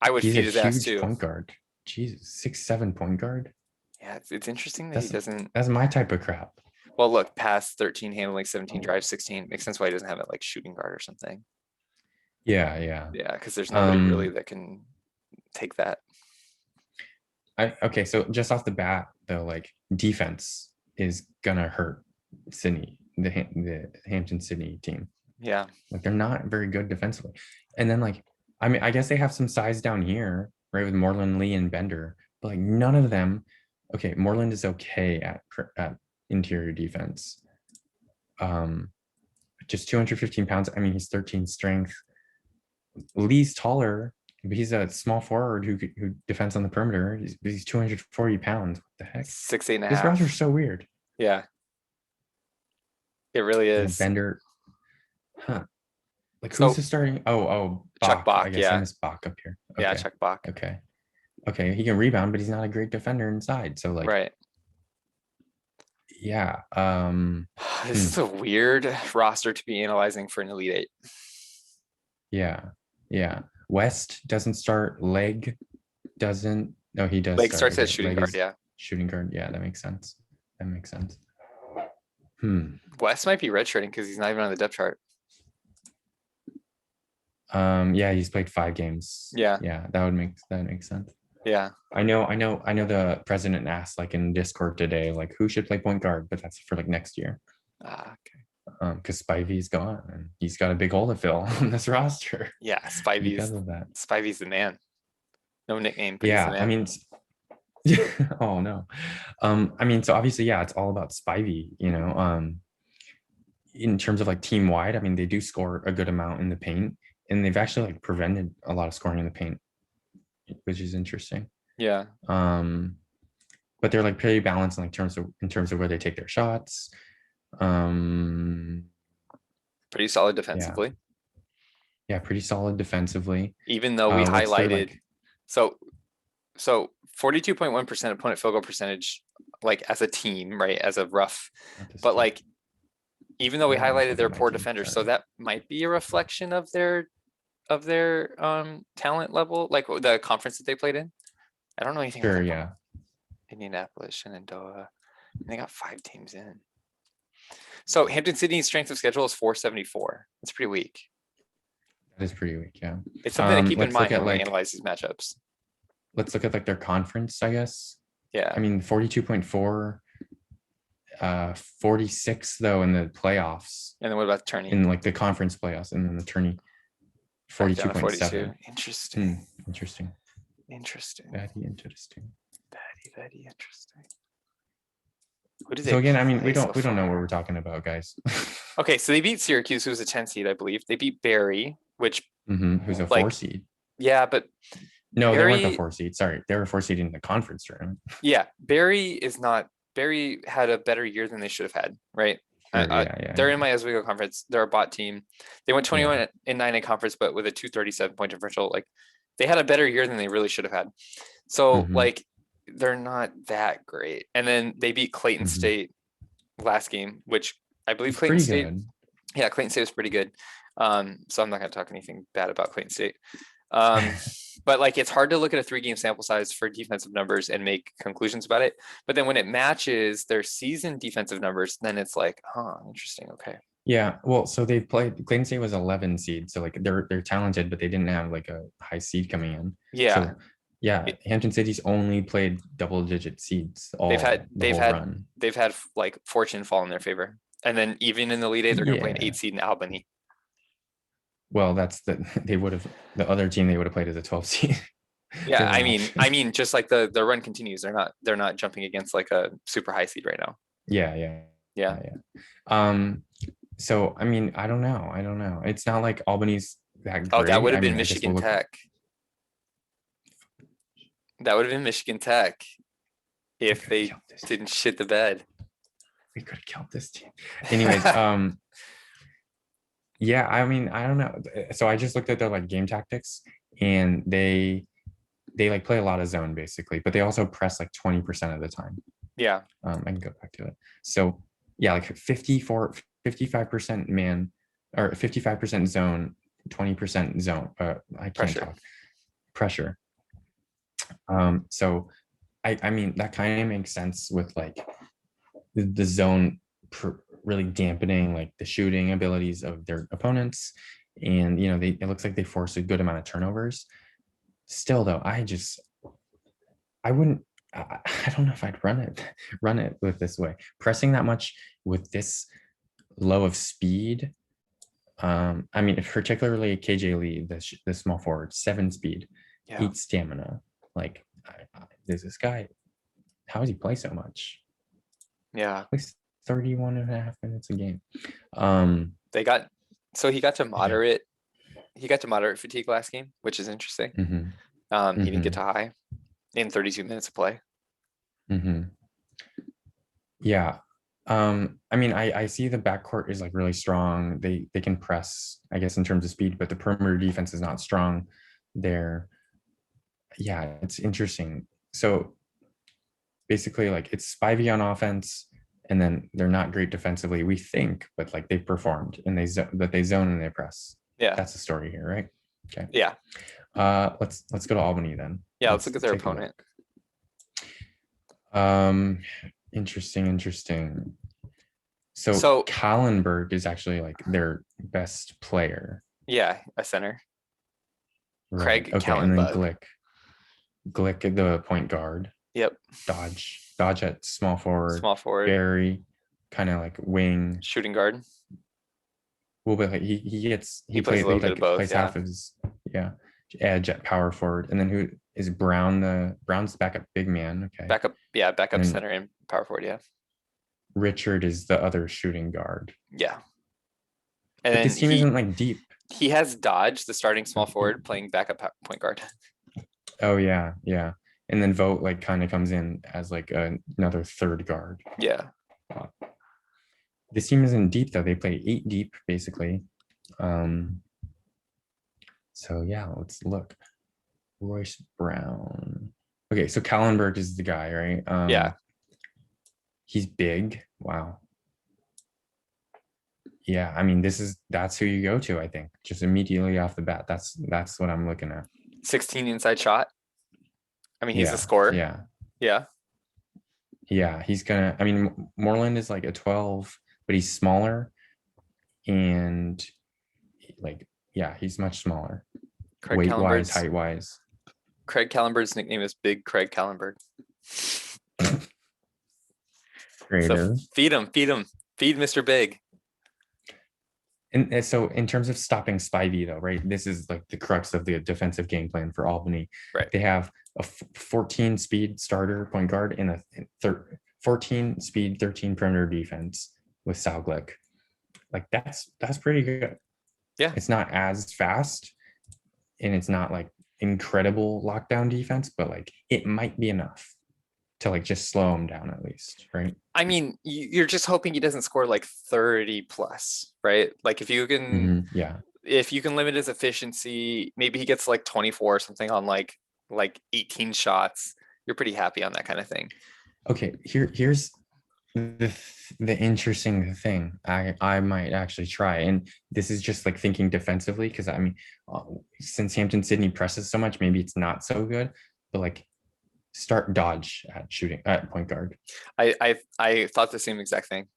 I would feed his ass too. Point guard. Jesus, 6'7" point guard. Yeah, it's interesting that he doesn't. That's my type of crap. Well, look, pass 13, handling 17, drive 16. Makes sense why he doesn't have it like shooting guard or something. Yeah. Yeah, because there's nobody really that can take that. Okay, so just off the bat, though, like, defense is gonna hurt Sydney, the Hampden-Sydney team. Yeah, like, they're not very good defensively. And then, like, I mean, I guess they have some size down here, right, with Moreland, Lee, and Bender, but like none of them. Okay, Moreland is okay at interior defense. Just 215 pounds. I mean, he's 13 strength. Lee's taller, but he's a small forward who defends on the perimeter. He's 240 pounds. What the heck? 6'8.5". This roster's so weird. Yeah, it really is. And Bender, huh? Like, who's the starting? Oh, Chuck Bach. I guess I missed Bach up here. Okay. Yeah, Chuck Bach. Okay, he can rebound, but he's not a great defender inside. So, like, right. Yeah. This is a weird roster to be analyzing for an Elite Eight. Yeah. West doesn't start. Leg doesn't. No, he does. Leg starts at shooting guard. Yeah. Shooting guard. Yeah, that makes sense. West might be redshirting because he's not even on the depth chart. Yeah, he's played 5 games. Yeah, that would make sense. Yeah, I know the president asked, like, in Discord today, like, who should play point guard, but that's for like next year. Okay. Because Spivey's gone and he's got a big hole to fill on this roster. Yeah, Spivey's the man. No nickname. But yeah, I mean, oh no. I mean, so obviously, yeah, it's all about Spivey, in terms of like team wide. I mean, they do score a good amount in the paint, and they've actually like prevented a lot of scoring in the paint, which is interesting. Yeah. But they're like pretty balanced in terms of where they take their shots. Pretty solid defensively. Yeah, pretty solid defensively. Even though we highlighted, so 42.1% opponent field goal percentage, like, as a team, right? As a rough, but like, even though we highlighted their poor defenders, so that might be a reflection of their talent level, like the conference that they played in. I don't know anything. Sure, yeah. Indianapolis, Shenandoah, and they got 5 teams in. So Hampden-Sydney's strength of schedule is 474. It's pretty weak. That is pretty weak, yeah. It's something to keep in mind when we analyze these matchups. Let's look at like their conference, I guess. Yeah. I mean, 42.4, 46 though in the playoffs. And then what about the tourney? In like the conference playoffs, and then the tourney, 42.7. Interesting. Interesting. Very interesting. So again, I mean, we don't know what we're talking about, guys. Okay, so they beat Syracuse, who was a 10 seed, I believe. They beat Barry, which who's a 4 seed. Yeah, but no, Barry, they weren't the 4 seed. Sorry, they were 4 seed in the conference tournament. Yeah, Barry is not Barry had a better year than they should have had, right? Sure, yeah. They're in my Oswego conference. They're a bot team. They went 21 and 9 in conference, but with a 237 point differential. Like they had a better year than they really should have had. So like they're not that great. And then they beat Clayton State last game, which I believe It's Clayton pretty State. good. Yeah, Clayton State was pretty good. So I'm not going to talk anything bad about Clayton State. But like it's hard to look at a 3-game sample size for defensive numbers and make conclusions about it. But then when it matches their season defensive numbers, then it's like, interesting. Okay. Yeah, well, so they played. Clayton State was 11 seed, so like they're talented, but they didn't have like a high seed coming in. Yeah. So yeah, Hampden-Sydd's only played double-digit seeds all they've had run. They've had like fortune fall in their favor, and then even in the Elite 8, they're going to play an 8 seed in Albany. Well, that's the other team they would have played as a 12 seed. Yeah, I mean, just like the run continues. They're not jumping against like a super high seed right now. Yeah. So I mean, I don't know. It's not like Albany's that great. Oh, that would have been Michigan Tech. That would have been Michigan Tech if they didn't shit the bed. We could have killed this team. Anyways, yeah, I mean, I don't know. So I just looked at their like game tactics, and they like play a lot of zone basically, but they also press like 20% of the time. Yeah. I can go back to it. So yeah, like 55% man, or 55% zone, 20% zone. I can't talk. Pressure. So I mean, that kind of makes sense with like the zone really dampening like the shooting abilities of their opponents, and you know it looks like they force a good amount of turnovers. Still though, I don't know if I'd run it with this way, pressing that much with this low of speed. I mean, particularly KJ Lee, the small forward, 7 speed, 8 stamina. Like, there's this guy. How does he play so much? Yeah, like 31 and a half minutes a game. He got to moderate. He got to moderate fatigue last game, which is interesting. He didn't get to high in 32 minutes of play. Yeah. I mean, I see the backcourt is like really strong. They can press, I guess, in terms of speed, but the perimeter defense is not strong there. Yeah, it's interesting. So basically, like it's 5E on offense, and then they're not great defensively, we think, but like they've performed and they zone and they press. Yeah, that's the story here, right? Okay. Yeah. Let's go to Albany then. Yeah, let's look at their opponent. Interesting. So Kallenberg is actually like their best player. Yeah, a center. Right. Craig okay, Kallenberg. And then Glick at the point guard. Yep. Dodge at small forward. Barry, kind of like wing. Shooting guard. Well, but like he plays a little bit of both. Half of his edge at power forward, and then who is Brown? Brown's the backup big man. Okay. Backup center and power forward. Yeah. Richard is the other shooting guard. Yeah. And this team isn't like deep. He has Dodge, the starting small forward, playing backup point guard. Oh yeah. And then Vogt like kind of comes in as like another third guard. Yeah. This team isn't deep though. They play 8 deep basically. So yeah, let's look. Royce Brown. Okay, so Kallenberg is the guy, right? Yeah. He's big. Wow. Yeah, I mean, that's who you go to, I think. Just immediately off the bat. That's what I'm looking at. 16 inside shot. I mean, he's a scorer. Yeah, he's gonna, I mean, Moreland is like a 12, but he's smaller. And like, yeah, he's much smaller. Weight-wise, height-wise. Craig Kallenberg's nickname is Big Craig Kallenberg. So feed him. Feed Mr. Big. And so in terms of stopping Spivey though, right? This is like the crux of the defensive game plan for Albany. Right. They have a 14 speed starter point guard and a 14 speed, 13 perimeter defense with Sal Glick. Like that's pretty good. Yeah. It's not as fast and it's not like incredible lockdown defense, but like it might be enough to like just slow him down at least, right? I mean, you're just hoping he doesn't score like 30 plus, right? Like Yeah. if you can limit his efficiency, maybe he gets like 24 or something on like 18 shots. You're pretty happy on that kind of thing. Okay, here's the interesting thing I might actually try, and this is just like thinking defensively, because I mean, since Hampden-Sydney presses so much, maybe it's not so good, but like start Dodge at shooting at point guard, I thought the same exact thing.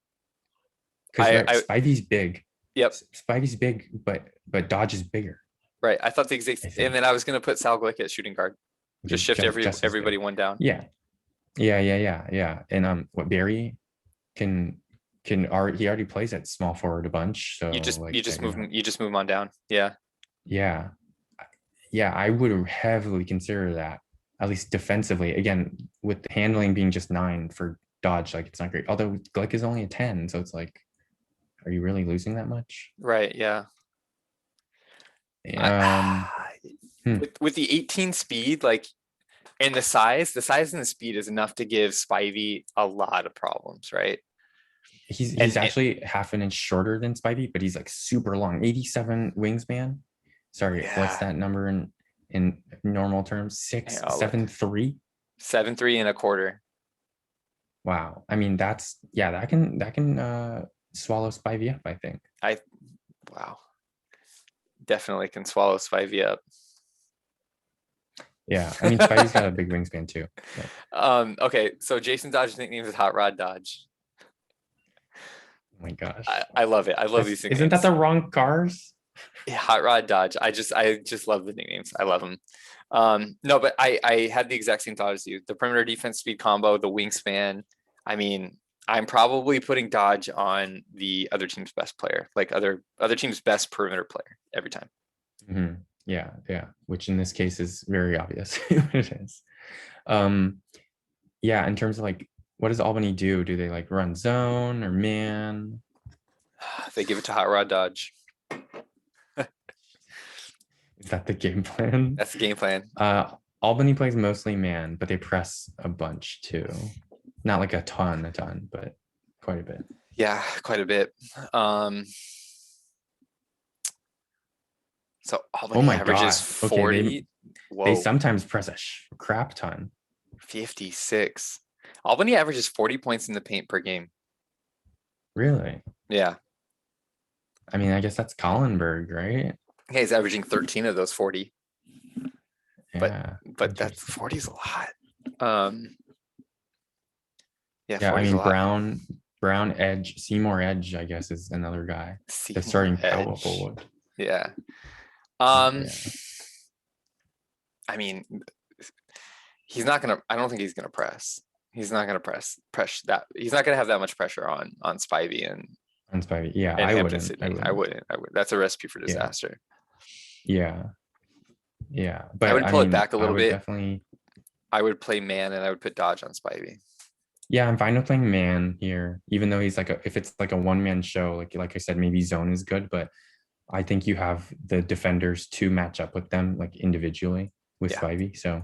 because right, I Spivey's big. Yep. Spivey's big, but Dodge is bigger. Right. I thought the exact, and then I was gonna put Sal Glick at shooting guard. Just shift everybody one down. Yeah. And what Barry can he already plays at small forward a bunch. So you just move him on down. Yeah. Yeah. I would heavily consider that, at least defensively. Again, with the handling being just 9 for Dodge, like it's not great. Although Glick is only a 10, so it's like, are you really losing that much? Right. Yeah. With the 18 speed, like, and the size and the speed is enough to give Spivey a lot of problems, right? He's actually half an inch shorter than Spivey, but he's like super long, 87 wingspan. Sorry, what's that number in normal terms? 7'3"? 7'3" and a quarter. Wow. I mean, that can swallow Spivey up, I think. Wow. Definitely can swallow Spivey up. Yeah, I mean, Spivey's got a big wingspan too. So. Okay, so Jason Dodge's nickname is Hot Rod Dodge. Oh my gosh. I love it. I love these nicknames. Isn't that the wrong cars? Yeah, Hot Rod Dodge. I just love the nicknames. I love them. No, but I had the exact same thought as you. The perimeter defense speed combo, the wingspan. I mean, I'm probably putting Dodge on the other team's best player, like other team's best perimeter player every time. Mm-hmm. Yeah. Which in this case is very obvious what it is. Yeah, in terms of like, what does Albany do? Do they like run zone or man? They give it to Hot Rod Dodge. Is that the game plan? That's the game plan. Albany plays mostly man, but they press a bunch too. Not like a ton, but quite a bit. Yeah, quite a bit. So Albany averages 40. Okay, they sometimes press a crap ton. 56. Albany averages 40 points in the paint per game. Really? Yeah. I mean, I guess that's Collenberg, right? Yeah, he's averaging 13 of those 40. Yeah, but that's 40 is a lot. Yeah, I mean, Brown Edge, Seymour Edge, I guess, is another guy. The starting power forward. Yeah. I mean, I don't think he's gonna press. He's not gonna press that. He's not gonna have that much pressure on Spivey and on Spivey. Yeah, I wouldn't. That's a respy for disaster. Yeah. But I would pull it back a little bit. Definitely. I would play man and I would put Dodge on Spivey. Yeah, I'm fine with playing man here, even though he's like if it's like a one-man show, like I said, maybe zone is good, but I think you have the defenders to match up with them like individually with Spivey. So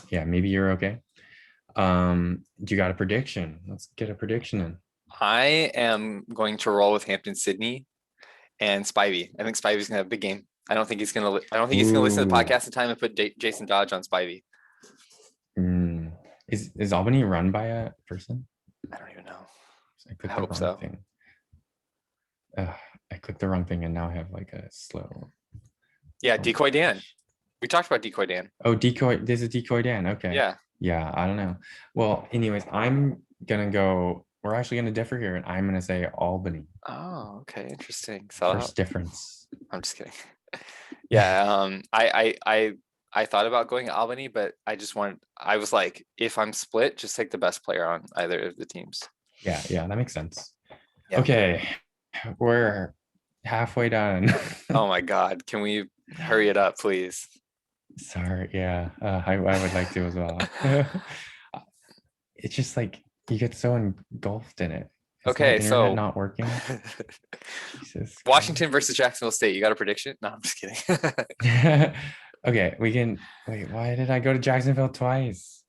yeah, maybe you're okay. Do you got a prediction? Let's get a prediction in. I am going to roll with Hampden-Sydney and Spivey. I think Spivey's gonna have a big game. I don't think he's gonna listen to the podcast in time and put Jason Dodge on Spivey. Is Albany run by a person? I don't even know. I hope so. I clicked the wrong thing and now I have like a slow. Yeah, Decoy Dan. We talked about Decoy Dan. Oh, Decoy. There's a Decoy Dan. Okay. Yeah. I don't know. Well, anyways, we're actually gonna differ here, and I'm gonna say Albany. Oh, okay, interesting. So first difference. I'm just kidding. Yeah. I thought about going Albany, but I was like, if I'm split, just take the best player on either of the teams. Yeah, that makes sense. Yeah. Okay, we're halfway done. Oh my God, can we hurry it up, please? Sorry, yeah, I would like to as well. It's just like you get so engulfed in it. Okay, so not working. Jesus Washington versus Jacksonville State. You got a prediction? No, I'm just kidding. Okay, we can wait. Why did I go to Jacksonville twice?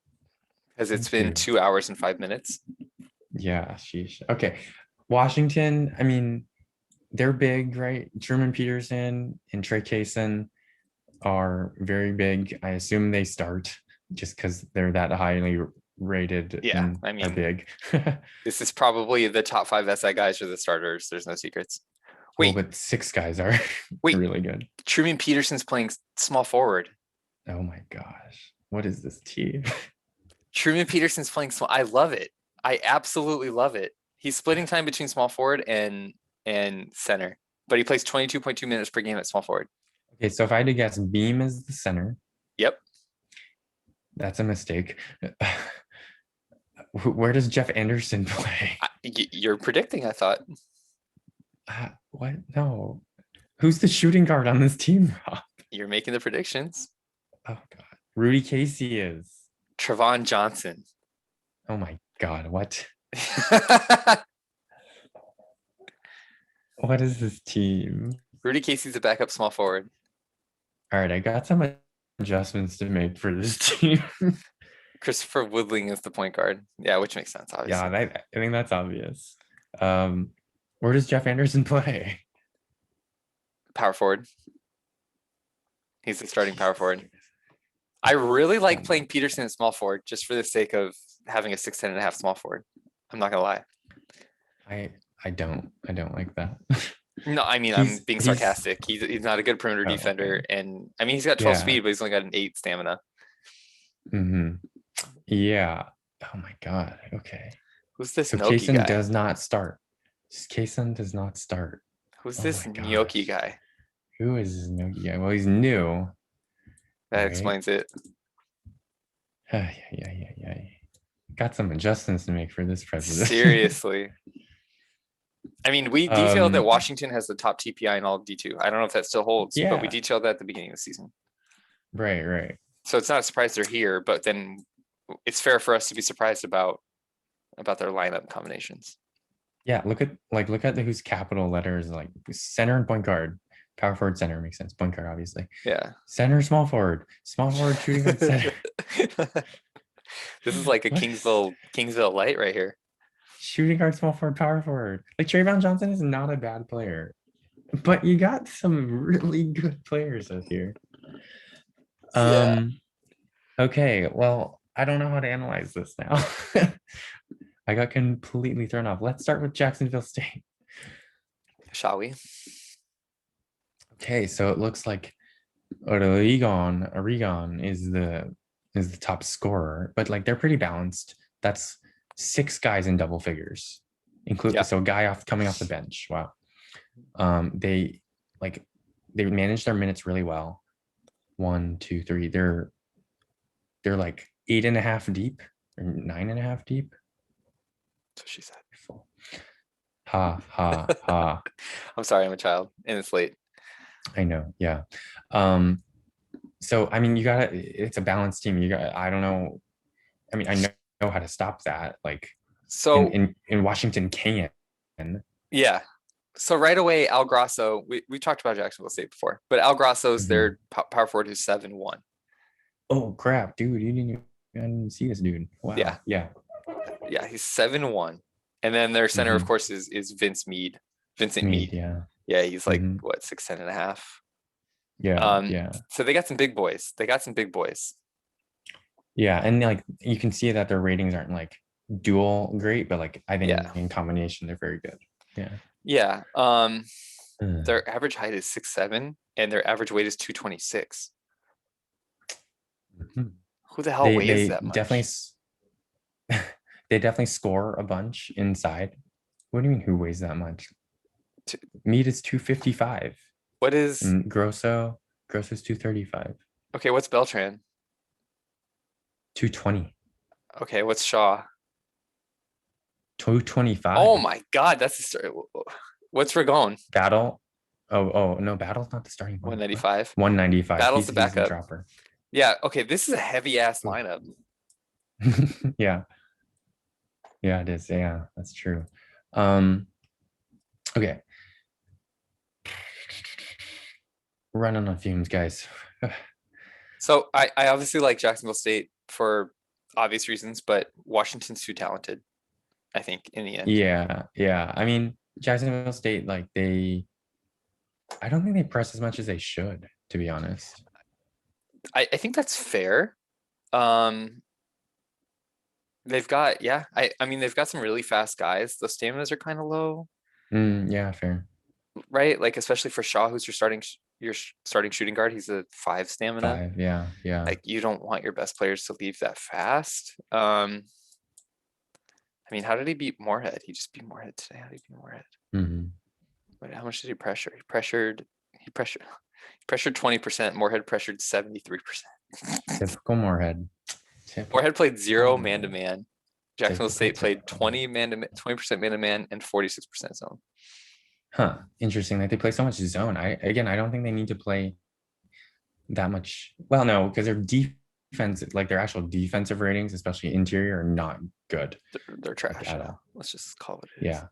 because it's Thank been you. 2 hours and 5 minutes. Yeah, sheesh. Okay. Washington, I mean, they're big, right? Truman Peterson and Trey Kaysen are very big. I assume they start just because they're that highly rated Yeah, and I are mean, big. this is probably the top 5 SI guys are the starters. There's no secrets. Well, Wait, but 6 guys are wait, really good. Truman Peterson's playing small forward. Oh my gosh. What is this team? Truman Peterson's playing small. I love it. I absolutely love it. He's splitting time between small forward and center, but he plays 22.2 minutes per game at small forward. Okay, so if I had to guess, Beam is the center. Yep. That's a mistake. Where does Jeff Anderson play? You're predicting, I thought. What? No. Who's the shooting guard on this team, Rob? You're making the predictions. Oh God. Rudy Casey is. Trevon Johnson. Oh my God. What? What is this team? Rudy Casey's a backup small forward. All right, I got some adjustments to make for this team. Christopher Woodling is the point guard. Yeah, which makes sense, obviously. Yeah, I think that's obvious. Where does Jeff Anderson play? Power forward. He's the starting power forward. I really like playing Peterson at small forward just for the sake of having a 6'10.5" small forward. I'm not gonna lie. I don't like that. No, I mean, I'm being sarcastic. He's not a good perimeter defender, and I mean he's got 12 speed, but he's only got an 8 stamina. Yeah. Oh my God. Okay. Who's this so Noki Kaysen guy? does not start. Kaysen does not start. Who's this Gnocchi guy? Who is this Gnocchi guy? Well, he's new. That explains it. Yeah. Got some adjustments to make for this president. Seriously. I mean, we detailed that Washington has the top TPI in all of D2. I don't know if that still holds, but we detailed that at the beginning of the season. Right. So it's not a surprise they're here, but then it's fair for us to be surprised about their lineup combinations. Yeah, look at whose capital letters, like center and point guard. Power forward, center makes sense. Point guard, obviously. Yeah. Center, small forward, shooting guard, center. This is like a Kingsville light right here. Shooting guard, small forward, power forward. Like Trayvon Johnson is not a bad player, but you got some really good players up here. Okay, well, I don't know how to analyze this now. I got completely thrown off. Let's start with Jacksonville State. Shall we? Okay, so it looks like Oregon is the top scorer, but like they're pretty balanced. That's 6 guys in double figures, so a guy coming off the bench. Wow. They manage their minutes really well. 1, 2, 3. They're like 8.5 deep or 9.5 deep. That's what she said. Ha. I'm sorry, I'm a child and it's late. I know. Yeah. So I mean, it's a balanced team. I don't know. I mean, I know how to stop that. Like, so in Washington can. Yeah. So right away, Al Grosso, we talked about Jacksonville State before, but Al Grosso's their power forward who's 7'1". Oh crap, dude! I didn't see this dude. Wow. Yeah. He's 7'1", and then their center, of course, is Vincent Mead. Yeah, he's like what 6'10.5". Yeah. So they got some big boys. Yeah, and like you can see that their ratings aren't like dual great, but like I think in combination they're very good. Yeah. Their average height is 6'7", and their average weight is 226. Who the hell weighs that much? They definitely score a bunch inside. What do you mean who weighs that much? Mead is 255. What is Grosso's 235. Okay, what's Beltran? 220. Okay, what's Shaw? 225. Oh my God, that's the story. What's Ragon? Battle. Oh no, Battle's not the starting point. 195. 195. Battle's the backup. Dropper. Yeah. Okay, this is a heavy ass lineup. Yeah, it is. Yeah, that's true. Okay. Running on fumes, guys. So I obviously like Jacksonville State for obvious reasons, but Washington's too talented, I think, in the end. Yeah. I mean, Jacksonville State, like I don't think they press as much as they should, to be honest. I think that's fair. Um, they've got, yeah, I mean, they've got some really fast guys. The staminas are kind of low, Yeah, fair. right? Like, especially for Shaw, who's your starting shooting guard. He's a 5 stamina. 5, yeah. Like, you don't want your best players to leave that fast. I mean, how did he beat Moorhead? He just beat Moorhead today. How did he beat Moorhead? Wait, how much did he pressure? He pressured 20%. Moorhead pressured 73%. Typical Moorhead. Moorhead played 0 man-to-man. Typical. Jacksonville State played 20% man-to-man and 46% zone. Huh. Interesting that they play so much zone. I don't think they need to play that much. Well, no, because their defense, like their actual defensive ratings, especially interior, are not good. They're trash. At all. Let's just call it. It is. Yeah.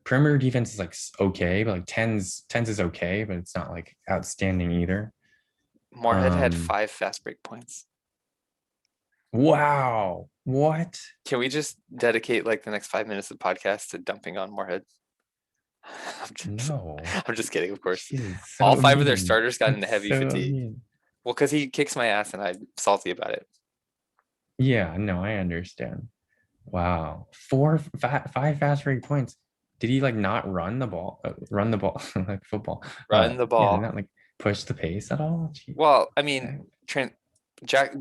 Perimeter defense is like okay, but like tens is okay, but it's not like outstanding either. Moorhead had 5 fast break points. Wow. What? Can we just dedicate like the next 5 minutes of the podcast to dumping on Moorhead? I'm just kidding, of course. Jeez, all 5 of their starters got into heavy fatigue. Mean. Well, because he kicks my ass and I'm salty about it. Yeah, no, I understand. Wow. 5 fast break points. Did he like not run the ball? Like football. Run the ball. Yeah, not like push the pace at all. Jeez. Well, I mean,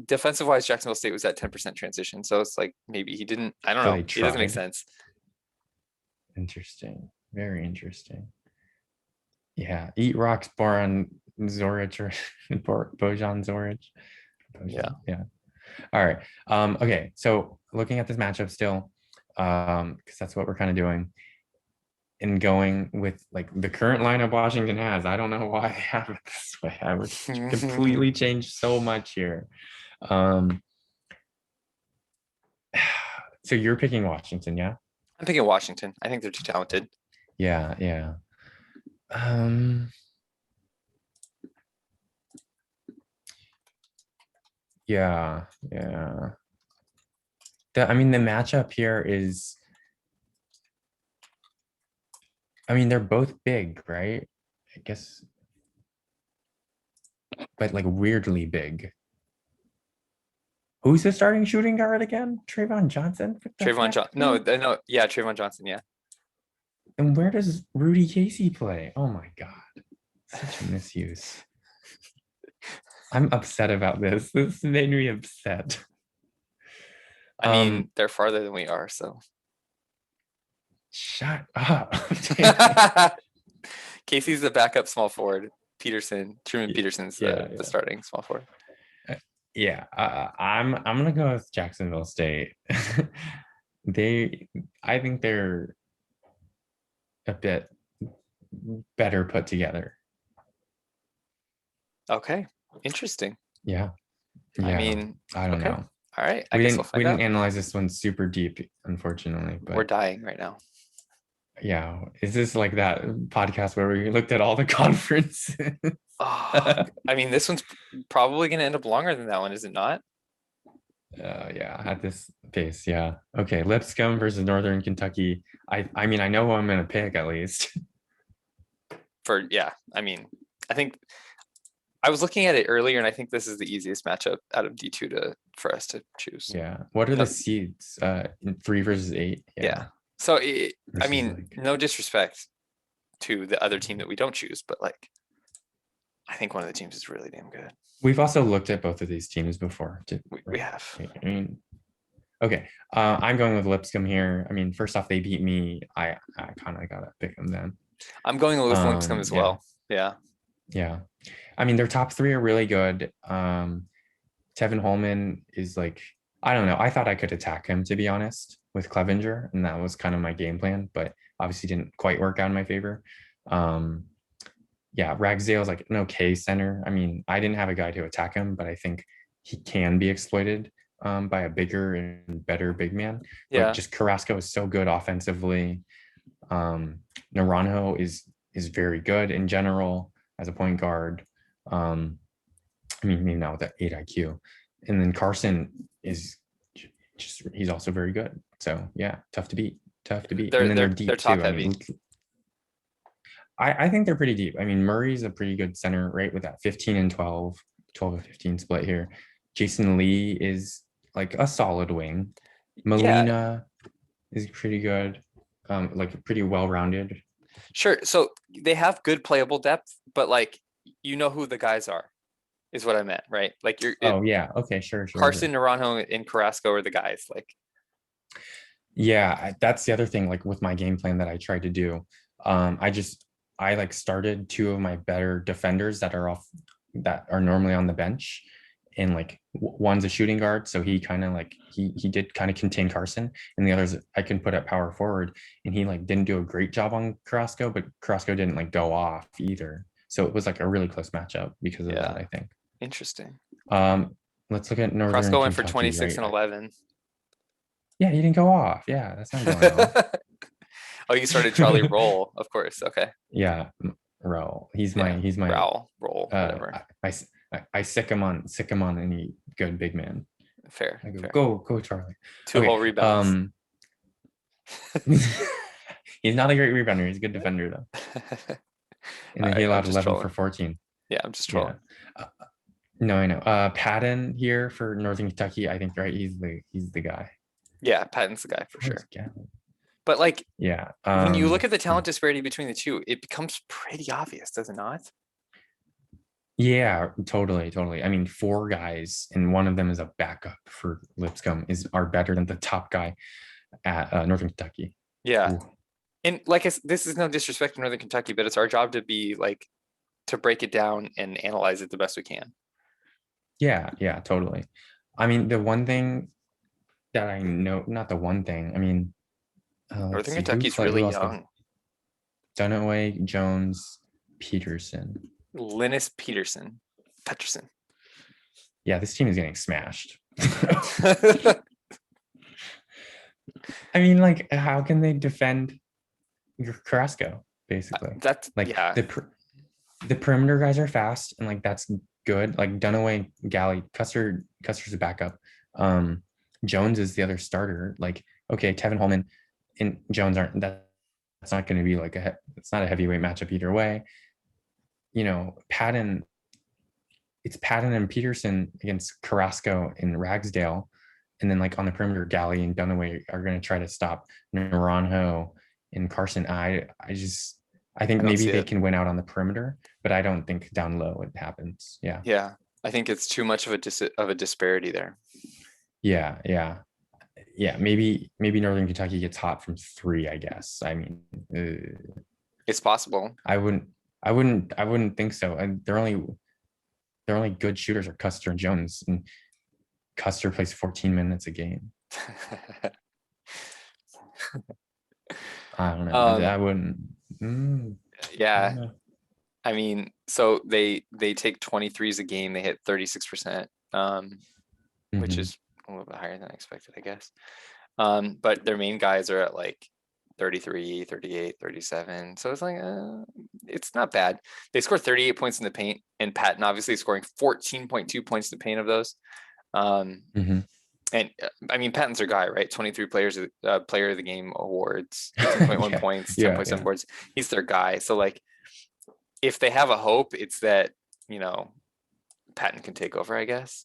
defensive wise, Jacksonville State was at 10% transition, so it's like maybe he didn't. I don't know. It doesn't make sense. Interesting. Very interesting. Yeah. Eat rocks, Bojan Zoric or Bojan Zoric. Yeah. All right. Okay. So looking at this matchup still, because that's what we're kind of doing. And going with like the current lineup Washington has, I don't know why I have it this way. I would completely change so much here. So you're picking Washington, yeah? I'm picking Washington. I think they're too talented. Yeah. Yeah. I mean, the matchup here is, I mean, they're both big, right? I guess, but like weirdly big. Who's the starting shooting guard again? Trayvon Johnson? Trayvon Johnson. No. Yeah, Trayvon Johnson. Yeah. And where does Rudy Casey play? Oh my God. Such a misuse. I'm upset about this. This made me upset. I mean, they're farther than we are, so. Shut up. Casey's the backup small forward. Truman Peterson's the starting small forward. Yeah, I'm gonna go with Jacksonville State. I think they're a bit better put together. Okay, interesting. Yeah. I mean, I don't know. All right, we didn't analyze this one super deep, unfortunately. But we're dying right now. Yeah, is this like that podcast where we looked at all the conferences? I mean, this one's probably going to end up longer than that one, is it not? Yeah, at this pace, yeah. Okay, Lipscomb versus Northern Kentucky. I mean, I know who I'm going to pick at least. I mean, I think I was looking at it earlier, and I think this is the easiest matchup out of D2 for us to choose. Yeah. What are the seeds? 3 versus 8. Yeah. So I mean, no disrespect to the other team that we don't choose, but like, I think one of the teams is really damn good. We've also looked at both of these teams before. We have. I mean, okay. I'm going with Lipscomb here. I mean, first off, they beat me. I kind of gotta pick them then. I'm going with Lipscomb as well. Yeah. I mean, their top 3 are really good. Tevin Holman is like, I don't know. I thought I could attack him, to be honest, with Clevenger, and that was kind of my game plan, but obviously didn't quite work out in my favor. Ragsdale is like an okay center. I mean, I didn't have a guy to attack him, but I think he can be exploited by a bigger and better big man. Yeah. But just Carrasco is so good offensively. Naranjo is very good in general as a point guard. I mean, maybe not with that 8 IQ. And then Carson is he's also very good. So yeah, tough to beat. And They're then they're they're deep top too. I heavy. mean, I think they're pretty deep. I mean, Murray's a pretty good center, right? With that 15 and 12, 12 and 15 split here. Jason Lee is like a solid wing. Yeah, Molina is pretty good, like pretty well-rounded. sure. So they have good playable depth, but like you know who the guys are, is what I meant, right? Like Oh yeah, okay, sure. Carson, Naranjo, and Carrasco are the guys. Like, Yeah, that's the other thing. Like with my game plan that I tried to do, I like started two of my better defenders that are normally on the bench, and like one's a shooting guard, so he kind of like he did kind of contain Carson, and the others I can put at power forward, and he like didn't do a great job on Carrasco, but Carrasco didn't like go off either, so it was like a really close matchup because of that, yeah, I think. interesting. Um, let's look at Northern Carrasco went for Kentucky, 26 right? and 11. Yeah, he didn't go off. Yeah, that's not going off. Oh, you started Charlie Roll, of course. Okay. Yeah, Raul. Yeah. He's my Raul, Roll, uh whatever. I sick him on any good big man. Fair, I fair. go Charlie. Two Okay. whole rebounds. He's not a great rebounder. He's a good defender though. And then he I'm allowed just 11 for trolling. 14. Yeah, I'm just Yeah. trolling. No, I know. Patton here for Northern Kentucky, I think, right? He's the guy. Yeah, Patton's the guy for Where's sure. Gavin? But like Yeah. when you look at the talent disparity between the two, it becomes pretty obvious, does it not? Yeah, totally. I mean, four guys, and one of them is a backup for Lipscomb, are better than the top guy at Northern Kentucky. Yeah. Ooh. And like this is no disrespect to Northern Kentucky, but it's our job to be like to break it down and analyze it the best we can. Yeah, totally. I mean, the one thing that I know, not the one thing. I mean, let's Northern see, Kentucky's who really else? young. Dunaway, Jones, Peterson. Linus Peterson. Yeah, this team is getting smashed. I mean, like, how can they defend your Carrasco? Basically, That's like yeah. the perimeter guys are fast, and like that's good. Like Dunaway, Galley, Custer's a backup. Jones is the other starter. Like, okay, Tevin Holman and Jones aren't that's not going to be like it's not a heavyweight matchup either way. You know, it's Patton and Peterson against Carrasco and Ragsdale. And then like on the perimeter, Galley and Dunaway are going to try to stop Naranjo and Carson. I think maybe they can win out on the perimeter, but I don't think down low it happens. Yeah. Yeah. I think it's too much of a disparity there. Yeah. Maybe Northern Kentucky gets hot from three, I guess. I mean, it's possible. I wouldn't think so. And they're only good shooters are Custer and Jones, and Custer plays 14 minutes a game. I don't know. I wouldn't. Yeah. I mean, so they take 23s a game. They hit 36%, which is a little bit higher than I expected, I guess. But their main guys are at like 33, 38, 37. So it's like, it's not bad. They scored 38 points in the paint, and Patton obviously scoring 14.2 points in the paint of those. And I mean, Patton's their guy, right? 23 player of the game awards, 18.1 points, 10.7 boards. He's their guy. So like, if they have a hope, it's that, you know, Patton can take over, I guess.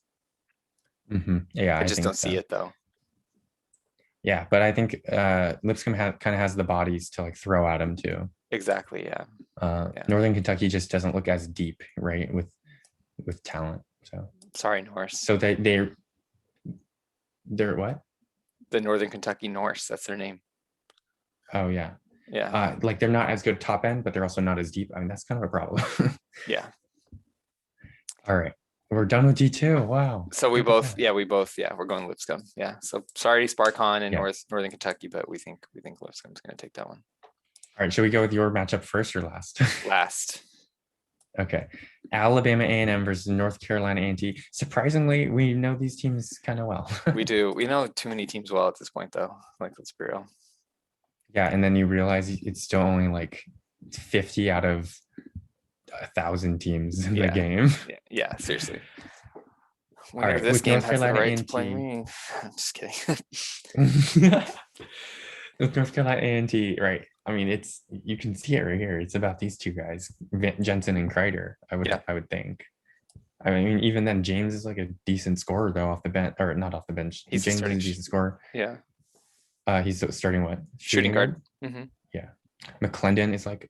Yeah, I just don't see it though. Yeah, but I think Lipscomb kind of has the bodies to like throw at him too. Exactly. Yeah. Northern Kentucky just doesn't look as deep, right, with talent. So sorry, Norse. So they're what? The Northern Kentucky Norse. That's their name. Oh yeah. Yeah. Like they're not as good top end, but they're also not as deep. I mean, that's kind of a problem. Yeah. All right. We're done with D2. Wow. So we're going Lipscomb. Yeah. So sorry, Sparkon and Northern Kentucky, but we think Lipscomb's going to take that one. All right. Should we go with your matchup first or last? Last. Okay. Alabama A&M versus North Carolina A&T. Surprisingly, we know these teams kind of well. We do. We know too many teams well at this point, though. Like, let's be real. Yeah, and then you realize it's still only like 50 out of 1,000 teams in the game. Yeah, seriously. winner All of right, this with game North has the Carolina right to play A&T. me. I'm just kidding. With North Carolina A&T, right? I mean, it's you can see it right here. It's about these two guys, Jensen and Kreider. Yeah. I would think. I mean, even then, James is like a decent scorer though off the bench, or not off the bench. He's James is starting a decent scorer. Yeah. He's starting what? Shooting guard. Yeah. McClendon is like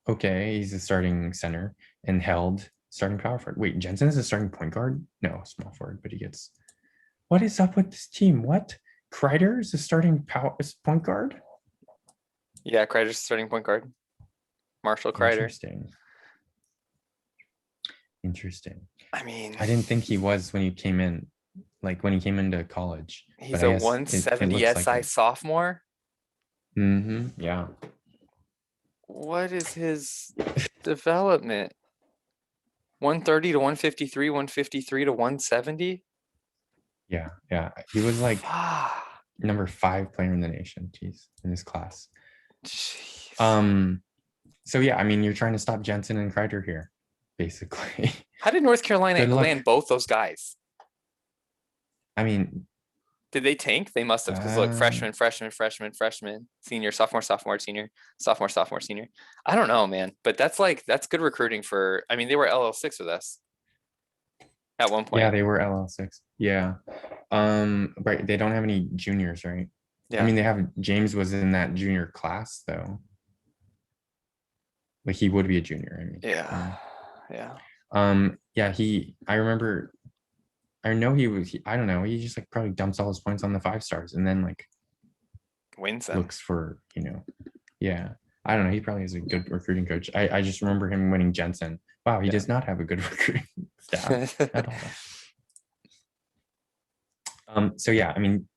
okay. He's a starting center, and Held starting power forward. Wait, Jensen is a starting point guard? No, small forward, but he gets. What is up with this team? What? Kreider is a starting point guard? Yeah, Kreider's starting point guard. Marshall Kreider. Interesting. I mean, I didn't think he was when he came in, like when he came into college. He's a 170 SI sophomore. Yeah. What is his development? 130 to 153, 153 to 170. Yeah. He was like number 5 player in the nation. Jeez, in his class. Jeez. So yeah, I mean, you're trying to stop Jensen and Kreider here, basically. How did North Carolina land both those guys? I mean, did they tank? They must have, because look, freshman, senior, sophomore, senior. I don't know, man, but that's good recruiting for. I mean, they were LL6 with us at one point. Yeah, they were LL6. Yeah. Right. They don't have any juniors, right? Yeah. I mean, they have James was in that junior class though. Like he would be a junior. I mean. Yeah. Yeah. I remember. I know I don't know. He just like probably dumps all his points on the 5 stars and then like wins them. Looks for, yeah. I don't know. He probably is a good recruiting coach. I just remember him winning Jensen. Wow, he does not have a good recruiting staff at all. So yeah, I mean,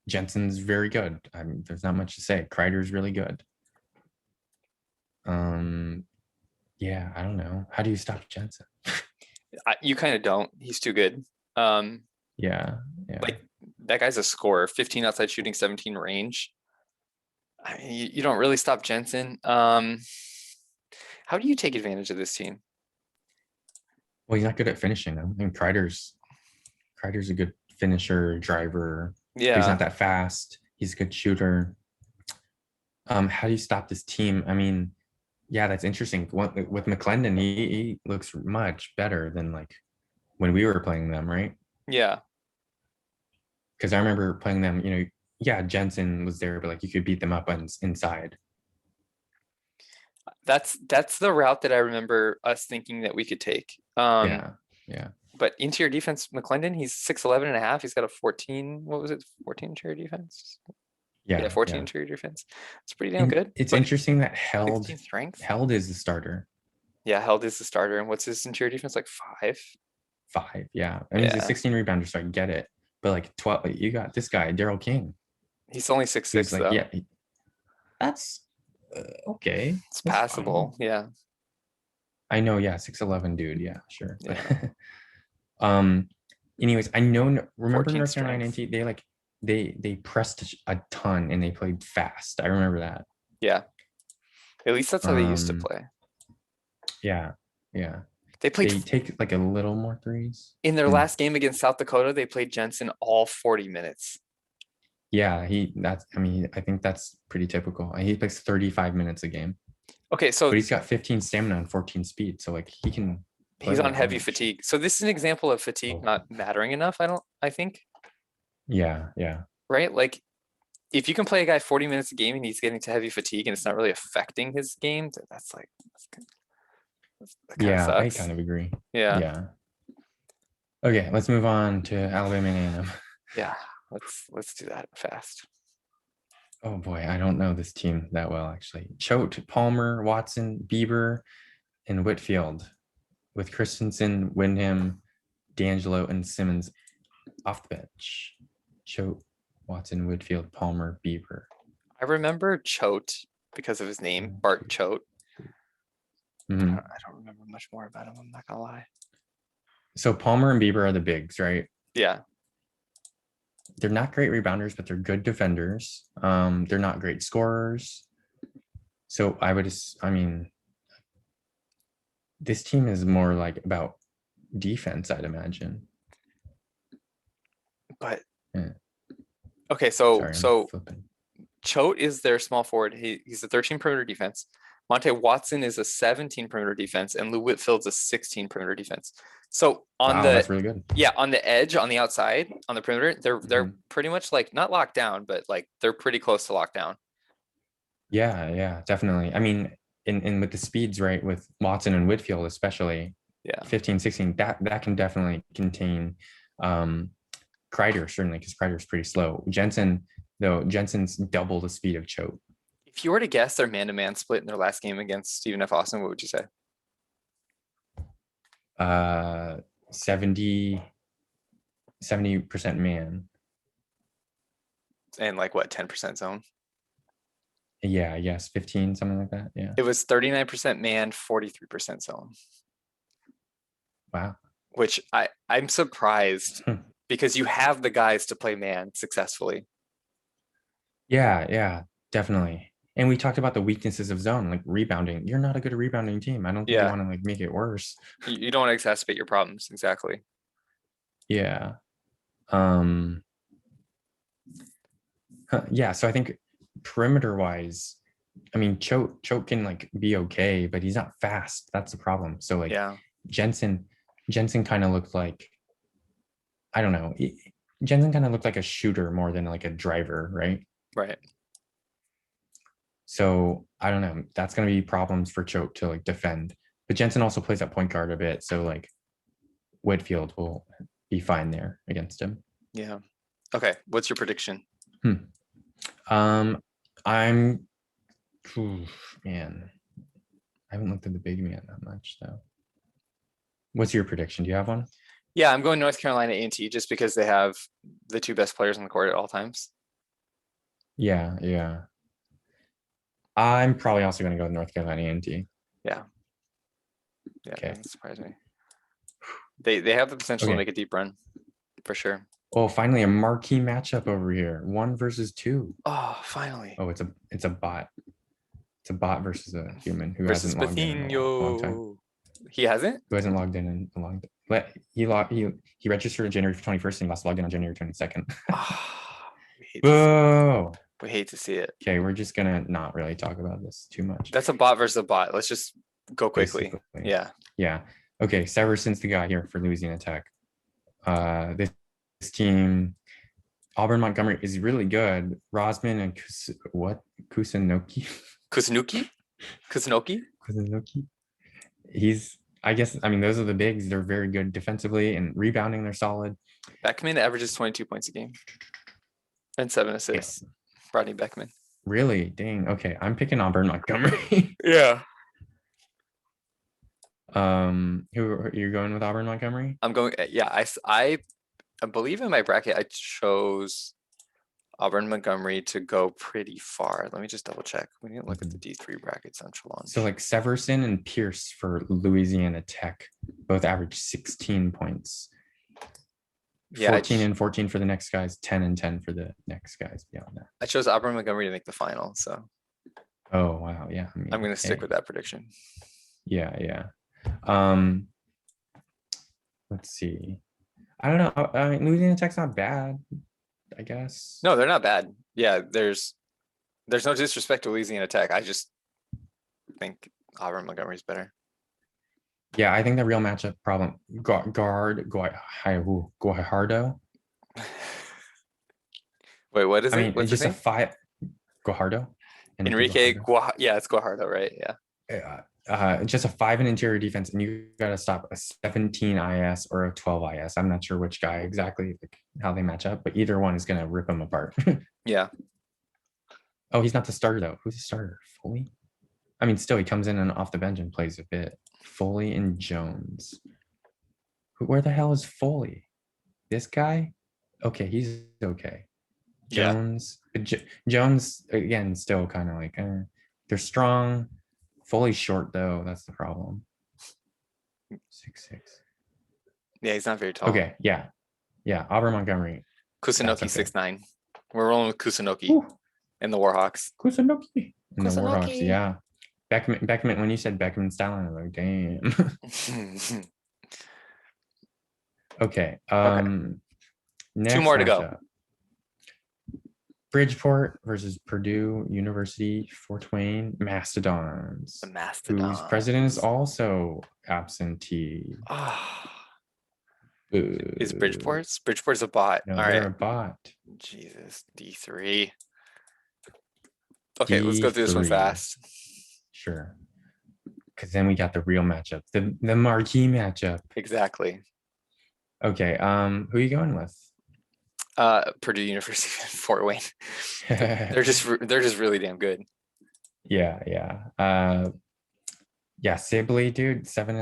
Jensen's very good. I mean, there's not much to say. Kreider's really good. Yeah, I don't know. How do you stop Jensen? You kind of don't. He's too good. Yeah. Like that guy's a scorer. 15 outside shooting, 17 range. I mean, you don't really stop Jensen. How do you take advantage of this team? Well, he's not good at finishing. I mean, Kreider's a good finisher, driver. Yeah. He's not that fast. He's a good shooter. How do you stop this team? I mean, yeah, that's interesting. With McClendon, he looks much better than like when we were playing them, right? Yeah. Because I remember playing them, yeah, Jensen was there, but like you could beat them up inside. That's the route that I remember us thinking that we could take. Yeah. But interior defense, McClendon, he's 6'11 and a half. He's got a 14, what was it? 14 interior defense? Yeah, 14 interior defense. It's pretty damn good. It's interesting that Held is the starter. Yeah, Held is the starter. And what's his interior defense? Like 5? 5, yeah. I mean, he's a 16 rebounder, so I get it. But like 12, you got this guy, Daryl King. He's only 6'6", though. Yeah, that's okay. It's passable. Fine. Yeah. I know. Yeah, 6'11", dude. Yeah, sure. Yeah. Anyways, I know. Remember North Carolina A&T? They pressed a ton and they played fast. I remember that. Yeah. At least that's how they used to play. Yeah. They take like a little more threes. In their last game against South Dakota, they played Jensen all 40 minutes. Yeah, I think that's pretty typical. He plays 35 minutes a game. Okay, so but he's got 15 stamina and 14 speed, so like he can. He's on heavy fatigue. So this is an example of fatigue not mattering enough. I think. Yeah. Right, like if you can play a guy 40 minutes a game and he's getting to heavy fatigue and it's not really affecting his game, that's good. Yeah, I kind of agree. Yeah. Okay, let's move on to Alabama and A&M. Yeah, let's do that fast. Oh boy, I don't know this team that well actually. Choate, Palmer, Watson, Bieber, and Whitfield, with Christensen, Wyndham, D'Angelo, and Simmons off the bench. Choate, Watson, Whitfield, Palmer, Bieber. I remember Choate because of his name, Bart Choate. Mm-hmm. I don't remember much more about him. I'm not gonna lie. So Palmer and Bieber are the bigs, right? Yeah. They're not great rebounders, but they're good defenders. They're not great scorers. So this team is more like about defense, I'd imagine. But Yeah. okay, so Sorry, I'm flipping. Choate is their small forward. He's a 13 perimeter defense. Monte Watson is a 17 perimeter defense, and Lou Whitfield's a 16 perimeter defense. So on Wow, the that's really good. on the edge, on the outside, on the perimeter, they're pretty much like not locked down, but like they're pretty close to lockdown. Yeah, definitely. I mean, in with the speeds, right, with Watson and Whitfield, especially Yeah. 15, 16, that can definitely contain Kreider, certainly, because Kreider's pretty slow. Jensen's double the speed of Choate. If you were to guess their man-to-man split in their last game against Stephen F. Austin, what would you say? 70% man. And like what, 10% zone? Yeah, I guess 15, something like that. Yeah. It was 39% man, 43% zone. Wow. Which I'm surprised because you have the guys to play man successfully. Yeah, definitely. And we talked about the weaknesses of zone, like rebounding. You're not a good rebounding team. I don't think you want to like make it worse. You don't want to exacerbate your problems. Exactly. Yeah. Yeah. So I think perimeter wise, I mean, Choate can like be okay, but he's not fast. That's the problem. So like Jensen kind of looked like, I don't know. Jensen kind of looked like a shooter more than like a driver, right? Right. So I don't know. That's going to be problems for Choate to like defend. But Jensen also plays at point guard a bit. So like Whitfield will be fine there against him. Yeah. Okay. What's your prediction? Man, I haven't looked at the big man that much though. What's your prediction? Do you have one? Yeah, I'm going North Carolina A&T just because they have the two best players on the court at all times. Yeah. I'm probably also going to go with North Carolina A&T. Yeah. Okay. Doesn't surprise me. They have the potential to make a deep run for sure. Oh, finally a marquee matchup over here. 1 versus 2. Oh, finally. Oh, it's a bot. It's a bot versus a human who versus hasn't logged in in a long time. He hasn't? Who hasn't logged in a long time. He registered on January 21st and last logged in on January 22nd. Whoa. We hate to see it. Okay, we're just gonna not really talk about this too much. That's a bot versus a bot. Let's just go quickly. Basically. Yeah. Okay, Severson's the guy here for Louisiana Tech. This team, Auburn Montgomery is really good. Rosman and Kusunoki. I mean, those are the bigs. They're very good defensively and rebounding. They're solid. Beckman averages 22 points a game and 7 assists. Rodney Beckman. Really? Dang. Okay, I'm picking Auburn Montgomery. Yeah. Who are you going with? Auburn Montgomery? I'm going. Yeah, I believe in my bracket I chose Auburn Montgomery to go pretty far. Let me just double check. We didn't look at the D3 bracket central on. So like Severson and Pierce for Louisiana Tech both average 16 points. Yeah, 14 and 14 for the next guys, 10 and 10 for the next guys beyond that. I chose Auburn Montgomery to make the final, so. Oh wow, yeah. I mean, I'm gonna stick with that prediction. Yeah. Let's see. I don't know. I mean, Louisiana Tech's not bad, I guess. No, they're not bad. Yeah, there's no disrespect to Louisiana Tech. I just think Auburn Montgomery's better. Yeah, I think the real matchup problem guard Guajardo. Wait, what is it? I mean, What's just a 5 Guajardo. Enrique yeah, it's Guajardo, right? Yeah. Just a 5 in interior defense, and you got to stop a 17 IS or a 12 IS. I'm not sure which guy exactly, like how they match up, but either one is gonna rip them apart. Yeah. Oh, he's not the starter though. Who's the starter? Foley? I mean, still he comes in and off the bench and plays a bit. Foley and Jones. Where the hell is Foley? This guy? Okay, he's okay. Jones. Yeah. Jones again, still kind of like they're strong. Foley's short though. That's the problem. 6'6". Yeah, he's not very tall. Okay, yeah. Auburn Montgomery. Kusunoki 6'9". We're rolling with Kusunoki and the Warhawks. Kusunoki and the Warhawks. Yeah. Beckman. When you said Beckman Stalin, I was like, damn. Okay. Next more to go. matchup. Bridgeport versus Purdue University Fort Wayne Mastodons. The Mastodons. Whose president is also absentee. Is Bridgeport's? Bridgeport's a bot. No, All they're right. a bot. Jesus, D3. Okay, let's go through this one D3. fast. Sure. Because then we got the real matchup, the marquee matchup. Exactly. Okay, who are you going with? Purdue University Fort Wayne. They're just really damn good. Yeah. Sibley, dude, 7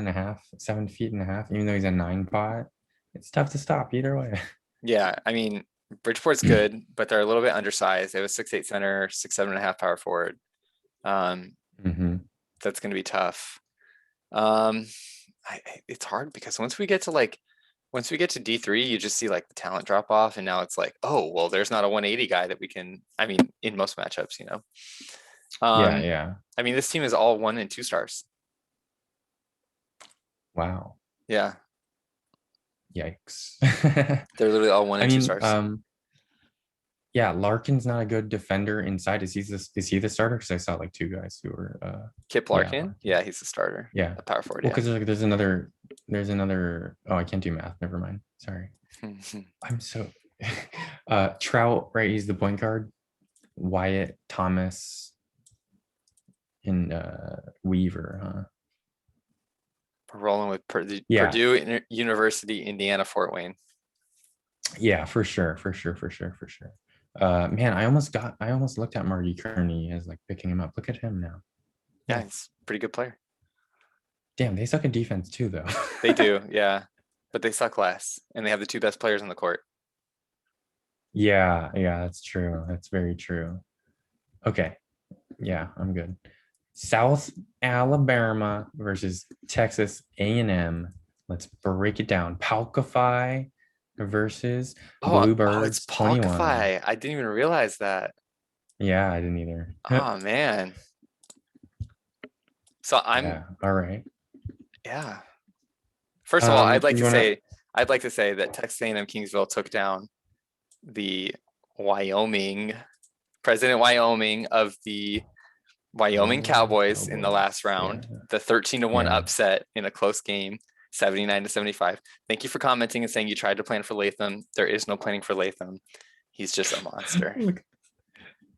feet and a half, even though he's a 9 pot. It's tough to stop either way. Yeah, I mean, Bridgeport's good, but they're a little bit undersized. They have a 6'8" center, 6'7.5" power forward. That's going to be tough. It's hard because once we get to D3, you just see like the talent drop off, and now it's like, oh, well, there's not a 180 guy that we can. I mean, in most matchups, you know. Yeah. I mean, this team is all 1 and 2 stars. Wow. Yeah. Yikes. They're literally all 1 and 2 stars. Yeah, Larkin's not a good defender inside. Is he the starter? Because I saw like 2 guys who were Kip Larkin. Yeah, he's the starter. Yeah, a power forward. Well, because there's another. Oh, I can't do math. Never mind. Sorry. I'm so Trout, right? He's the point guard. Wyatt, Thomas, and Weaver, huh? We're rolling with Purdue University, Indiana, Fort Wayne. Yeah, for sure. Man, I almost looked at Marty Kearney as like picking him up. Look at him now. Yeah, he's a pretty good player. Damn, they suck at defense too, though. They do, yeah, but they suck less, and they have the 2 best players on the court. Yeah, that's true. That's very true. Okay, yeah, I'm good. South Alabama versus Texas A&M. Let's break it down. Palkify versus Bluebirds. It's Palkify. I didn't even realize that. Yeah, I didn't either. Oh man. So all right. Yeah. First of all, I'd like to say that Texas A&M-Kingsville took down the President Wyoming of the Wyoming Cowboys in the last round, the 13-1 upset in a close game, 79-75. Thank you for commenting and saying you tried to plan for Latham. There is no planning for Latham. He's just a monster.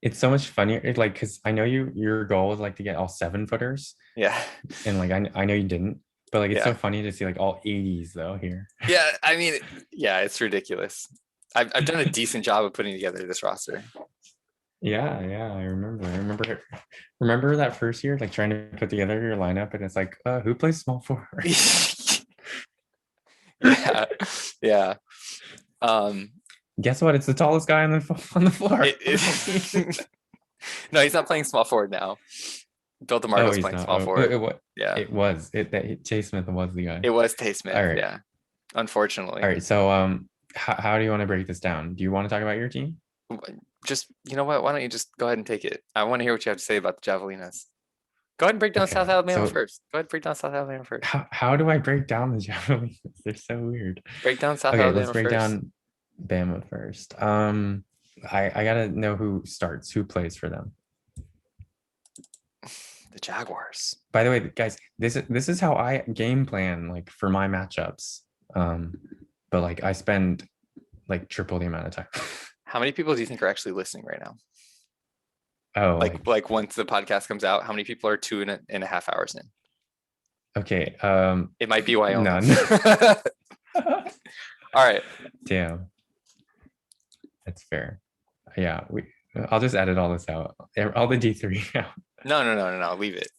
It's so much funnier. It's like, because I know your goal was like to get all 7-footers. Yeah. And like I know you didn't, but like it's so funny to see like all 80s though here. Yeah, I mean, yeah, it's ridiculous. I've done a decent job of putting together this roster. Yeah, I remember that first year, like trying to put together your lineup, and it's like, who plays small forward? yeah. Guess what? It's the tallest guy on the floor. No, he's not playing small forward now. Bill DeMarco's playing small forward. Chase Smith was the guy. It was Chase Smith. All right. Yeah. Unfortunately. All right. So how do you want to break this down? Do you want to talk about your team? Just, you know what? Why don't you just go ahead and take it? I want to hear what you have to say about the Javelinas. Go ahead and break down South Alabama first. How do I break down the Javelinas? They're so weird. Break down South Alabama first. Let's break down Bama first. I gotta know who plays for them. The Jaguars. By the way, guys, this is how I game plan like for my matchups. But like I spend like triple the amount of time. How many people do you think are actually listening right now? Oh, like once the podcast comes out, how many people are 2.5 hours in? Okay. It might be Wyoming. None. All right. Damn. That's fair. Yeah, I'll just edit all this out. All the D3 out. No. Leave it.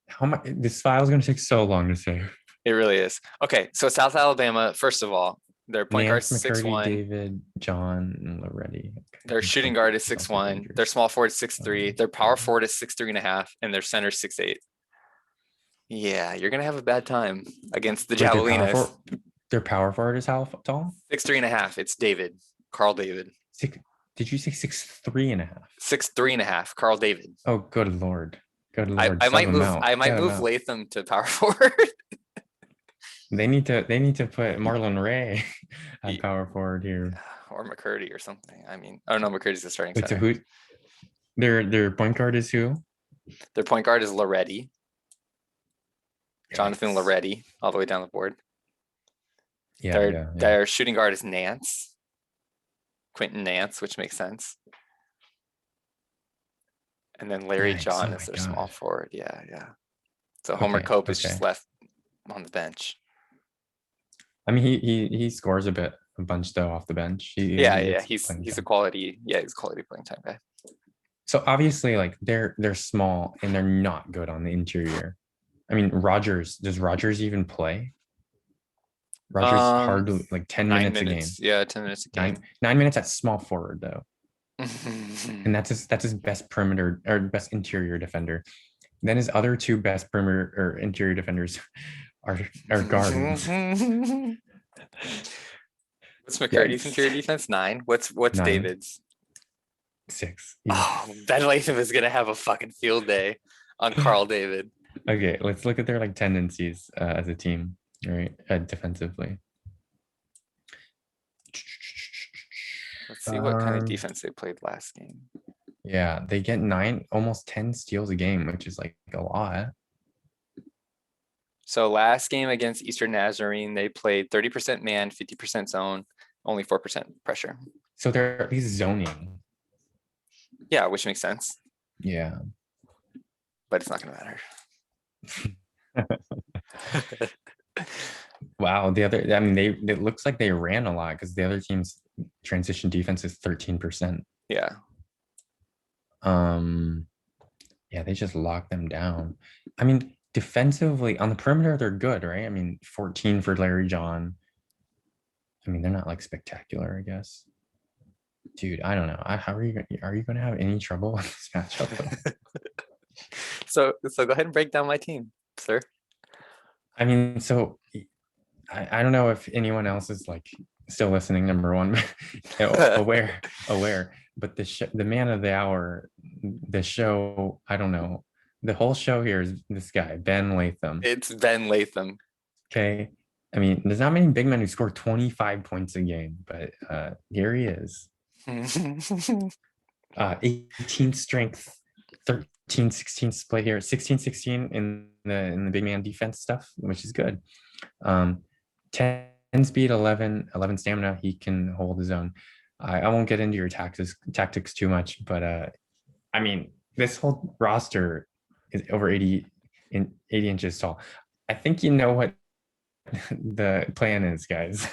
How much? This file is going to take so long to save. It really is. Okay, so South Alabama, first of all, their point guard is 6'1". David, John, and Loretti. Okay. Their shooting guard is 6'1". Their small forward is 6'3". Their power forward is 6'3.5", and their center is 6'8". Yeah, you're gonna have a bad time against the Javelinas. Their power forward is how tall? 6'3.5". It's Carl David. Did you say 6'3.5"? 6'3.5". Carl David. Oh, good lord. I might move Latham to power forward. They need to put Marlon Ray at power forward here. or McCurdy or something. I mean, oh no, McCurdy's the starting Wait, so center. who? Their point guard is who? Their point guard is Loretti, Jonathan Yikes. Loretti, all the way down the board. Yeah, yeah. Their shooting guard is Nance, Quentin Nance, which makes sense. And then Larry Yikes, John oh is my their small God. forward. Yeah. So Homer Okay, Cope is okay. just left on the bench. I mean, he scores a bunch though off the bench. He gets playing He's a time. quality playing time guy. So obviously, like they're small and they're not good on the interior. I mean, does Rogers even play? Rogers hardly like 10 9 minutes a game. minutes. Yeah, 10 minutes a game. 9 minutes at small forward though. And that's his best perimeter or best interior defender. Then his other two best perimeter or interior defenders are guards. What's McCurdy's interior defense? 9. What's 9. David's? 6. Oh, Ben Latham is gonna have a fucking field day on Carl David. Okay, let's look at their like tendencies as a team, right? Defensively. Let's see what kind of defense they played last game. Yeah, they get 9, almost 10 steals a game, which is like a lot. So last game against Eastern Nazarene, they played 30% man, 50% zone, only 4% pressure. So they're at least zoning. Yeah, which makes sense. Yeah. But it's not gonna matter. Wow, it looks like they ran a lot because the other team's transition defense is 13%. Yeah. Yeah, they just locked them down. I mean, defensively on the perimeter, they're good, right? I mean, 14 for Larry John. I mean, they're not like spectacular, I guess. Dude, I don't know. How are you going to have any trouble with this matchup? So go ahead and break down my team, sir. I mean, so I don't know if anyone else is like still listening. Number one, aware, but the man of the hour, the show. I don't know. The whole show here is this guy, Ben Latham. It's Ben Latham. Okay. I mean, there's not many big men who score 25 points a game, but here he is. 18 strength, 13-16 split here, 16-16 in the big man defense stuff, which is good. 10 speed, 11 stamina. He can hold his own. I won't get into your tactics too much, but I mean, this whole roster is over 80 inches tall. I think you know what the plan is, guys.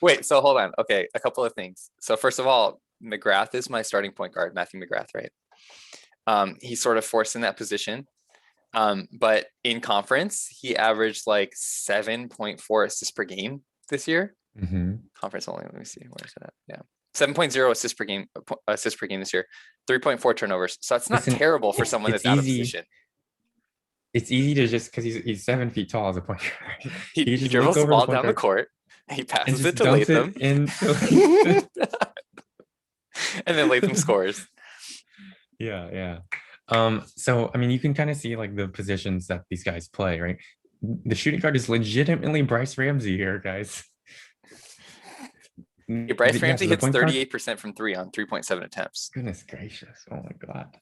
Wait, so hold on. Okay, a couple of things. So first of all, McGrath is my starting point guard, Matthew McGrath, right? He's sort of forced in that position. But in conference, he averaged like 7.4 assists per game this year. Mm-hmm. Conference only, let me see, where is that? Yeah. 7.0 assists per game this year, 3.4 turnovers. So it's not terrible for someone that's out of position. It's easy to just because he's 7 feet tall as a point guard. He dribbles the ball down the court. He passes it to Latham. And then Latham scores. Yeah. So I mean, you can kind of see like the positions that these guys play, right? The shooting guard is legitimately Bryce Ramsey here, guys. Yeah, Bryce Ramsey hits 38% from 3 on 3.7 attempts. Goodness gracious. Oh my God.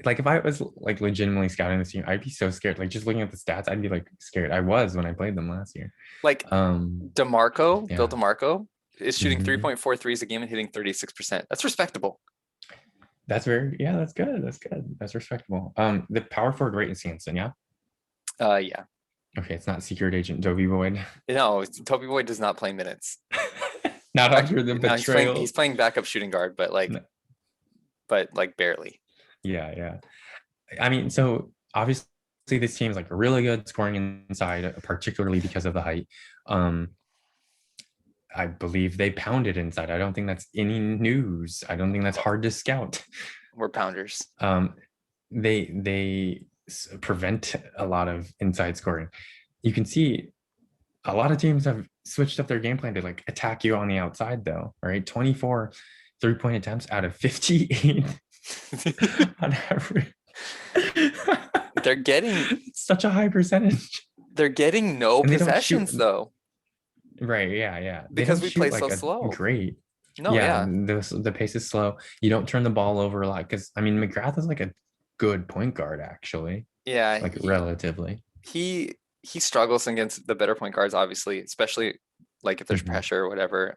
Like if I was like legitimately scouting this team, I'd be so scared. Like just looking at the stats, I'd be like scared. I was when I played them last year. Like Bill DeMarco is shooting 3.4 threes a game and hitting 36%. That's respectable. That's good. That's respectable. The power forward rate is Hanson, yeah? Yeah. Okay, it's not secret agent Toby Boyd. No, Toby Boyd does not play minutes. Not after the betrayal. He's playing backup shooting guard, but barely. Yeah. I mean, so obviously this team's like really good scoring inside, particularly because of the height. I believe they pounded inside. I don't think that's any news. I don't think that's hard to scout. We're pounders. They prevent a lot of inside scoring. You can see a lot of teams have switched up their game plan to like attack you on the outside though, right? 24 3-point attempts out of 58 on average. They're getting such a high percentage. They're getting no possessions though. Right. Yeah. They because don't we play shoot so like a slow. great. No, Yeah, yeah. the pace is slow. You don't turn the ball over a lot because I mean McGrath is like a good point guard actually, Yeah, like relatively. he struggles against the better point guards, obviously, especially like if there's Mhm. pressure or whatever.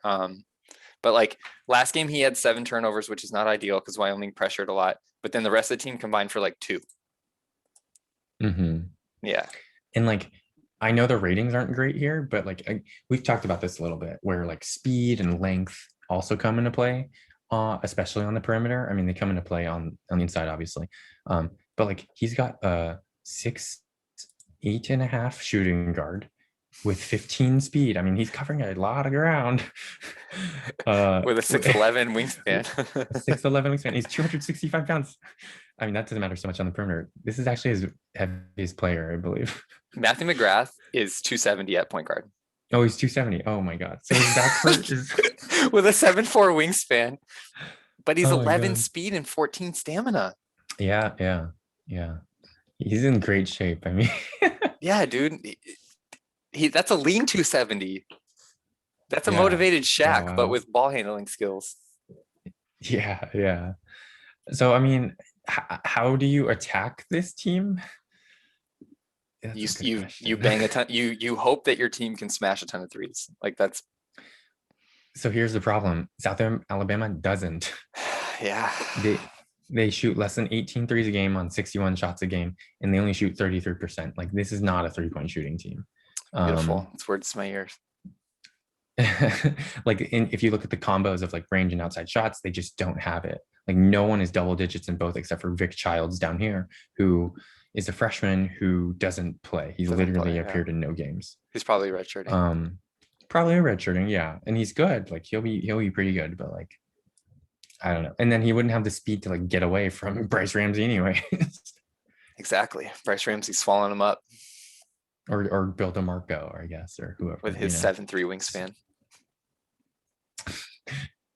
But like last game he had 7 turnovers, which is not ideal because Wyoming pressured a lot. But then the rest of the team combined for like 2. Mhm. Yeah. And like I know the ratings aren't great here, but like we've talked about this a little bit, where like speed and length also come into play, especially on the perimeter. I mean, they come into play on the inside, obviously, but like he's got a 6'8.5" shooting guard with 15 speed. I mean, he's covering a lot of ground. With a 6'11" wingspan. 6'11" wingspan. He's 265 pounds. I mean, that doesn't matter so much on the perimeter. This is actually his heaviest player, I believe. Matthew McGrath is 270 at point guard. Oh, he's 270. Oh my God. So his backcourt is with a 7'4" wingspan, but he's oh my 11 God. speed and 14 stamina. Yeah. He's in great shape. I mean, Yeah, dude. That's a lean 270. That's a yeah. motivated Yeah, Shaq, but wow. with ball handling skills. Yeah. So, I mean, how do you attack this team? You That's a good you you question. bang a ton. You hope that your team can smash a ton of threes. Like that's So here's the problem. South Alabama doesn't. yeah. They shoot less than 18 threes a game on 61 shots a game, and they only shoot 33%. Like this is not a 3-point shooting team. Beautiful. It's words to my ears. Like if you look at the combos of like range and outside shots, they just don't have it. Like no one is double digits in both except for Vic Childs down here, who is a freshman who doesn't play. He's literally appeared in no games. He's probably redshirting. Probably a redshirting, yeah. And he's good. Like he'll be pretty good, but like I don't know. And then he wouldn't have the speed to like get away from Bryce Ramsey anyway. Exactly. Bryce Ramsey's swallowing him up. Or Bill DeMarco, I guess, or whoever. With his 7'3" wingspan.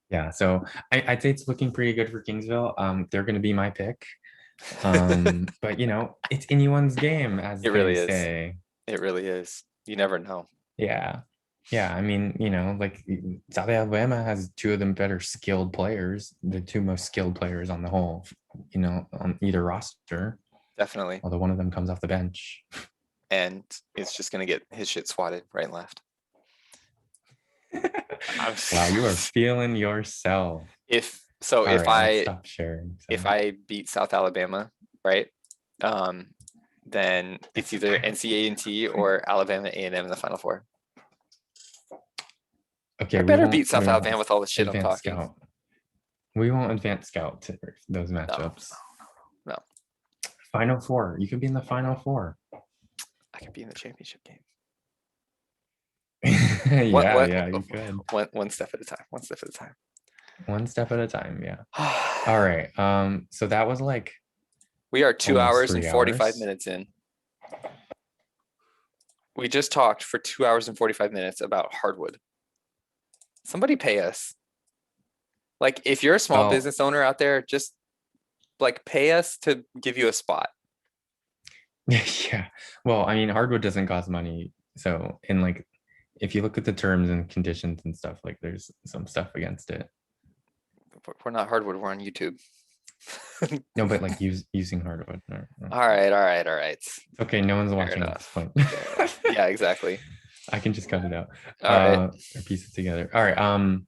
Yeah, so I'd say it's looking pretty good for Kingsville. They're going to be my pick. But it's anyone's game, as it really they is. say. It really is. You never know. Yeah. I mean, like South Alabama has 2 of them better skilled players, the 2 most skilled players on the whole, on either roster. Definitely. Although one of them comes off the bench. And it's just going to get his shit swatted right and left. Wow, you are feeling yourself. If I'll stop sharing. If I beat South Alabama, right? Then it's either NC-A&T or Alabama A&M in the Final Four. Okay, I better beat South Alabama with all the shit I'm talking. Scout. We won't advance scout to those matchups. No. Final Four. You could be in the Final Four. I could be in the championship game. Yeah, you could. One step at a time. One step at a time. One step at a time, yeah. All right. So that was like we are 2 hours and 45 minutes in. We just talked for 2 hours and 45 minutes about Hardwood. Somebody pay us. Like if you're a small business owner out there, just like pay us to give you a spot. Yeah. Well, I mean, Hardwood doesn't cost money. So, and like, if you look at the terms and conditions and stuff, like there's some stuff against it. We're not Hardwood. We're on YouTube. No, but like using Hardwood. All right. Okay, no one's watching at this point. Yeah, exactly. I can just cut it out. All right. Or piece it together. All right.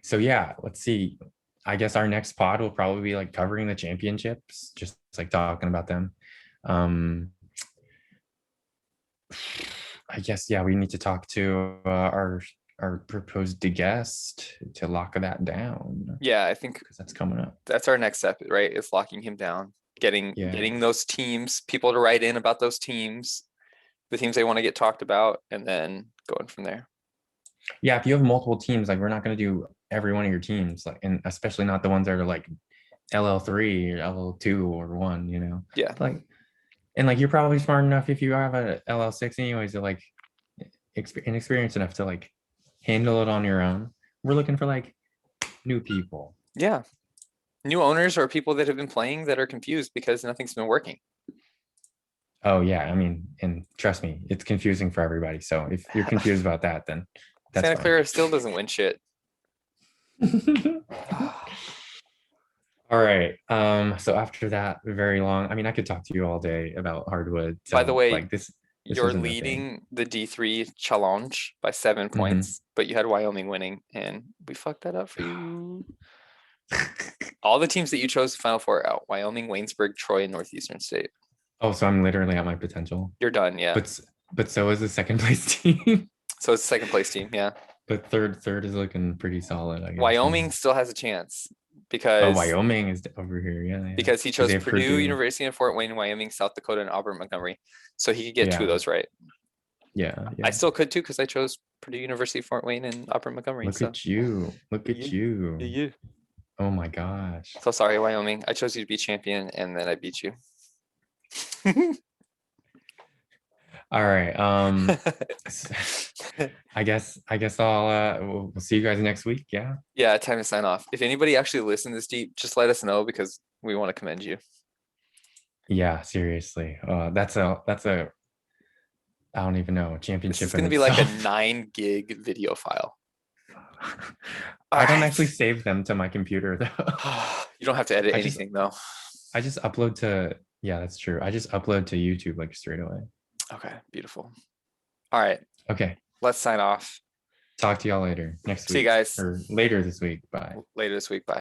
So yeah, let's see. I guess our next pod will probably be like covering the championships, just like talking about them. I guess we need to talk to our proposed guest to lock that down. Yeah, I think because that's coming up. That's our next step, right? Is locking him down, getting those teams, people to write in about those teams, the teams they want to get talked about, and then going from there. Yeah, if you have multiple teams, like we're not going to do every one of your teams, like, and especially not the ones that are like LL3 or LL2 or 1, Yeah. Like, and like you're probably smart enough if you have a LL6 anyways to like inexperienced enough to like handle it on your own. We're looking for like new people. Yeah. New owners or people that have been playing that are confused because nothing's been working. Oh yeah, I mean, and trust me, it's confusing for everybody. So if you're confused about that, then that's Santa fine. Clara still doesn't win shit. All right. So after that, very long. I mean, I could talk to you all day about Hardwood. By the So way, like this you're isn't a thing. leading the D3 challenge by 7 Mhm. points, but you had Wyoming winning, and we fucked that up for you. All the teams that you chose to Final Four are out: Wyoming, Waynesburg, Troy, and Northeastern State. Oh, so I'm literally at my potential. You're done, yeah. But so is the second place team. So it's the second place team, yeah. But third is looking pretty solid, I guess. Wyoming still has a chance Oh, because Wyoming is over here. Yeah, yeah. because he 'Cause they chose have Purdue, University of Fort Wayne, Wyoming, South Dakota, and Auburn, Montgomery. So he could get two of Yeah, those right. yeah, I yeah. still could too because I chose Purdue, University, Fort Wayne, and Auburn, Montgomery. Look So at you. Look yeah, at you. yeah, yeah. Oh my gosh. So sorry, Wyoming. I chose you to be champion, and then I beat you. All right. I guess I'll we'll see you guys next week. Yeah. Yeah, time to sign off. If anybody actually listened this deep, just let us know because we want to commend you. Yeah, seriously. That's a I don't even know This championship is in going to be like a itself. 9 gig video file. I don't Alright. actually save them to my computer though. You don't have to edit I just anything though. I just upload to yeah, that's true. I just upload to YouTube like straight away. Okay, beautiful. All right, Okay. let's sign off. Talk to y'all later next See you week guys or later this week. Bye. later this week. Bye.